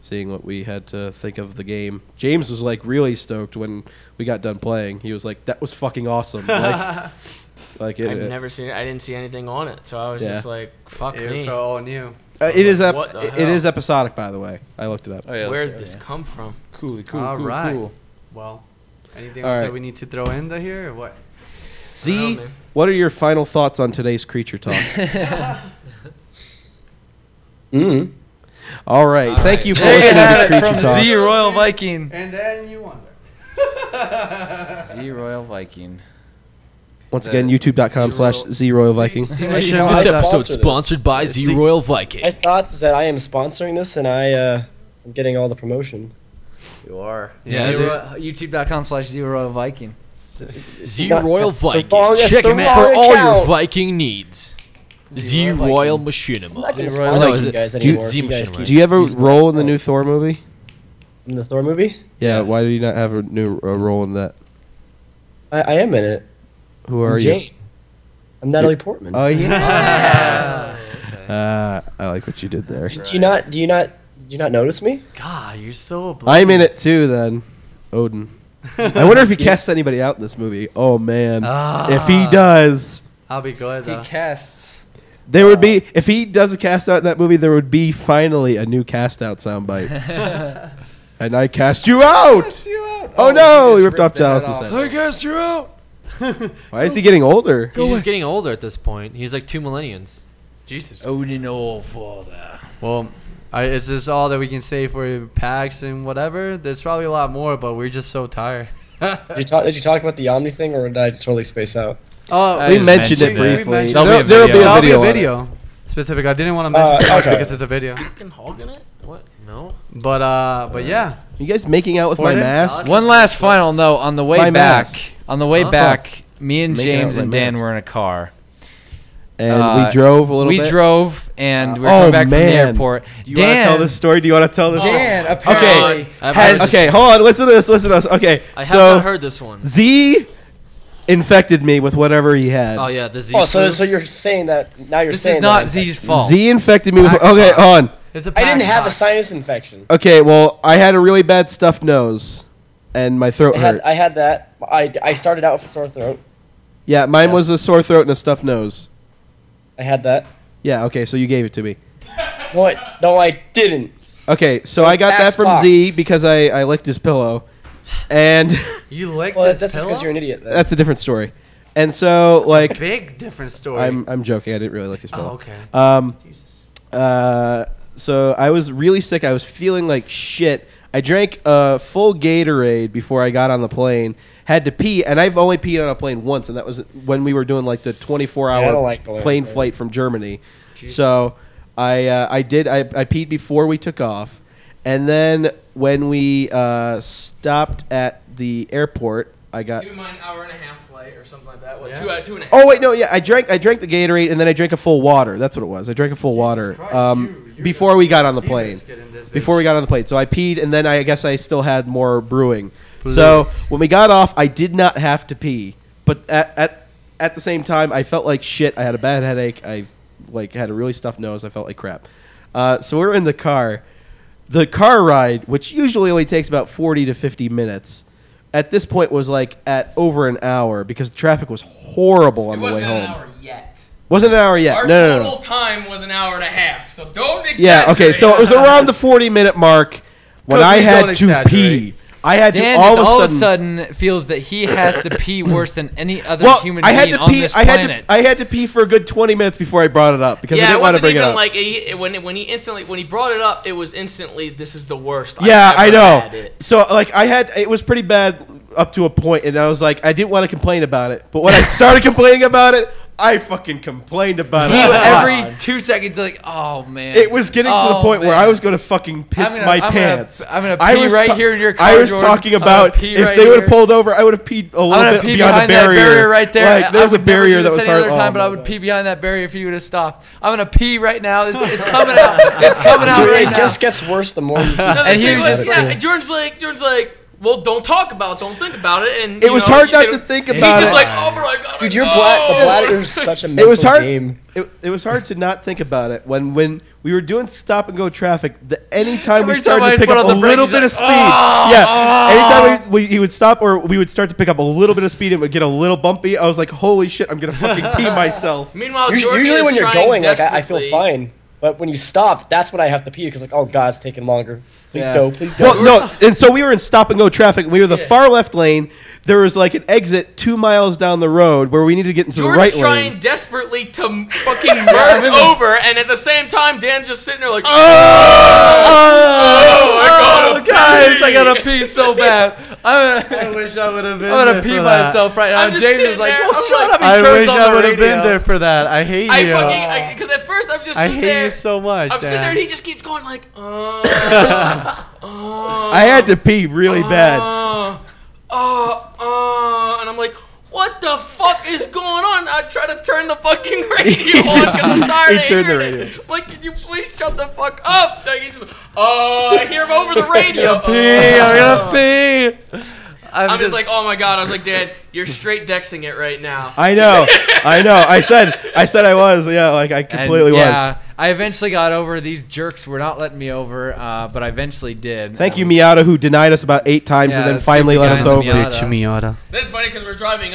seeing what we had to think of the game. James was like really stoked when we got done playing. He was like, "That was fucking awesome!" Like I've never seen it. I didn't see anything on it, so I was just like, "Fuck me." It felt all new. It is episodic, by the way. I looked it up. Oh, yeah, where did this come from? Cool. Well, anything else that we need to throw in here or what? Z, what are your final thoughts on today's Creature Talk? All right. Thank you for listening to Creature Talk. Z Royal Viking. And then you wonder. Z Royal Viking. Once again, youtube.com/Z Royal Viking. This episode sponsored by Z Royal Viking. My thoughts is that I am sponsoring this and I'm getting all the promotion. You are. Yeah. YouTube.com/Z Royal Viking. Z Royal Viking. Check him out for all your Viking needs. Z Royal Machinima. Do you ever roll in the new Thor movie? In the Thor movie? Yeah. Why do you not have a new role in that? I am in it. Who are Jane. you? I'm Natalie Portman. Oh yeah. I like what you did there. Do you not notice me? God, you're so oblivious. I'm in it too. Then, Odin. I wonder if he casts anybody out in this movie. Oh man, if he does, I'll be good. He casts. There would be, if he does a cast out in that movie, there would be finally a new cast out soundbite. And I cast you out. Oh no, he ripped off Dallas's head. I cast you out. Why is he getting older? He's just getting older at this point. He's like 2 millenniums. Jesus. Odin old father. Well, is this all that we can say for PAX and whatever? There's probably a lot more, but we're just so tired. Did you talk about the Omni thing, or did I just totally space out? Oh, We just mentioned it mentioned briefly. There'll be a There'll be There'll a be a video. video specific. I didn't want to mention it okay. because it's a video. Fucking hogging it? What? No. But yeah. You guys making out with my What? mask? One last final note on the way my back. mask. On the way back, me and Making out James with and my Dan mask. were in a car. And we drove a little We bit. drove and we were Oh, coming back from the man. airport. Do you want to tell this story? Do you want to tell this? Dan Okay. apparently I've has heard- Okay, hold on. Listen to this. Listen to this. Okay. I have so not heard this one. Z infected me with whatever he had. Oh yeah, the Z. Oh, so flu. you're saying that now you're This saying is not that Z's fault. Z infected me with. Pack Okay, box. hold on. It's a I didn't pack have a box. sinus infection. Okay, well, I had a really bad stuffed nose, and my throat hurt. I had that. I started out with a sore throat. Yeah, mine Yes. was a sore throat and a stuffed nose. I had that. Yeah, okay, so you gave it to me. No, I didn't. Okay, so It was I got that PAX from box. Z because I licked his pillow, and You licked Well, his that's just because pillow? you're an idiot. Then. that's a different story. And so, like, Big different story. I'm joking. I didn't really lick his pillow. Oh, okay. So I was really sick. I was feeling like shit. I drank a full Gatorade before I got on the plane. Had to pee, and I've only peed on a plane once, and that was when we were doing like the 24-hour Yeah, I don't like going on plane planes. flight from Germany. So I peed before we took off, and then when we stopped at the airport, I got. Keep in mind, hour and a half flight or something like that. What, Yeah. two and a half? Oh wait, no, yeah, I drank the Gatorade, and then I drank a full water. That's what it was. I drank a full water before we got on the plane. Before we got on the plane, so I peed, and then I guess I still had more brewing. So when we got off, I did not have to pee, but at the same time, I felt like shit. I had a bad headache. I had a really stuffed nose. I felt like crap. So we're in the car. The car ride, which usually only takes about 40 to 50 minutes, at this point was like at over an hour because the traffic was horrible on It the way wasn't home. an hour yet. Wasn't an hour yet. Our No. total time was an hour and a half, so don't exaggerate. Yeah, okay, so it was around the 40-minute mark when I we had don't to exaggerate. pee. I had Dan to all all of a sudden feels that he has to pee worse than any other well, human I had being to on pee. this I planet. had to pee for a good 20 minutes before I brought it up because I Yeah, it didn't want to wasn't bring it even up. like when he brought it up, it was instantly this is the worst. Yeah, I I've ever know. had it. So like it was pretty bad up to a point, and I was like, I didn't want to complain about it, but when I started complaining about it, I fucking complained about it. Every 2 seconds, like, oh man, It was getting to the Oh, point where man. I was going to fucking piss I'm gonna- my I'm gonna- pants. I'm gonna I pee was right here in your car, I was Jordan. talking I'm gonna about pee if right they would have here. pulled over, I would have peed a I'm little gonna bit pee beyond behind the that barrier. barrier right there. Like, there's I a would never barrier do that this was any hard. other time, oh but I my would God. pee behind that barrier if you would have stopped. I'm gonna pee right now. It's coming out. It's coming out Dude, right it now. just gets worse the more you. No, the And he thing was was, just yeah, Jordan's like, well, don't think about it, and It you was know, hard you not know, to think He's about just it. like, oh, bro, I gotta Dude, go. the bladder is such a mental It was hard. game. It was hard to not think about it when we were doing stop and go traffic. Anytime we Every time started to I'd pick put up on a the brake, little he's bit like, of speed, anytime he would stop or we would start to pick up a little bit of speed and it would get a little bumpy, I was like, holy shit, I'm gonna fucking pee myself. Meanwhile, Jordan Usually is when you're trying going, like I feel desperately- fine, but when you stop, that's when I have to pee because like, oh god, it's taking longer. Please Yeah. go, please go. Well, no, and so we were in stop and go traffic. We were the far left lane. There was like an exit 2 miles down the road where we needed to get into Jordan's the right trying lane. desperately to fucking merge over, and at the same time, Dan's just sitting there like, guys, I gotta pee so bad. I wish I would have been I'm there gonna pee for that. myself right now. I'm And just James sitting is like, there, well, I'm shut like- up. He I turns wish on I the would have been radio. there for that. I hate I you. fucking, because at first I'm just I sitting hate there. you so much. I'm sitting Dan. there and he just keeps going like, I had to pee really bad. and I'm like, what the fuck is going on? I try to turn the fucking radio on because I'm tired He of turned the hearing radio. it. I'm like, can you please shut the fuck up? Like, he's just, I hear him over the radio. Pee, I'm gonna pee. I'm just like, oh my god. I was like, Dad, you're straight dexing it right now. I know. I said I was. Yeah, like I completely was. Yeah, I eventually got over. These jerks were not letting me over, but I eventually did. Thank you, Miata, who denied us about 8 times Yeah, and then that's finally super let us kind of over. Miata. Bitch Miata. That's funny because we're driving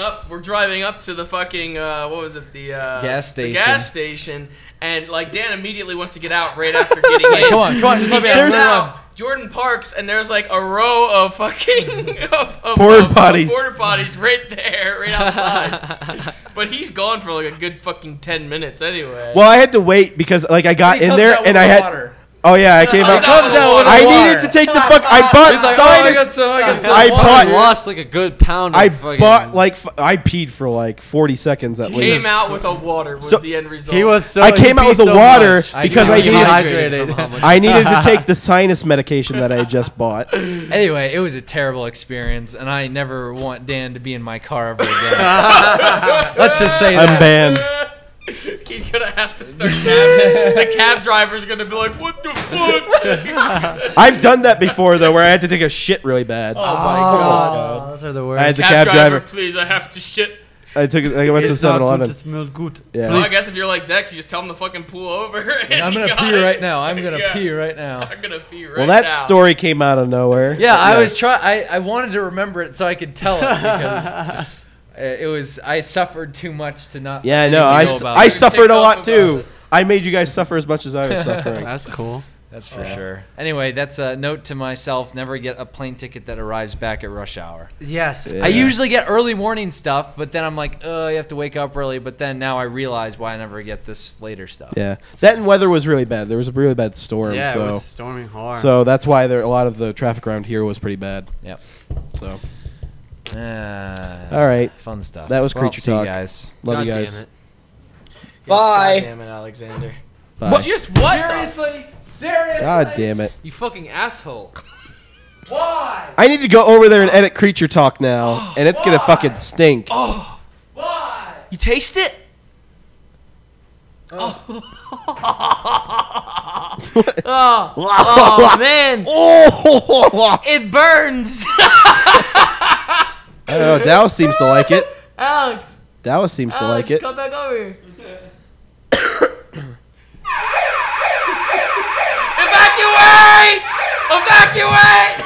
up to the fucking what was it, the Gas the station. gas station, and like Dan immediately wants to get out right after getting in. Come on, just let me There's out. Jordan parks and there's like a row of fucking of Porta potties. porta potties right there, right outside. But he's gone for like a good fucking 10 minutes anyway. Well, I had to wait because like I got He in comes there out and with I the had water. Oh yeah, I came out. comes out with I water. needed to take the fuck. I bought He's like, sinus. I got some. I Water bought. lost like a good pound. Of I fucking- bought like I peed for like 40 seconds at least. Came out with a water was So- the end result. He was so. I came out with the water because I got needed. dehydrated from how much- I needed to take the sinus medication that I just bought. Anyway, it was a terrible experience, and I never want Dan to be in my car ever again. Let's just say I'm that. banned. He's gonna have to start cab. The cab driver's gonna be like, "What the fuck?" I've done that before though, where I had to take a shit really bad. Oh my god. Those are the I worst. had the Cab cab driver, driver. please, I have to shit. I went to It's not 7-Eleven. good. It smells good. Yeah. Well, I guess if you're like Dex, you just tell him to fucking pull over. And I'm you gonna got pee it. right now. I'm gonna Yeah. pee right now. I'm gonna pee right Well, that now. story came out of nowhere. Yeah, I was Yes. I wanted to remember it so I could tell it because it was I suffered too much to not. Yeah, I let know. anyone know about I it. suffered a Take lot off too. about it. I made you guys suffer as much as I was suffering. That's cool. That's for sure. Anyway, that's a note to myself: never get a plane ticket that arrives back at rush hour. Yes. Yeah. I usually get early morning stuff, but then I'm like, oh, you have to wake up early. But then now I realize why I never get this later stuff. Yeah, that and weather was really bad. There was a really bad storm. Yeah, so it was storming hard. so that's why a lot of the traffic around here was pretty bad. Yep. So All all right, Fun stuff. That was Well, Creature see you Talk. guys. love God you damn guys. it. Bye. Yes, God damn it, Alexander. Bye. Just what? Seriously? God damn it! You fucking asshole. Why? I need to go over there and edit Creature Talk now, and it's gonna fucking stink. Why? You taste it? Oh man, Oh, it burns. I don't know. Dallas seems to like it. Alex, Dallas seems to like it. come back over here. Evacuate! Evacuate!